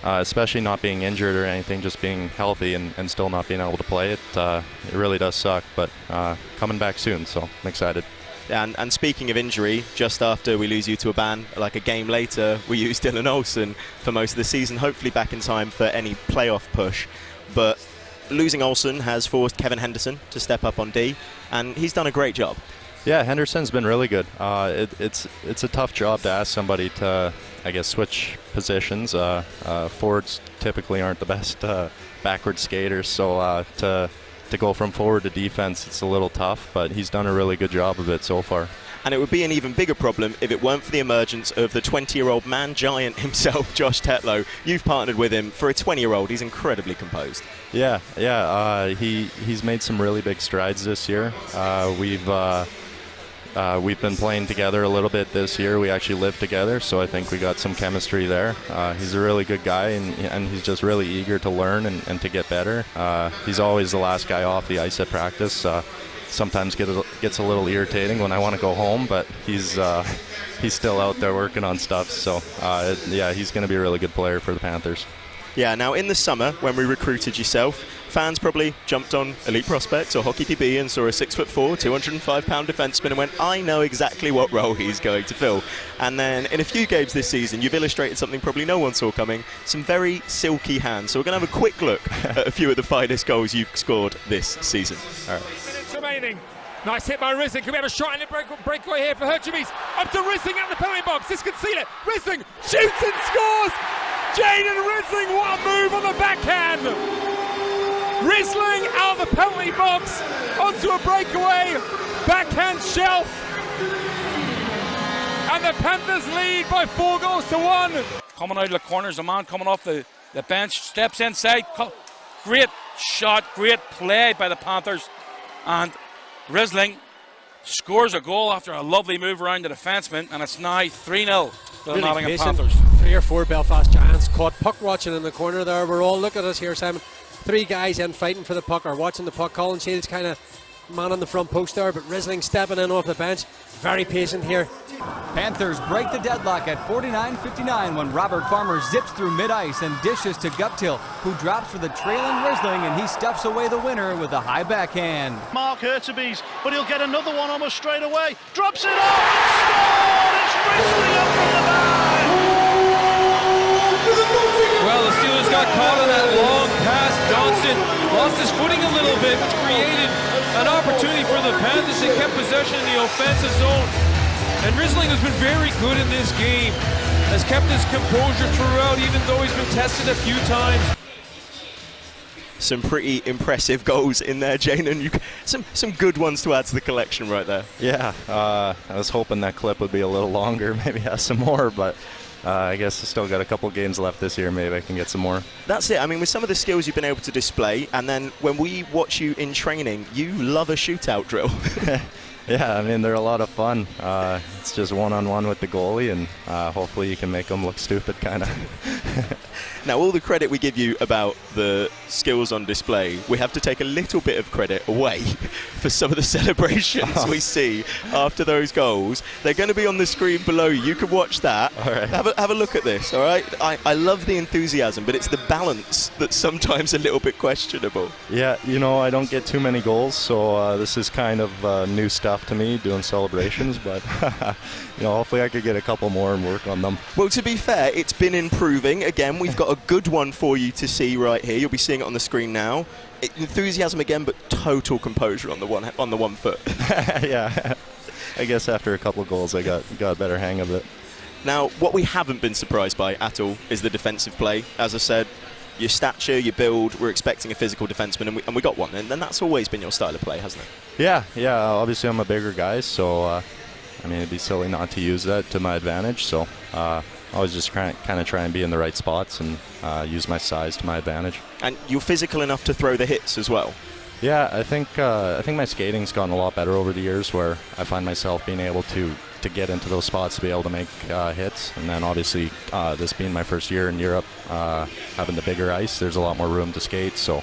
especially not being injured or anything, just being healthy and still not being able to play. It really does suck, but coming back soon, so I'm excited. And speaking of injury, just after we lose you to a ban, like a game later, we use Dylan Olsen for most of the season, hopefully back in time for any playoff push. But losing Olsen has forced Kevin Henderson to step up on D, and he's done a great job. Yeah, Henderson's been really good. It's a tough job to ask somebody to, I guess, switch positions. Forwards typically aren't the best backward skaters, so to go from forward to defense, it's a little tough, but he's done a really good job of it so far. And it would be an even bigger problem if it weren't for the emergence of the 20-year-old man giant himself, Josh Tetlow. You've partnered with him. For a 20-year-old, he's incredibly composed. Yeah. He's made some really big strides this year. We've been playing together a little bit this year. We actually live together, so I think we got some chemistry there. He's a really good guy, and he's just really eager to learn and to get better. He's always the last guy off the ice at practice. Sometimes gets a little irritating when I want to go home, but he's still out there working on stuff. So he's going to be a really good player for the Panthers. Yeah, now in the summer, when we recruited yourself, fans probably jumped on Elite Prospects or Hockey DB and saw a 6'4", 205-pound defenseman and went, I know exactly what role he's going to fill. And then in a few games this season, you've illustrated something probably no one saw coming, some very silky hands. So we're going to have a quick look at a few of the finest goals you've scored this season. All right. 8 minutes remaining. Nice hit by Risling. Can we have a shot in the breakaway here for Hercules? Up to Risling out in the penalty box. This can seal it. Risling shoots and scores. Jaden Risling, what a move on the backhand! Risling out of the penalty box onto a breakaway backhand shelf, and the Panthers lead by 4-1. Coming out of the corners, a man coming off the bench, steps inside. Great shot, great play by the Panthers, and Risling scores a goal after a lovely move around the defenseman, and it's now 3-0 to the Nottingham Panthers. 3 or 4 Belfast Giants caught puck watching in the corner there. We're all, look at us here, Simon. 3 guys in fighting for the puck or watching the puck. Colin Shields kind of man on the front post there, but Risling stepping in off the bench. Very patient here. Panthers break the deadlock at 49-59 when Robert Farmer zips through mid-ice and dishes to Guptill, who drops for the trailing Risling, and he stuffs away the winner with a high backhand. Mark Hurtubise, but he'll get another one almost straight away. Drops it off and scored! It's Risling up from the line! Well, the Steelers got caught on that long pass. Johnson lost his footing a little bit, which created an opportunity for the Panthers to keep possession in the offensive zone. And Risling has been very good in this game, has kept his composure throughout, even though he's been tested a few times. Some pretty impressive goals in there, Janan. Some good ones to add to the collection right there. Yeah, I was hoping that clip would be a little longer, maybe have some more, but I guess I still got a couple games left this year. Maybe I can get some more. That's it. I mean, with some of the skills you've been able to display, and then when we watch you in training, you love a shootout drill. Yeah, I mean, they're a lot of fun. It's just one-on-one with the goalie, and hopefully you can make them look stupid, kind of. Now, all the credit we give you about the skills on display, we have to take a little bit of credit away for some of the celebrations we see after those goals. They're going to be on the screen below you. You can watch that. All right. Have a look at this, all right? I love the enthusiasm, but it's the balance that's sometimes a little bit questionable. Yeah, you know, I don't get too many goals, so this is kind of new stuff to me, doing celebrations, but you know, hopefully I could get a couple more and work on them. Well, to be fair, it's been improving. Again, we've got a good one for you to see right here. You'll be seeing it on the screen now. Enthusiasm again, but total composure on the one foot. Yeah, I guess after a couple goals, I got a better hang of it. Now, what we haven't been surprised by at all is the defensive play. As I said, your stature, your build, we're expecting a physical defenseman, and we got one, and that's always been your style of play, hasn't it? Yeah. Obviously, I'm a bigger guy, so I mean, it'd be silly not to use that to my advantage. So I always just kind of try and be in the right spots and use my size to my advantage. And you're physical enough to throw the hits as well. Yeah, I think my skating's gotten a lot better over the years, where I find myself being able to get into those spots to be able to make hits. And then obviously this being my first year in Europe, having the bigger ice, there's a lot more room to skate. So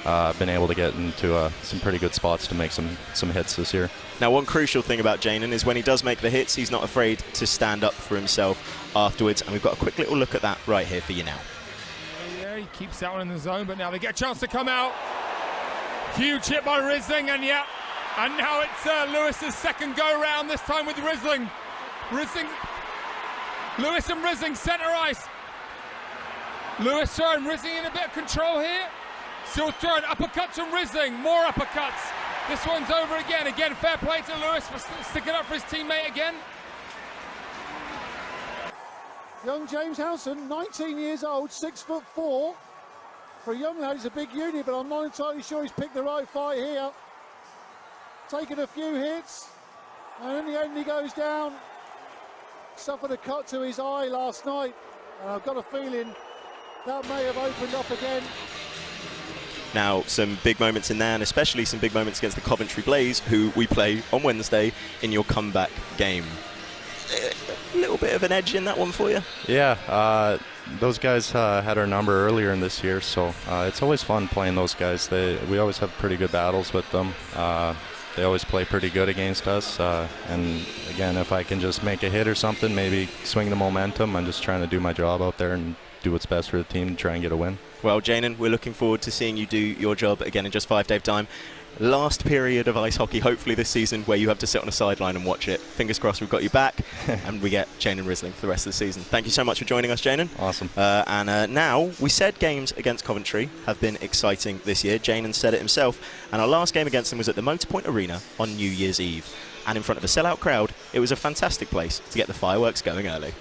I've been able to get into some pretty good spots to make some hits this year. Now, one crucial thing about Janen is when he does make the hits, he's not afraid to stand up for himself afterwards. And we've got a quick little look at that right here for you now. Yeah, he keeps that one in the zone, but now they get a chance to come out. Huge hit by Risling, and now it's Lewis's second go-round, this time with Risling. Lewis and Risling centre ice. Lewis throwing Risling in a bit of control here. Still throwing uppercuts from Risling, more uppercuts. This one's over again. Again, fair play to Lewis for sticking up for his teammate again. Young James Howson, 19 years old, 6'4". For a young lad, he's a big unit, but I'm not entirely sure he's picked the right fight here. Taking a few hits, and in the end he goes down. Suffered a cut to his eye last night, and I've got a feeling that may have opened up again. Now, some big moments in there, and especially some big moments against the Coventry Blaze, who we play on Wednesday in your comeback game. A little bit of an edge in that one for you? Yeah, those guys had our number earlier in this year, so it's always fun playing those guys. We always have pretty good battles with them. They always play pretty good against us, and again, if I can just make a hit or something, maybe swing the momentum, I'm just trying to do my job out there and do what's best for the team to try and get a win. Well, Janen, we're looking forward to seeing you do your job again in just 5 days' time. Last period of ice hockey, hopefully this season, where you have to sit on a sideline and watch it. Fingers crossed we've got you back, and we get Janen Risling for the rest of the season. Thank you so much for joining us, Janen. Awesome. Now, we said games against Coventry have been exciting this year. Janen said it himself, and our last game against them was at the Motorpoint Arena on New Year's Eve. And in front of a sellout crowd, it was a fantastic place to get the fireworks going early.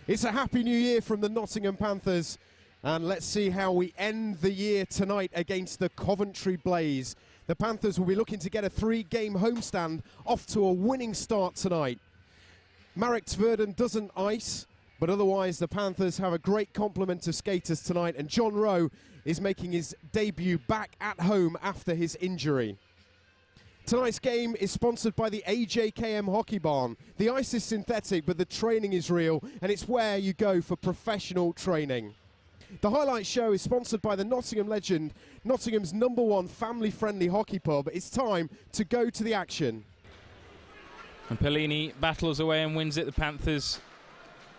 It's a happy new year from the Nottingham Panthers. And let's see how we end the year tonight against the Coventry Blaze. The Panthers will be looking to get a 3-game homestand off to a winning start tonight. Marek Tverden doesn't ice, but otherwise the Panthers have a great complement of skaters tonight, and John Rowe is making his debut back at home after his injury. Tonight's game is sponsored by the AJKM Hockey Barn. The ice is synthetic, but the training is real, and it's where you go for professional training. The highlight show is sponsored by the Nottingham legend, Nottingham's #1 family-friendly hockey pub. It's time to go to the action. And Pellini battles away and wins it. The Panthers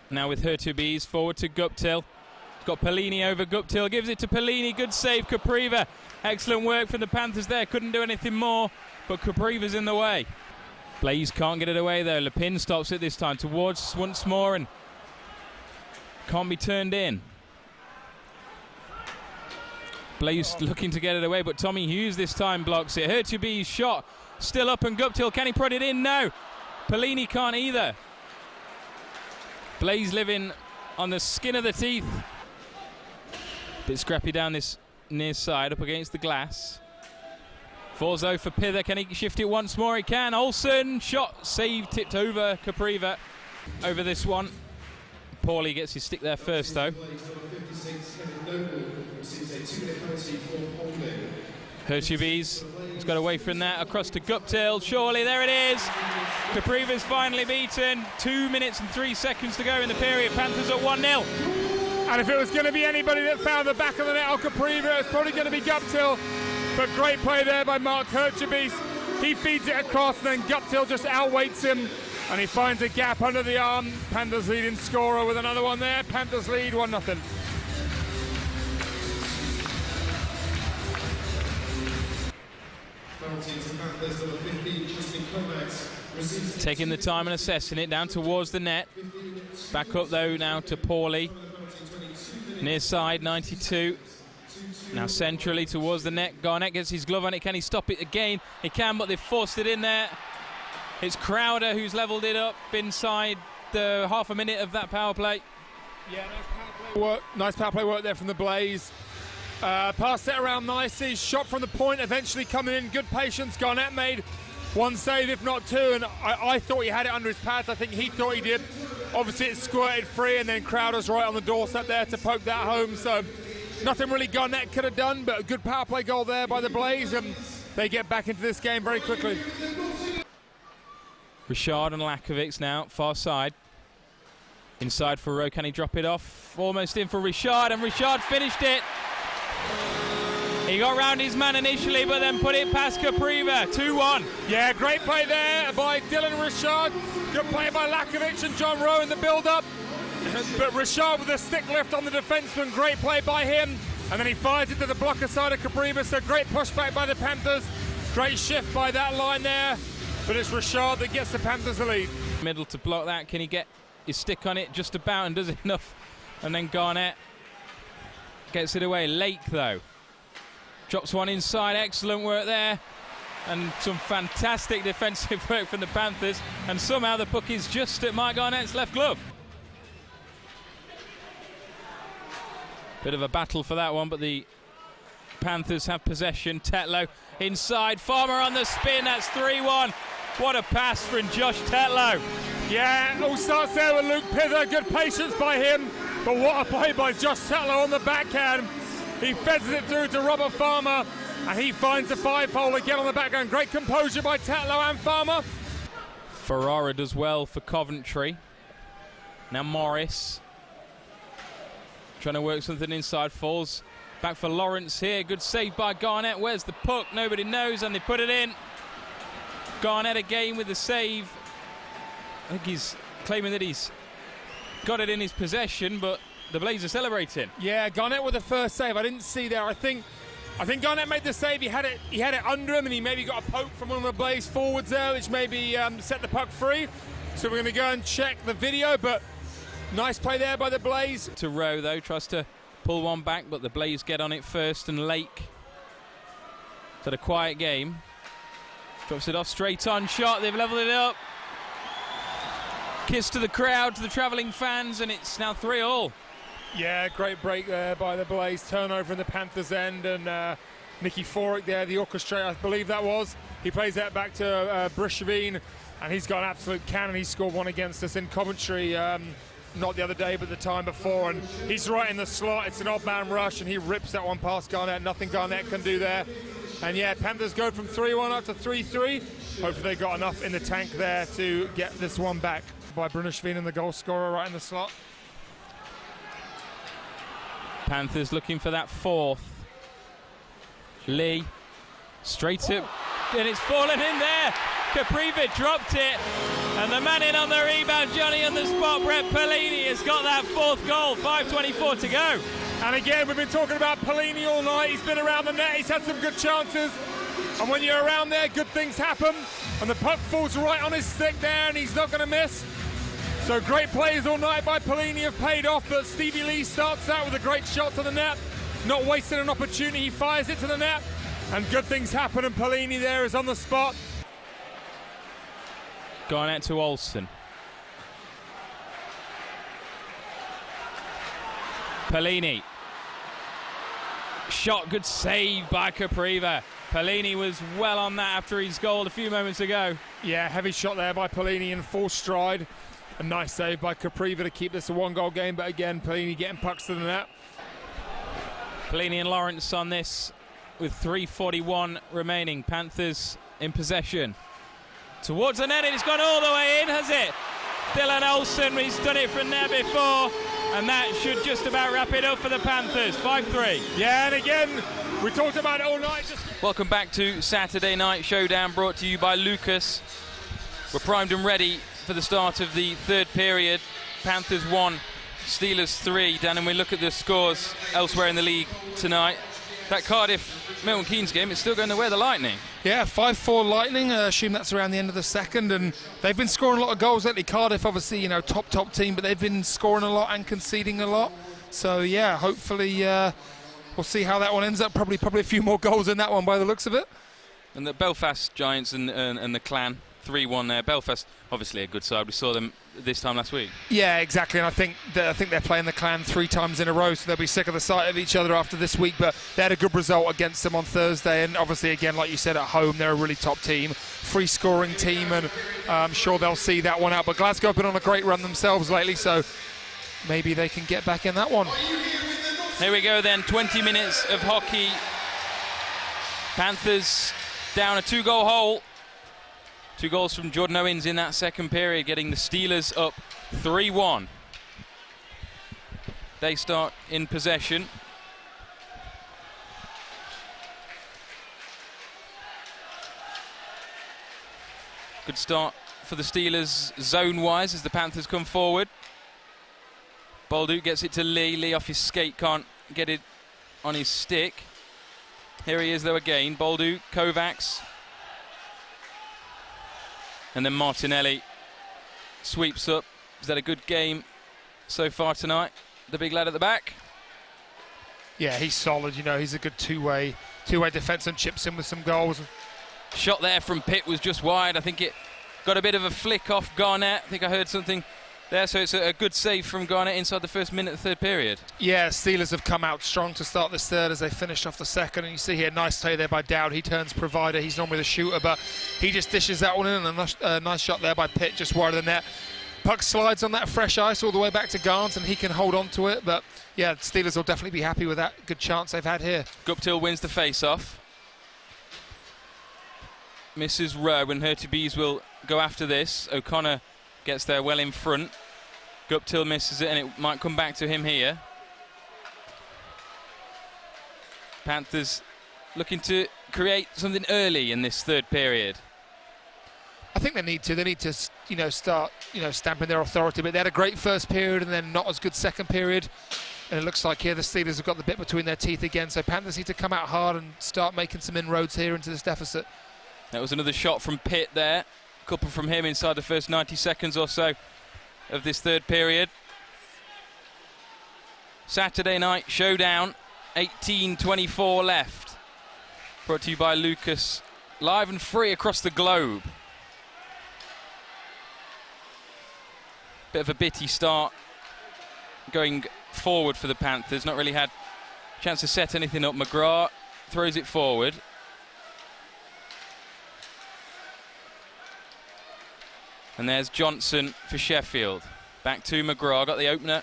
now with Hertubies forward to Guptill. Got Pellini over Guptill, gives it to Pellini. Good save, Capriva. Excellent work from the Panthers there. Couldn't do anything more, but Capriva's in the way. Blaze can't get it away though. Lepin stops it this time towards once more and can't be turned in. Blaze looking to get it away, but Tommy Hughes this time blocks it. Hertubi's shot still up, and Guptill, can he prod it in? No. Pellini can't either. Blaze living on the skin of the teeth. Bit scrappy down this near side, up against the glass. Falls though for Pither. Can he shift it once more? He can. Olsen, shot, save, tipped over Capriva over this one. Paulie gets his stick there first though. Hertubies has got away from that, across to Guptill. Surely, there it is. Capriva's finally beaten. 2 minutes and 3 seconds to go in the period. Panthers at 1-0. And if it was going to be anybody that found the back of the net on Capriva, it's probably going to be Guptill. But great play there by Mark Hertubies. He feeds it across, and then Guptill just outweights him, and he finds a gap under the arm. Panthers leading scorer with another one there. Panthers lead 1-0. Taking the time and assessing it down towards the net. Back up though now to Paulie. Near side, 92. Now centrally towards the net. Garnett gets his glove on it. Can he stop it again? He can, but they've forced it in there. It's Crowder who's levelled it up inside half a minute of that power play. Yeah, nice power play work there from the Blaze. Passed it around nicely, shot from the point, eventually coming in, good patience. Garnett made one save, if not two, and I thought he had it under his pads. I think he thought he did. Obviously it squirted free, and then Crowder's right on the doorstep there to poke that home, so nothing really Garnett could have done, but a good power play goal there by the Blaze, and they get back into this game very quickly. Richard and Lakovic now, far side. Inside for Rowe, can he drop it off? Almost in for Richard, and Richard finished it. He got round his man initially, but then put it past Capriva, 2-1. Yeah, great play there by Dylan Richard. Good play by Lakovic and John Rowe in the build-up. But Richard with a stick lift on the defenseman, great play by him. And then he fires it to the blocker side of Capriva, so great pushback by the Panthers. Great shift by that line there. But it's Richard that gets the Panthers the lead. Middle to block that, can he get his stick on it just about, and does it enough? And then Garnett gets it away. Lake though drops one inside, excellent work there, and some fantastic defensive work from the Panthers, and somehow the puck is just at Mike Garnett's left glove. Bit of a battle for that one, but the Panthers have possession. Tetlow inside, Farmer on the spin, that's 3-1. What a pass from Josh Tetlow. Yeah, all starts there with Luke Pither, good patience by him, but what a play by Josh Tetlow on the backhand. He feds it through to Robert Farmer, and he finds the 5-hole again on the backhand. Great composure by Tetlow and Farmer. Ferrara does well for Coventry. Now Morris trying to work something inside, falls back for Lawrence here. Good save by Garnett. Where's the puck? Nobody knows, and they put it in. Garnett again with the save. I think he's claiming that he's got it in his possession, but the Blaze are celebrating. Yeah, Garnett with the first save. I didn't see there. I think Garnett made the save. He had it under him, and he maybe got a poke from one of the Blaze forwards there, which maybe set the puck free. So we're going to go and check the video, but nice play there by the Blaze. To Rowe though, tries to pull one back, but the Blaze get on it first, and Lake to the quiet game. Drops it off, straight on shot. They've levelled it up. Kiss to the crowd, to the travelling fans, and it's now 3-3. Yeah, great break there by the Blaze. Turnover in the Panthers' end, and Nicky Forick there, the orchestrator, I believe that was. He plays that back to Brishevine, and he's got an absolute cannon. He scored one against us in Coventry, not the other day, but the time before, and he's right in the slot. It's an odd man rush, and he rips that one past Garnett. Nothing Garnett can do there. And yeah, Panthers go from 3-1 up to 3-3. Hopefully they got enough in the tank there to get this one back. By Brunishveen and the goal scorer right in the slot. Panthers looking for that fourth. Lee, straight up, and it's fallen in there. Capriva dropped it, and the man in on the rebound, Johnny on the spot, Brett Pellini has got that fourth goal, 5:24 to go. And again, we've been talking about Pellini all night. He's been around the net, he's had some good chances. And when you're around there, good things happen. And the puck falls right on his stick there, and he's not going to miss. So great plays all night by Pellini have paid off, but Stevie Lee starts out with a great shot to the net. Not wasting an opportunity, he fires it to the net. And good things happen, and Pellini there is on the spot. Garnett to Olsen. Pellini. Shot, good save by Capriva. Pellini was well on that after his goal a few moments ago. Yeah, heavy shot there by Pellini in full stride. A nice save by Capriva to keep this a one-goal game, but again, Pellini getting pucks to the net. Pellini and Lawrence on this with 3:41 remaining. Panthers in possession. Towards the net, it's gone all the way in, has it? Dylan Olsen, he's done it from there before, and that should just about wrap it up for the Panthers. 5-3. Yeah, and again, we talked about it all night. Welcome back to Saturday Night Showdown, brought to you by Lucas. We're primed and ready for the start of the third period. Panthers 1, Steelers 3. Dan, and we look at the scores elsewhere in the league tonight. That Cardiff-Milton Keynes game is still going the way of the Lightning. Yeah, 5-4 Lightning. I assume that's around the end of the second, and they've been scoring a lot of goals lately. Cardiff, obviously, you know, top team, but they've been scoring a lot and conceding a lot. So yeah, hopefully we'll see how that one ends up. Probably a few more goals in that one by the looks of it. And the Belfast Giants and the Clan 3-1 there. Belfast, obviously a good side. We saw them this time last week. Yeah, exactly, and I think they're playing the Clan 3 times in a row, so they'll be sick of the sight of each other after this week. But they had a good result against them on Thursday, and obviously, again, like you said, at home, they're a really top team, free scoring team, and I'm sure they'll see that one out. But Glasgow have been on a great run themselves lately, so maybe they can get back in that one. Here we go then, 20 minutes of hockey. Panthers down a 2-goal hole. 2 goals from Jordan Owens in that second period, getting the Steelers up 3-1. They start in possession. Good start for the Steelers zone-wise as the Panthers come forward. Bolduc gets it to Lee. Lee off his skate, can't get it on his stick. Here he is though again. Bolduc, Kovacs. And then Martinelli sweeps up. Is that a good game so far tonight? The big lad at the back. Yeah, he's solid. You know, he's a good two-way defence and chips in with some goals. Shot there from Pitt was just wide. I think it got a bit of a flick off Garnett. I think I heard something there, so it's a good save from Garnett inside the first minute of the third period. Yeah, Steelers have come out strong to start this third as they finished off the second, and you see here, nice play there by Dowd. He turns provider. He's normally the shooter, but he just dishes that one in, and a nice shot there by Pitt, just wide of the net. Puck slides on that fresh ice all the way back to Garns, and he can hold on to it, but yeah, Steelers will definitely be happy with that good chance they've had here. Guptill wins the face-off. Misses Rowe, and Hurtubise will go after this. O'Connor gets there well in front. Guptill misses it, and it might come back to him here. Panthers looking to create something early in this third period. I think they need to. They need to, start, stamping their authority. But they had a great first period and then not as good second period. And it looks like here the Steelers have got the bit between their teeth again. So Panthers need to come out hard and start making some inroads here into this deficit. That was another shot from Pitt there. A couple from him inside the first 90 seconds or so of this third period. Saturday night showdown, 18:24 left. Brought to you by Lucas, live and free across the globe. Bit of a bitty start going forward for the Panthers. Not really had a chance to set anything up. McGrath throws it forward. And there's Johnson for Sheffield. Back to McGrath, got the opener.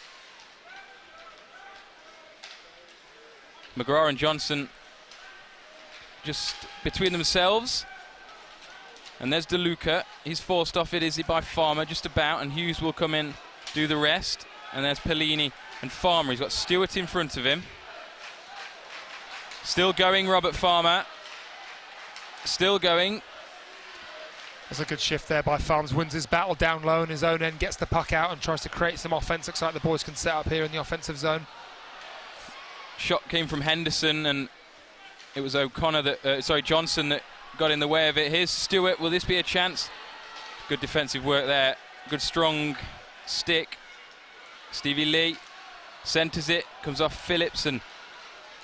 McGrath and Johnson just between themselves. And there's DeLuca. He's forced off it, is he, by Farmer, just about. And Hughes will come in, do the rest. And there's Pellini and Farmer. He's got Stewart in front of him. Still going, Robert Farmer. Still going. There's a good shift there by Farms. Wins his battle down low in his own end, gets the puck out and tries to create some offense. Looks like the boys can set up here in the offensive zone. Shot came from Henderson, and it was O'Connor that, Johnson that got in the way of it. Here's Stewart. Will this be a chance? Good defensive work there. Good strong stick. Stevie Lee centres it, comes off Phillips, and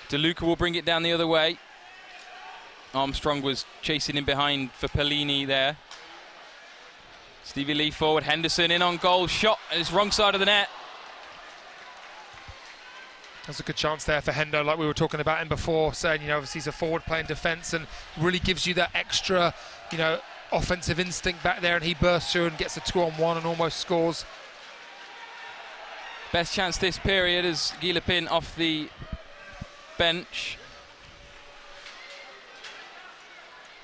DeLuca will bring it down the other way. Armstrong was chasing him behind for Pellini there. Stevie Lee forward, Henderson in on goal, shot, and it's wrong side of the net. There's a good chance there for Hendo, like we were talking about him before, saying, obviously he's a forward playing defence and really gives you that extra, offensive instinct back there, and he bursts through and gets a 2-on-1 and almost scores. Best chance this period is Guillepin off the bench.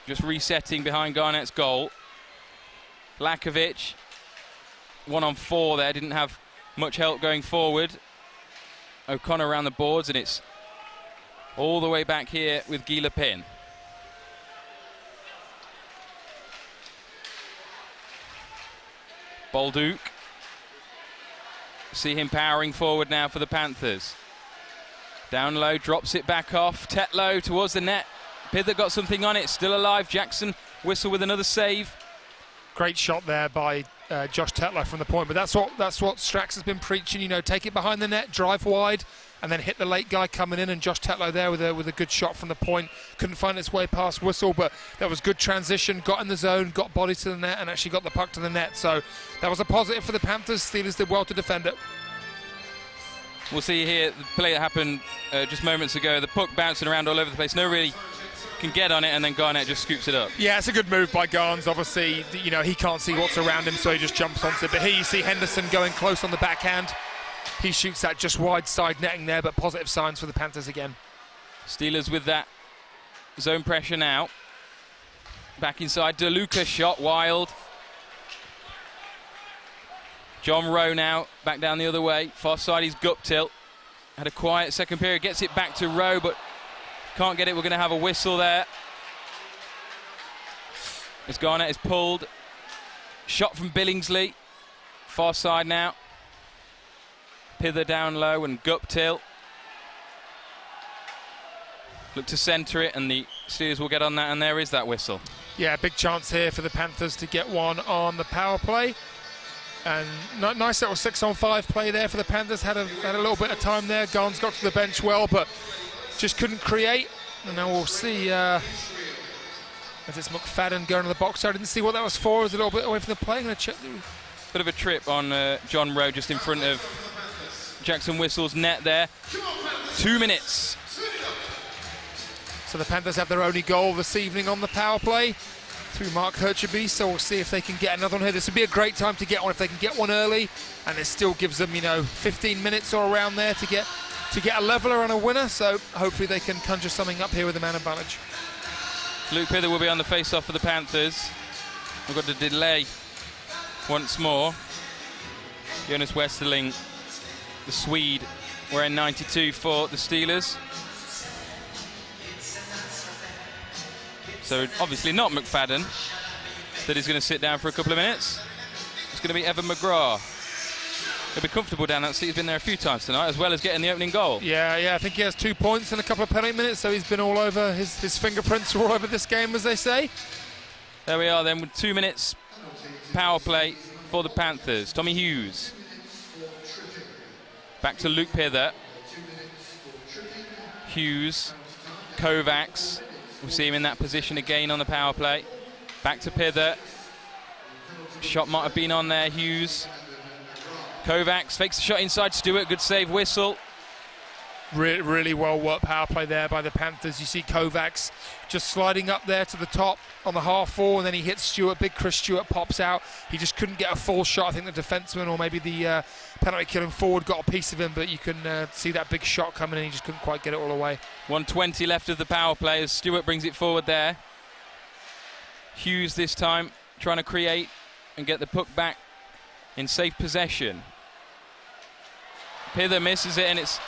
Just resetting behind Garnett's goal. Lakovic, 1-on-4 there, didn't have much help going forward. O'Connor around the boards, and it's all the way back here with Guillepin. Bolduc. See him powering forward now for the Panthers. Down low, drops it back off. Tetlow towards the net. Pither got something on it, still alive. Jackson whistle with another save. Great shot there by Josh Tetlow from the point. But that's what Strax has been preaching. You know, take it behind the net, drive wide, and then hit the late guy coming in. And Josh Tetlow there with a good shot from the point. Couldn't find its way past Whistle, but that was good transition. Got in the zone, got body to the net, and actually got the puck to the net. So that was a positive for the Panthers. Steelers did well to defend it. We'll see here the play that happened just moments ago. The puck bouncing around all over the place. No really can get on it, and then Garnett just scoops it up. Yeah, it's a good move by Garns. Obviously, you know, he can't see what's around him, so he just jumps onto it. But here you see Henderson going close on the backhand. He shoots that just wide side netting there, but positive signs for the Panthers again. Steelers with that zone pressure now. Back inside, DeLuca shot wild. John Rowe now back down the other way. Far side, he's Guptill. Had a quiet second period, gets it back to Rowe, but can't get it. We're going to have a whistle there. As Garnett is pulled. Shot from Billingsley. Far side now. Pither down low and Guptill. Look to centre it, and the Steelers will get on that, and there is that whistle. Yeah, big chance here for the Panthers to get one on the power play. And nice little 6-on-5 play there for the Panthers. Had a little bit of time there. Garns got to the bench well, but just couldn't create. And now we'll see as it's McFadden going to the box. So I didn't see what that was for. It was a little bit away from the play. I'm going to check. Bit of a trip on John Rowe just in front of Jackson Whistle's net there. 2 minutes. So the Panthers have their only goal this evening on the power play through Mark Hercheby, so we'll see if they can get another one here. This would be a great time to get one if they can get one early, and it still gives them, you know, 15 minutes or around there to get a leveler and a winner. So hopefully they can conjure something up here with the man advantage. Luke Pither will be on the face-off for the Panthers. We've got to delay once more. Jonas Westerling, the Swede, wearing 92 for the Steelers. So obviously not McFadden that is going to sit down for a couple of minutes. It's going to be Evan McGrath. He'll be comfortable down that seat. He's been there a few times tonight, as well as getting the opening goal. Yeah, I think he has 2 points in a couple of penalty minutes, so he's been all over, his fingerprints are all over this game, as they say. There we are then with 2 minutes power play for the Panthers. Tommy Hughes. Back to Luke Pither. Hughes, Kovacs. We'll see him in that position again on the power play. Back to Pither. Shot might have been on there, Hughes. Kovacs fakes the shot inside Stewart. Good save, whistle. Really well worked power play there by the Panthers. You see Kovacs just sliding up there to the top on the half four, and then he hits Stewart. Big Chris Stewart pops out. He just couldn't get a full shot. I think the defenseman or maybe the penalty killing forward got a piece of him, but you can see that big shot coming in. He just couldn't quite get it all away. 1:20 left of the power play as Stewart brings it forward there. Hughes this time trying to create and get the puck back in safe possession. Pither misses it, and it's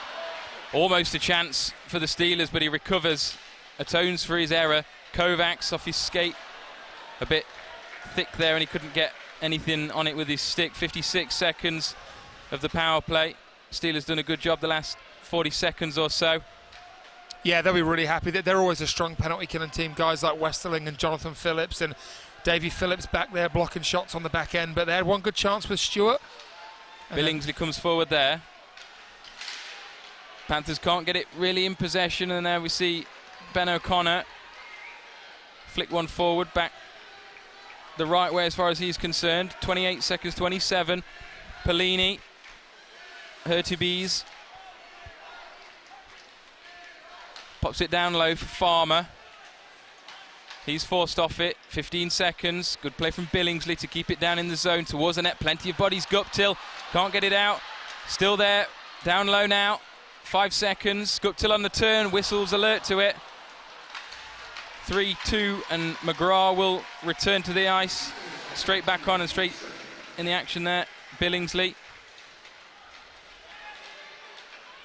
almost a chance for the Steelers, but he recovers, atones for his error. Kovacs off his skate, a bit thick there, and he couldn't get anything on it with his stick. 56 seconds of the power play. Steelers done a good job the last 40 seconds or so. Yeah, they'll be really happy. They're always a strong penalty killing team. Guys like Westerling and Jonathan Phillips and Davey Phillips back there blocking shots on the back end, but they had one good chance with Stewart. Billingsley comes forward there. Panthers can't get it really in possession, and there we see Ben O'Connor flick one forward, back the right way as far as he's concerned. 28 seconds, 27. Pellini, Hertubis pops it down low for Farmer. He's forced off it. 15 seconds. Good play from Billingsley to keep it down in the zone towards the net. Plenty of bodies. Guptill can't get it out. Still there. Down low now. 5 seconds. Guptill on the turn. Whistles alert to it. 3-2, and McGrath will return to the ice. Straight back on and straight in the action there. Billingsley.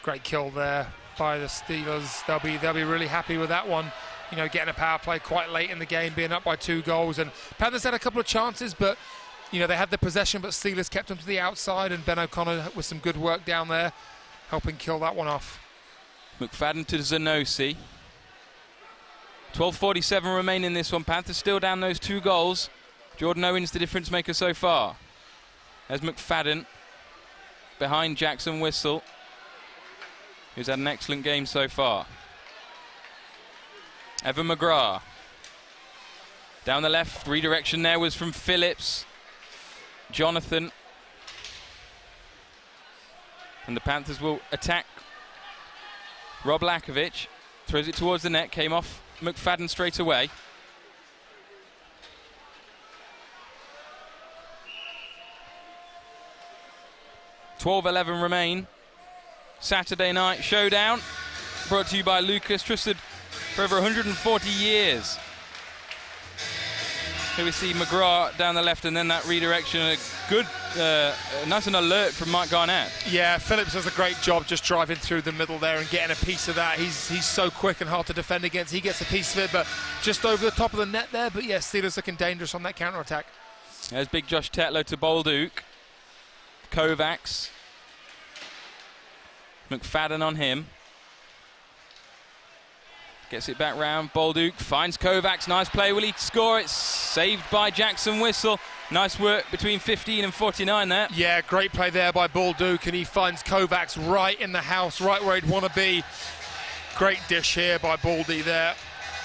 Great kill there by the Steelers. They'll be really happy with that one. You know, getting a power play quite late in the game, being up by 2 goals. And Panthers had a couple of chances, but, you know, they had the possession, but Steelers kept them to the outside, and Ben O'Connor with some good work down there, helping kill that one off. McFadden to Zanosi. 12:47 remain in this one. Panthers still down those 2 goals. Jordan Owens the difference maker so far. There's McFadden behind Jackson Whistle, who's had an excellent game so far. Evan McGrath. Down the left, redirection there was from Phillips. Jonathan. And the Panthers will attack. Rob Lakovic throws it towards the net, came off McFadden straight away. .12:11 remain. Saturday night showdown, brought to you by Lucas, trusted for over 140 years. Here we see McGrath down the left, and then that redirection, a good, nice and alert from Mike Garnett. Yeah, Phillips does a great job just driving through the middle there and getting a piece of that. He's so quick and hard to defend against. He gets a piece of it, but just over the top of the net there. But yeah, Steelers looking dangerous on that counter-attack. There's big Josh Tetlow to Bolduc. Kovacs. McFadden on him. Gets it back round. Bolduc finds Kovacs. Nice play. Will he score? It's saved by Jackson Whistle. Nice work between 15 and 49 there. Yeah, great play there by Bolduc, and he finds Kovacs right in the house, right where he'd want to be. Great dish here by Baldy there.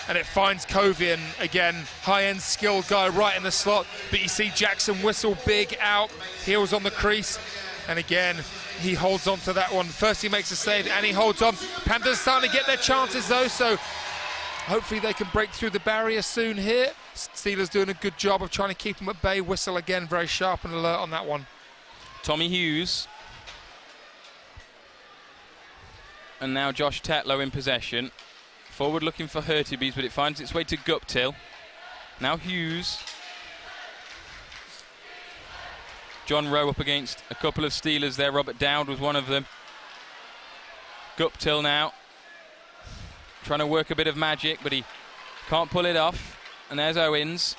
And it finds Kovian, again, high-end skilled guy right in the slot. But you see Jackson Whistle big out, heels on the crease. And again, he holds on to that one. First he makes a save and he holds on. Panthers starting to get their chances though, so hopefully they can break through the barrier soon here. Steelers doing a good job of trying to keep them at bay. Whistle again, very sharp and alert on that one. Tommy Hughes. And now Josh Tetlow in possession. Forward looking for Hurtubise, but it finds its way to Guptill. Now Hughes. John Rowe up against a couple of Steelers there. Robert Dowd was one of them. Guptill now. Trying to work a bit of magic, but he can't pull it off. And there's Owens.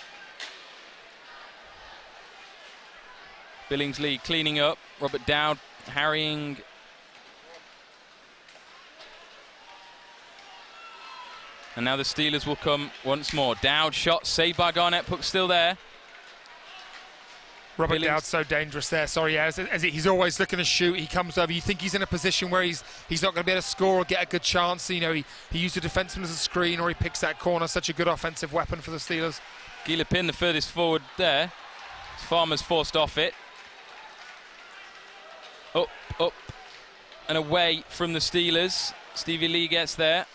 Billingsley cleaning up. Robert Dowd harrying. And now the Steelers will come once more. Dowd shot saved by Garnett. Puck still there. Robert Dowd's so dangerous there. Sorry, yeah, as he's always looking to shoot. He comes over. You think he's in a position where he's not going to be able to score or get a good chance. You know, he used the defenseman as a screen, or he picks that corner. Such a good offensive weapon for the Steelers. Gilipin, the furthest forward there. Farmer's forced off it. Up, and away from the Steelers. Stevie Lee gets there.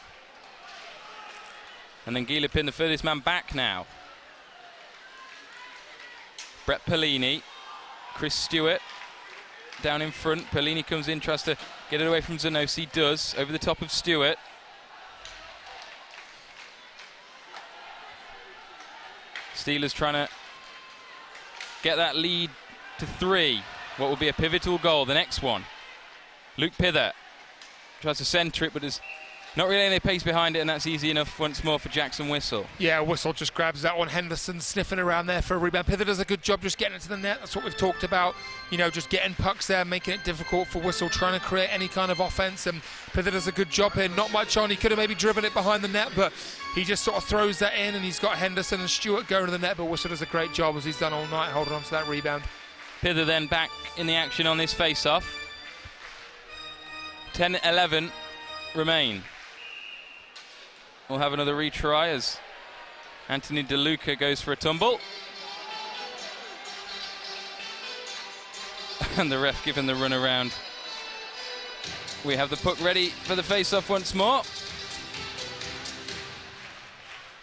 And then Gilipin, the furthest man back now. Brett Pellini, Chris Stewart down in front. Pellini comes in, tries to get it away from Zanosi, does, over the top of Stewart. Steelers trying to get that lead to 3. What will be a pivotal goal, the next one. Luke Pither tries to centre it, but there's not really any pace behind it, and that's easy enough once more for Jackson Whistle. Yeah, Whistle just grabs that one. Henderson sniffing around there for a rebound. Pither does a good job just getting it to the net. That's what we've talked about. You know, just getting pucks there, making it difficult for Whistle, trying to create any kind of offense. And Pither does a good job here. Not much on. He could have maybe driven it behind the net, but he just sort of throws that in, and he's got Henderson and Stewart going to the net, but Whistle does a great job, as he's done all night, holding on to that rebound. Pither then back in the action on this face-off. 10-11 remain. We'll have another retry as Anthony DeLuca goes for a tumble. And the ref giving the run around. We have the puck ready for the face-off once more.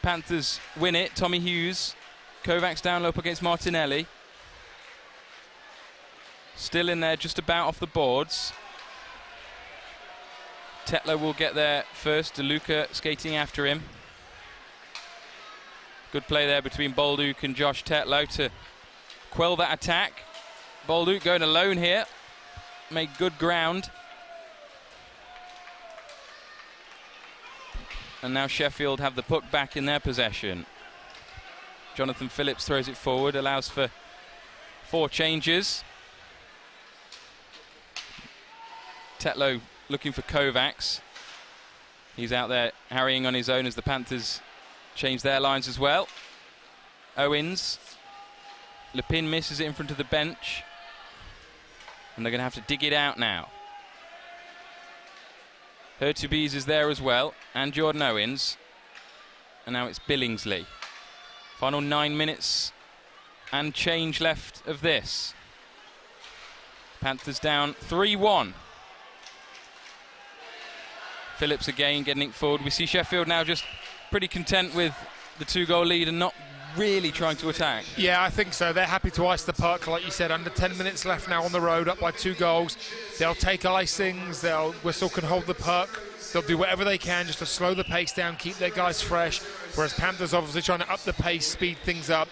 Panthers win it. Tommy Hughes. Kovacs down low up against Martinelli. Still in there, just about off the boards. Tetlow will get there first. DeLuca skating after him. Good play there between Bolduc and Josh Tetlow to quell that attack. Bolduc going alone here. Made good ground. And now Sheffield have the puck back in their possession. Jonathan Phillips throws it forward, allows for 4 changes. Tetlow looking for Kovacs. He's out there harrying on his own as the Panthers change their lines as well. Owens. Lepin misses it in front of the bench. And they're going to have to dig it out now. Hertubees is there as well, and Jordan Owens. And now it's Billingsley. Final 9 minutes and change left of this. Panthers down 3-1. Phillips again getting it forward. We see Sheffield now just pretty content with the 2-goal lead and not really trying to attack. Yeah, I think so. They're happy to ice the puck, like you said. Under 10 minutes left now on the road, up by 2 goals. They'll take icings. Whistle can hold the puck. They'll do whatever they can just to slow the pace down, keep their guys fresh. Whereas Panthers obviously trying to up the pace, speed things up.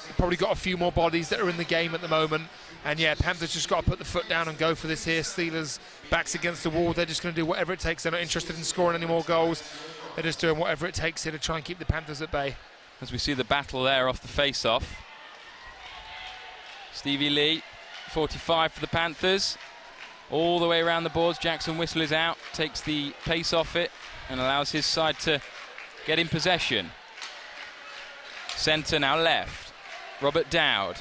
They've probably got a few more bodies that are in the game at the moment. And yeah, Panthers just got to put the foot down and go for this here. Steelers backs against the wall. They're just going to do whatever it takes. They're not interested in scoring any more goals. They're just doing whatever it takes here to try and keep the Panthers at bay. As we see the battle there off the face-off. Stevie Lee, 45 for the Panthers. All the way around the boards. Jackson Whistle is out, takes the pace off it and allows his side to get in possession. Centre now left. Robert Dowd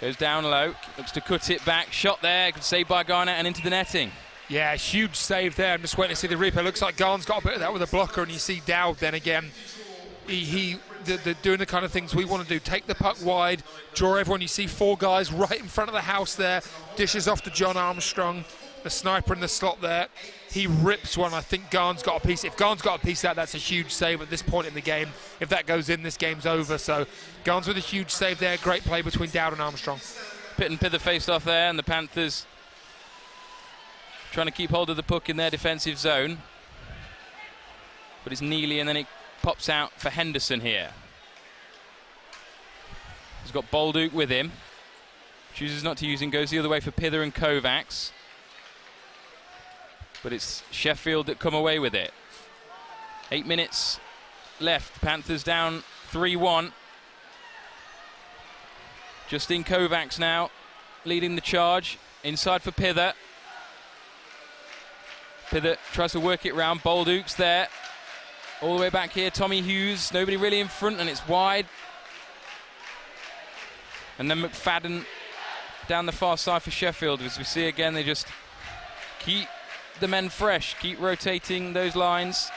goes down low, looks to cut it back. Shot there, good save by Garnett and into the netting. Yeah, huge save there. I'm just waiting to see the replay. Looks like Garn's got a bit of that with a blocker, and you see Dowd then again. They're doing the kind of things we want to do. Take the puck wide, draw everyone. You see 4 guys right in front of the house there. Dishes off to John Armstrong, the sniper in the slot there. He rips one. I think Garn's got a piece. If Garn's got a piece of that, that's a huge save at this point in the game. If that goes in, this game's over. So Garn's with a huge save there. Great play between Dowd and Armstrong. Pitt and Pither faced off there, and the Panthers trying to keep hold of the puck in their defensive zone. But it's Neely, and then it pops out for Henderson here. He's got Bolduc with him. Chooses not to use him, goes the other way for Pither and Kovacs. But it's Sheffield that come away with it. 8 minutes left. Panthers down 3-1. Justin Kovacs now leading the charge. Inside for Pither. Pither tries to work it round. Bolduc's there. All the way back here, Tommy Hughes. Nobody really in front, and it's wide. And then McFadden down the far side for Sheffield. As we see again, they just keep the men fresh, keep rotating those lines.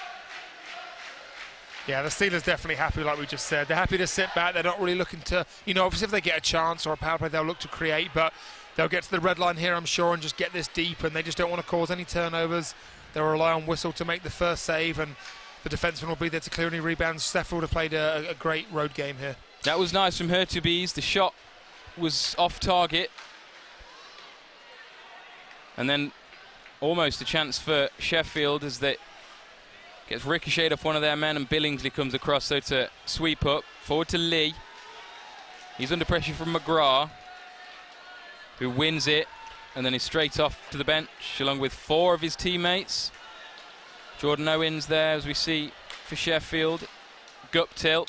Yeah, the Steelers definitely happy, like we just said. They're happy to sit back. They're not really looking to, obviously if they get a chance or a power play, they'll look to create, but they'll get to the red line here, I'm sure, and just get this deep, and they just don't want to cause any turnovers. They'll rely on Whistle to make the first save, and the defenseman will be there to clear any rebounds. Sheffield have played a great road game here. That was nice from Hertubees. The shot was off target. And then almost a chance for Sheffield as that gets ricocheted off one of their men, and Billingsley comes across so to sweep up. Forward to Lee. He's under pressure from McGrath, who wins it and then is straight off to the bench along with 4 of his teammates. Jordan Owens there, as we see, for Sheffield. Guptill,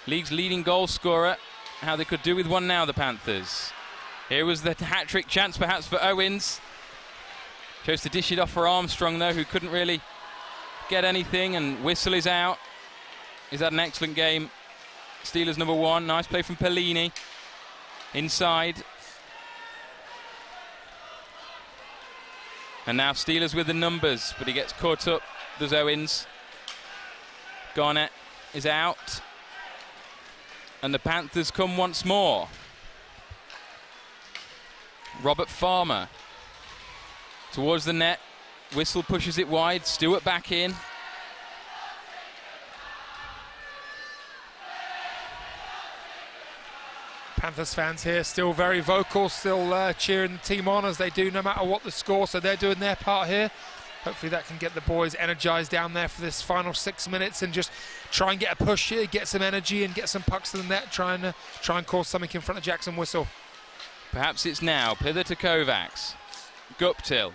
league's leading goal scorer. How they could do with one now, the Panthers. Here was the hat-trick chance perhaps for Owens. Chose to dish it off for Armstrong though, who couldn't really get anything, and Whistle is out. He's had an excellent game. Steelers number 1, nice play from Pellini. Inside. And now Steelers with the numbers, but he gets caught up. There's Owens. Garnett is out. And the Panthers come once more. Robert Farmer towards the net. Whistle pushes it wide. Stewart back in. Panthers fans here still very vocal, still cheering the team on as they do no matter what the score, so they're doing their part here. Hopefully that can get the boys energised down there for this final 6 minutes and just try and get a push here, get some energy and get some pucks to the net, try and cause something in front of Jackson Whistle. Perhaps it's now. Pither to Kovacs. Guptill.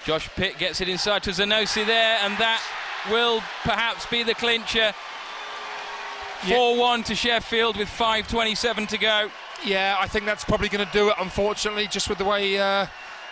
Josh Pitt gets it inside to Zanosi there, and that will perhaps be the clincher. 4-1 to Sheffield with 5:27 to go. Yeah, I think that's probably going to do it, unfortunately, just with the way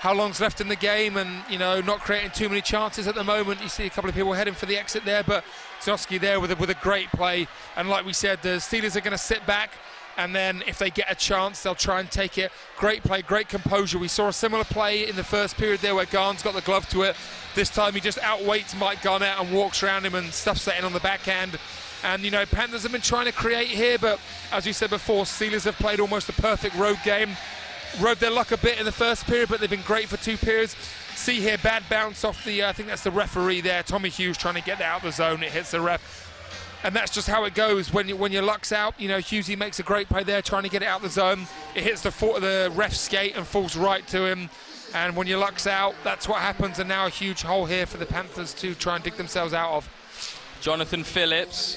how long's left in the game, and not creating too many chances at the moment. You see a couple of people heading for the exit there, but Zosky there with a great play. And like we said, the Steelers are going to sit back, and then if they get a chance, they'll try and take it. Great play, great composure. We saw a similar play in the first period there where Garn's got the glove to it. This time he just outweights Mike Garnett and walks around him and stuffs that in on the backhand. And Panthers have been trying to create here, but as you said before, Steelers have played almost a perfect road game. Rode their luck a bit in the first period, but they've been great for 2 periods. See here, bad bounce off the, I think that's the referee there. Tommy Hughes trying to get that out of the zone. It hits the ref. And that's just how it goes when your luck's out. Hughesy makes a great play there, trying to get it out of the zone. It hits the ref's skate and falls right to him. And when your luck's out, that's what happens. And now a huge hole here for the Panthers to try and dig themselves out of. Jonathan Phillips,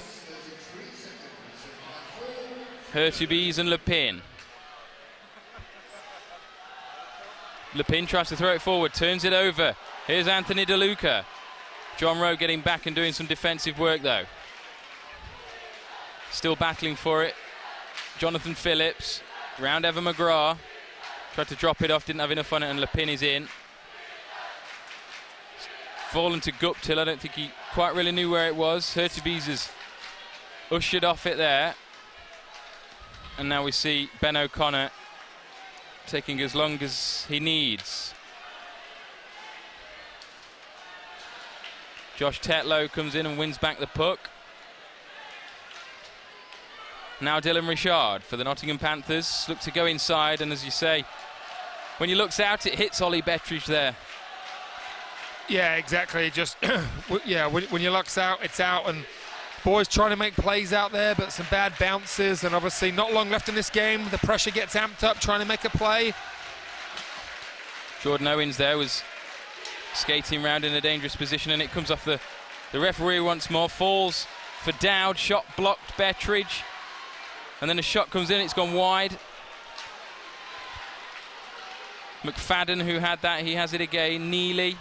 Hurtubise and Lepin. Lepin tries to throw it forward, turns it over. Here's Anthony DeLuca. John Rowe getting back and doing some defensive work though. Still battling for it. Jonathan Phillips, round Evan McGrath. Tried to drop it off, didn't have enough on it, and Lepin is in. Fallen to Guptill, I don't think he quite really knew where it was. Hurtubise has ushered off it there. And now we see Ben O'Connor taking as long as he needs. Josh Tetlow comes in and wins back the puck. Now Dylan Richard for the Nottingham Panthers. Look to go inside, and as you say, when he looks out, it hits Ollie Bettridge there. Yeah, exactly. Just yeah, when your luck's out, it's out, and boys trying to make plays out there, but some bad bounces, and obviously not long left in this game. The pressure gets amped up, trying to make a play. Jordan Owens there was skating around in a dangerous position, and it comes off the referee once more. Falls for Dowd, shot blocked Bettridge, and then a shot comes in, it's gone wide. McFadden, who had that, he has it again. Neely,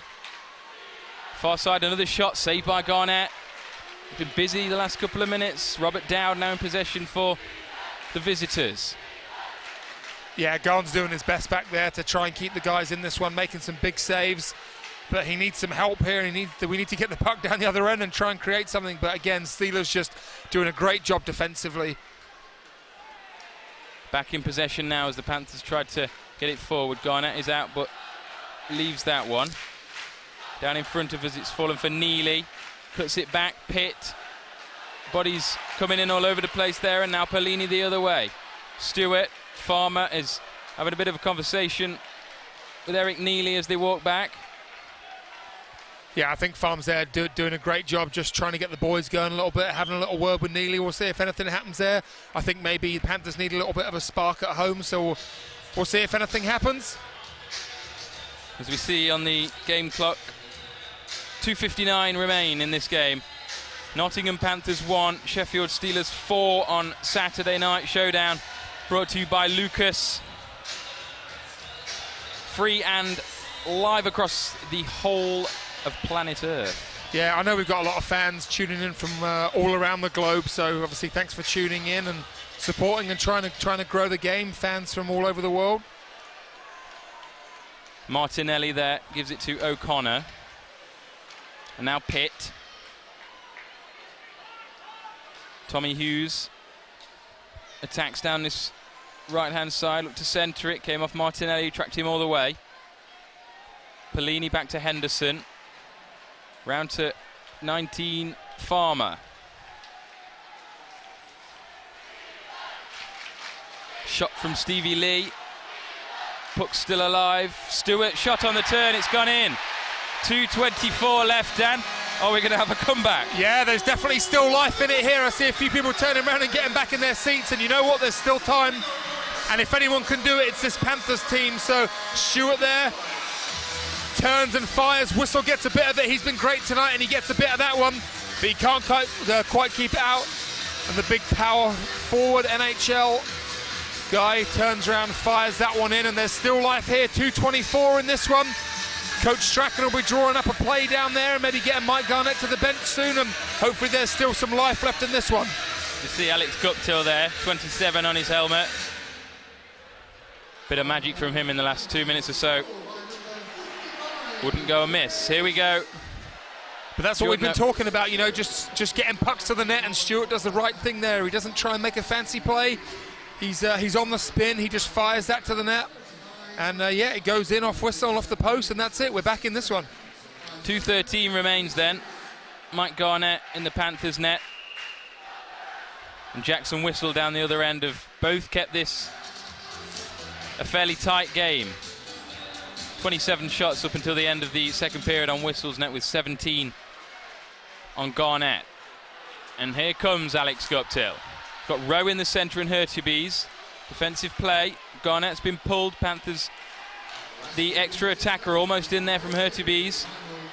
far side, another shot saved by Garnett. Been busy the last couple of minutes. Robert Dowd now in possession for the visitors. Yeah, Garn's doing his best back there to try and keep the guys in this one, making some big saves. But he needs some help here. We need to get the puck down the other end and try and create something. But again, Steelers just doing a great job defensively. Back in possession now as the Panthers tried to get it forward. Garnett is out, but leaves that one. Down in front of us, it's fallen for Neely. Cuts it back, Pitt. Bodies coming in all over the place there, and now Perlini the other way. Stewart, Farmer is having a bit of a conversation with Eric Neely as they walk back. Yeah, I think Farm's there doing a great job, just trying to get the boys going a little bit, having a little word with Neely. We'll see if anything happens there. I think maybe the Panthers need a little bit of a spark at home, so we'll see if anything happens. As we see on the game clock, 2:59 remain in this game. Nottingham Panthers 1, Sheffield Steelers 4 on Saturday Night Showdown. Brought to you by Lucas. Free and live across the whole of planet Earth. Yeah, I know we've got a lot of fans tuning in from all around the globe, so obviously thanks for tuning in and supporting and trying to grow the game. Fans from all over the world. Martinelli there gives it to O'Connor. And now Pitt. Tommy Hughes attacks down this right-hand side, looked to centre it, came off Martinelli, tracked him all the way. Perlini back to Henderson. Round to 19, Farmer. Shot from Stevie Lee. Puck still alive. Stewart, shot on the turn, it's gone in. 2:24 left, Dan. Oh, we're going to have a comeback. Yeah, there's definitely still life in it here. I see a few people turning around and getting back in their seats, and you know what? There's still time. And if anyone can do it, it's this Panthers team. So Stewart there turns and fires. Whistle gets a bit of it. He's been great tonight, and he gets a bit of that one. But he can't quite keep it out. And the big power forward NHL guy turns around, fires that one in, and there's still life here. 2:24 in this one. Coach Strachan will be drawing up a play down there and maybe getting Mike Garnett to the bench soon, and hopefully there's still some life left in this one. You see Alex Guptill there, 27 on his helmet. Bit of magic from him in the last 2 minutes or so. Wouldn't go amiss. Here we go. But that's what we've been talking about, you know, just getting pucks to the net, and Stewart does the right thing there. He doesn't try and make a fancy play. He's on the spin. He just fires that to the net. And, yeah, it goes in off whistle, off the post, and that's it. We're back in this one. 2:13 remains then. Mike Garnett in the Panthers net. And Jackson Whistle down the other end have both kept this a fairly tight game. 27 shots up until the end of the second period on Whistle's net, with 17 on Garnett. And here comes Alex Guptill. Got Rowe in the centre and Hurtubise. Defensive play. Garnett's been pulled. Panthers, the extra attacker, almost in there from Hurtubise.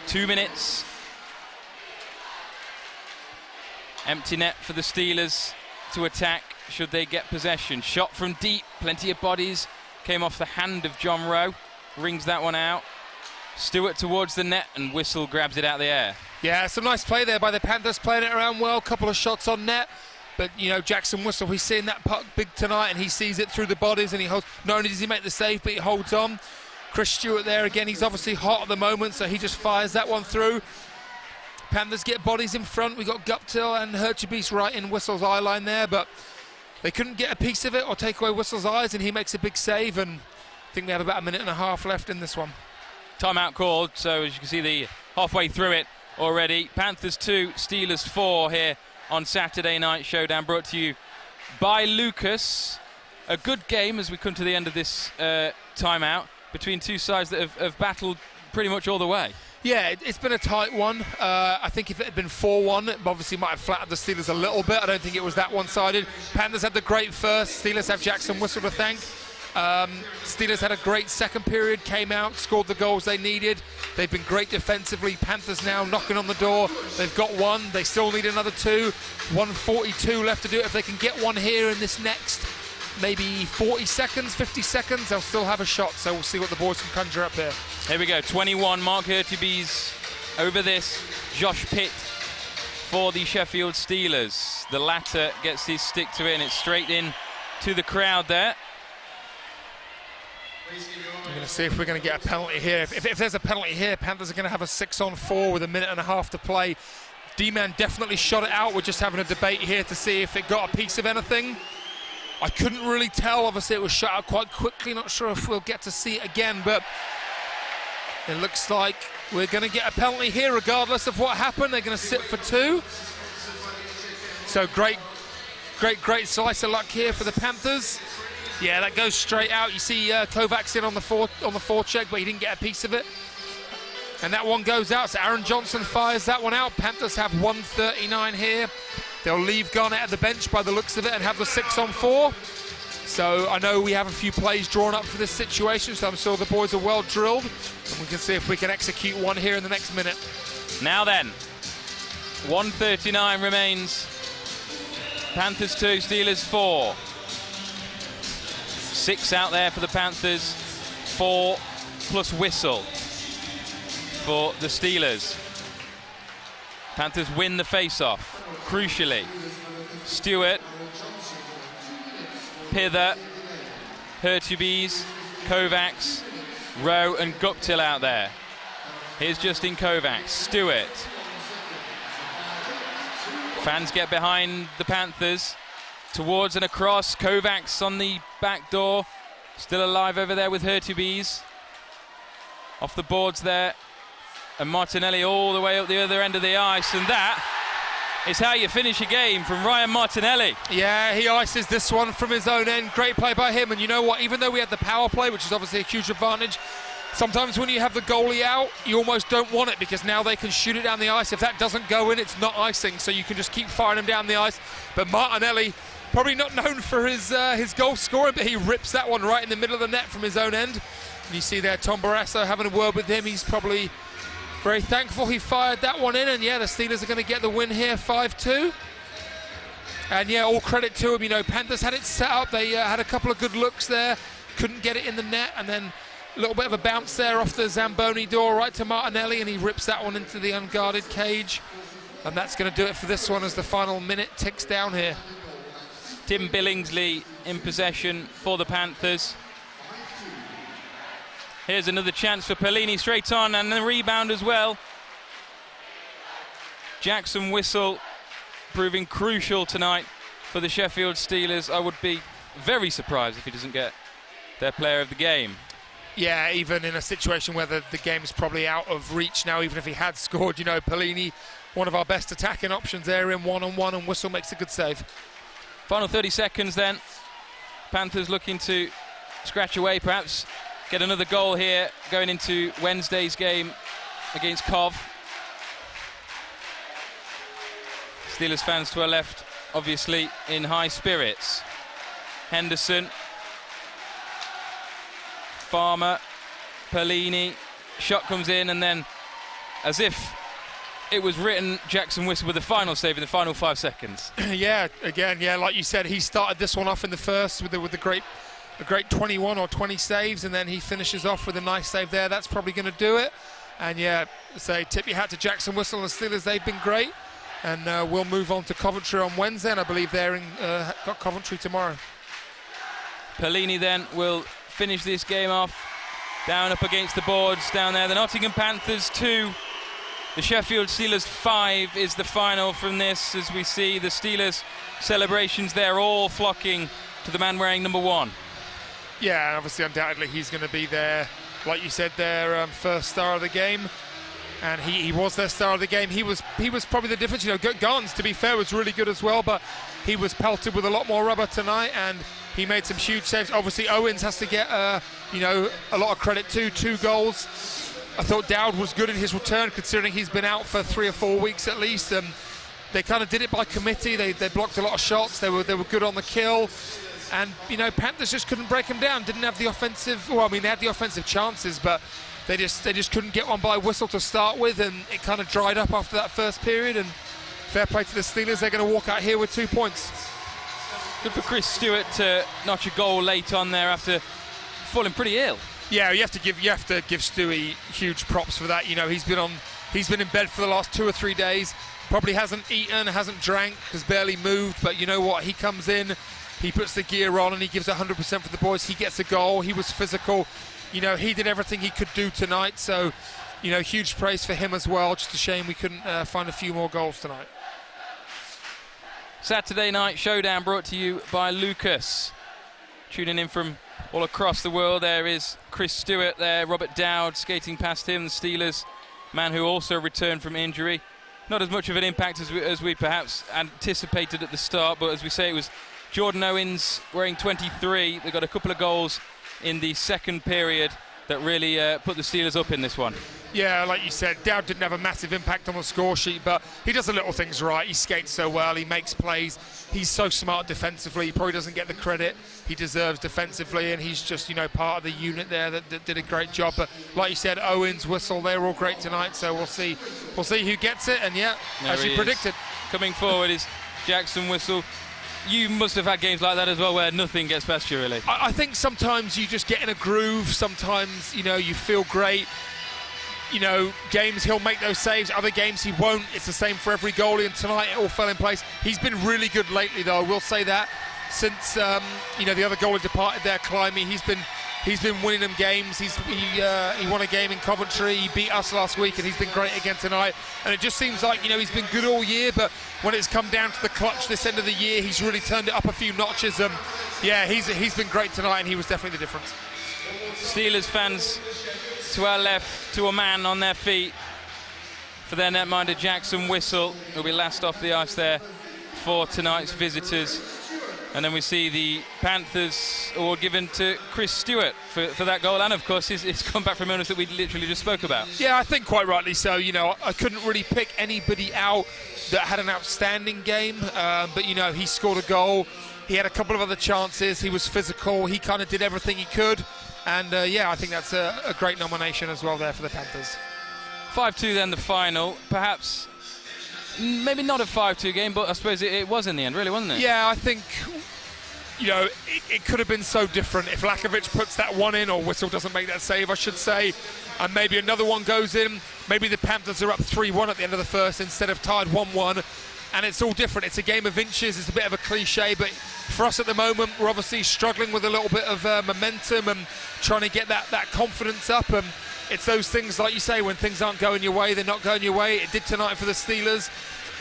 2 minutes. Empty net for the Steelers to attack should they get possession. Shot from deep, plenty of bodies. Came off the hand of John Rowe. Rings that one out. Stewart towards the net, and Whistle grabs it out of the air. Yeah, some nice play there by the Panthers, playing it around well. Couple of shots on net. But, you know, Jackson Whistle, he's seeing that puck big tonight, and he sees it through the bodies, and he holds. Not only does he make the save, but he holds on. Chris Stewart there again, he's obviously hot at the moment, so he just fires that one through. Panthers get bodies in front. We got Guptill and Hurtubise right in Whistle's eye line there, but they couldn't get a piece of it or take away Whistle's eyes, and he makes a big save. And I think we have about a minute and a half left in this one. Timeout called, so as you can see, the halfway through it already. Panthers 2, Steelers 4 here on Saturday Night Showdown, brought to you by Lucas. A good game as we come to the end of this timeout between two sides that have battled pretty much all the way. Yeah, it's been a tight one. I think if it had been 4-1, it obviously might have flattered the Steelers a little bit. I don't think it was that one-sided. Panthers had the great first. Steelers have Jackson Whistle to thank. Steelers had a great second period, came out, scored the goals they needed. They've been great defensively. Panthers now knocking on the door. They've got one. They still need another two. 1:42 left to do it. If they can get one here in this next maybe 40 seconds, 50 seconds, they'll still have a shot. So we'll see what the boys can conjure up here. Here we go, 21, Mark Hurtubise over this. Josh Pitt for the Sheffield Steelers. The latter gets his stick to it, and it's straight in to the crowd there. We're going to see if we're going to get a penalty here. If there's a penalty here, Panthers are going to have a 6-on-4 with a minute and a half to play. D-Man definitely shot it out. We're just having a debate here to see if it got a piece of anything. I couldn't really tell. Obviously, it was shot out quite quickly. Not sure if we'll get to see it again, but it looks like we're going to get a penalty here regardless of what happened. They're going to sit for 2. So great slice of luck here for the Panthers. Yeah, that goes straight out. You see Kovacs in on the forecheck, but he didn't get a piece of it. And that one goes out, so Aaron Johnson fires that one out. Panthers have 1:39 here. They'll leave Garnett at the bench by the looks of it and have the 6-on-4. So I know we have a few plays drawn up for this situation, so I'm sure the boys are well drilled. And we can see if we can execute one here in the next minute. Now then, 1:39 remains. Panthers 2, Steelers 4. 6 out there for the Panthers, 4 plus Whistle for the Steelers. Panthers win the face-off, crucially. Stewart, Pither, Hurtubise, Kovacs, Rowe and Guptill out there. Here's Justin Kovacs, Stewart. Fans get behind the Panthers. Towards and across, Kovacs on the back door. Still alive over there with Hurtubise. Off the boards there. And Martinelli all the way up the other end of the ice. And that is how you finish a game from Ryan Martinelli. Yeah, he ices this one from his own end. Great play by him. And you know what? Even though we had the power play, which is obviously a huge advantage, sometimes when you have the goalie out, you almost don't want it because now they can shoot it down the ice. If that doesn't go in, it's not icing. So you can just keep firing him down the ice. But Martinelli, probably not known for his goal scoring, but he rips that one right in the middle of the net from his own end. And you see there Tom Barrasso having a word with him. He's probably very thankful he fired that one in. And yeah, the Steelers are going to get the win here, 5-2. And yeah, all credit to him. You know, Panthers had it set up. They had a couple of good looks there. Couldn't get it in the net. And then a little bit of a bounce there off the Zamboni door right to Martinelli. And he rips that one into the unguarded cage. And that's going to do it for this one as the final minute ticks down here. Tim Billingsley in possession for the Panthers. Here's another chance for Pellini, straight on, and the rebound as well. Jackson Whistle proving crucial tonight for the Sheffield Steelers. I would be very surprised if he doesn't get their player of the game. Yeah, even in a situation where the game's probably out of reach now, even if he had scored, you know, Pellini, one of our best attacking options there in one-on-one, and Whistle makes a good save. Final 30 seconds then. Panthers looking to scratch away, perhaps get another goal here going into Wednesday's game against Cov. Steelers fans to our left, obviously in high spirits. Henderson, Farmer, Pellini, shot comes in, and then, as if it was written, Jackson Whistle with the final save in the final 5 seconds. Yeah, again, yeah, like you said, he started this one off in the first with a great 21 or 20 saves, and then he finishes off with a nice save there. That's probably going to do it. And yeah, say tip your hat to Jackson Whistle and the Steelers. They've been great. And we'll move on to Coventry on Wednesday, and I believe they're got Coventry tomorrow. Pellini then will finish this game off. Down up against the boards down there. The Nottingham Panthers 2, the Sheffield Steelers 5 is the final from this, as we see the Steelers celebrations there all flocking to the man wearing number 1. Yeah, and obviously undoubtedly he's going to be there, like you said, their first star of the game. And he was their star of the game. He was probably the difference. You know, Garns, to be fair, was really good as well, but he was pelted with a lot more rubber tonight, and he made some huge saves. Obviously, Owens has to get you know, a lot of credit too. 2 goals. I thought Dowd was good in his return, considering he's been out for 3 or 4 weeks at least. They kind of did it by committee. They blocked a lot of shots. They were good on the kill. And, you know, Panthers just couldn't break them down. Didn't have the offensive, well, I mean, they had the offensive chances, but they just couldn't get one by Whistle to start with, and it kind of dried up after that first period. And fair play to the Steelers. They're going to walk out here with 2 points. Good for Chris Stewart to notch a goal late on there after falling pretty ill. Yeah, you have to give Stewie huge props for that. You know, he's been in bed for the last 2 or 3 days. Probably hasn't eaten, hasn't drank, has barely moved. But you know what? He comes in, he puts the gear on, and he gives 100% for the boys. He gets a goal. He was physical. You know, he did everything he could do tonight. So, you know, huge praise for him as well. Just a shame we couldn't find a few more goals tonight. Saturday night showdown brought to you by Lucas. Tuning in from all across the world, there is Chris Stewart there, Robert Dowd skating past him, the Steelers man who also returned from injury. Not as much of an impact as we perhaps anticipated at the start, but as we say, it was Jordan Owens wearing 23. They got a couple of goals in the second period that really put the Steelers up in this one. Yeah, like you said, Dowd didn't have a massive impact on the score sheet, but he does the little things right. He skates so well, he makes plays, he's so smart defensively. He probably doesn't get the credit he deserves defensively, and he's just, you know, part of the unit there that did a great job. But like you said, Owens, Whistle, they're all great tonight, so we'll see who gets it. And yeah, there as you predicted, coming forward is Jackson Whistle. You must have had games like that as well, where nothing gets past you, really. I think sometimes you just get in a groove. Sometimes, you know, you feel great. You know, games he'll make those saves, other games he won't. It's the same for every goalie, and tonight it all fell in place. He's been really good lately, though, I will say that. Since you know, the other goalie departed there, Climby, he's been winning them games. He won a game in Coventry, he beat us last week, and he's been great again tonight. And it just seems like, you know, he's been good all year, but when it's come down to the clutch this end of the year, he's really turned it up a few notches. Yeah, he's been great tonight, and he was definitely the difference. Steelers fans to our left, to a man on their feet for their netminder Jackson Whistle, who'll be last off the ice there for tonight's visitors. And then we see the Panthers award given to Chris Stewart for that goal, and of course his comeback from illness that we literally just spoke about. Yeah, I think quite rightly so. You know, I couldn't really pick anybody out that had an outstanding game, but you know, he scored a goal. He had a couple of other chances. He was physical. He kind of did everything he could. And yeah, I think that's a great nomination as well there for the Panthers. 5-2 then the final. Perhaps, maybe not a 5-2 game, but I suppose it was in the end, really, wasn't it? Yeah, I think, you know, it could have been so different if Lakovic puts that one in, or Whistle doesn't make that save, I should say, and maybe another one goes in. Maybe the Panthers are up 3-1 at the end of the first instead of tied 1-1. and it's all different. It's a game of inches. It's a bit of a cliche, but for us at the moment, we're obviously struggling with a little bit of momentum and trying to get that confidence up. And it's those things, like you say, when things aren't going your way, they're not going your way. It did tonight for the Steelers.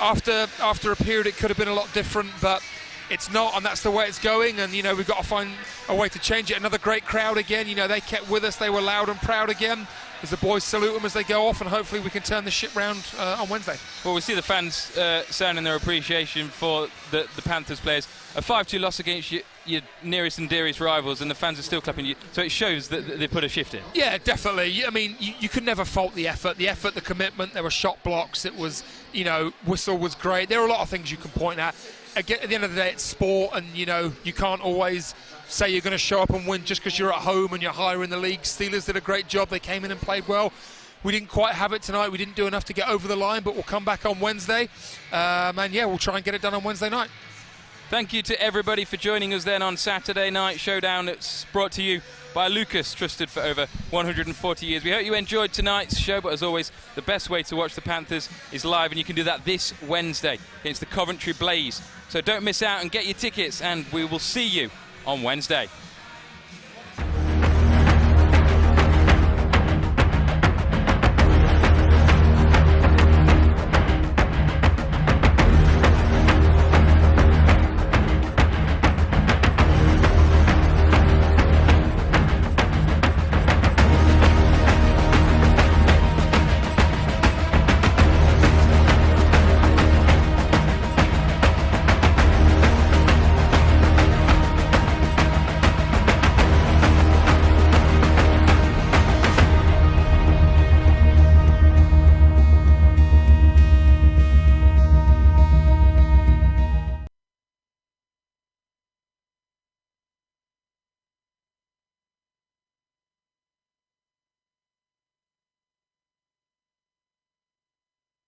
After a period, it could have been a lot different, but it's not, and that's the way it's going. And we've got to find a way to change it. Another great crowd again. They kept with us. They were loud and proud again, as the boys salute them as they go off, and hopefully we can turn the ship round on Wednesday. Well, we see the fans sounding their appreciation for the Panthers players. A 5-2 loss against your nearest and dearest rivals, and the fans are still clapping you. So it shows that they put a shift in. Yeah, definitely. I mean, you could never fault the effort, the commitment. There were shot blocks. It was, whistle was great. There are a lot of things you can point at. Again, at the end of the day, it's sport, and you can't always say you're going to show up and win just because you're at home and you're higher in the league. Steelers did a great job. They came in and played well. We didn't quite have it tonight. We didn't do enough to get over the line, but we'll come back on Wednesday. And yeah, we'll try and get it done on Wednesday night. Thank you to everybody for joining us then on Saturday Night Showdown. It's brought to you by Lucas, trusted for over 140 years. We hope you enjoyed tonight's show, but as always, the best way to watch the Panthers is live, and you can do that this Wednesday against the Coventry Blaze. So don't miss out and get your tickets, and we will see you on Wednesday.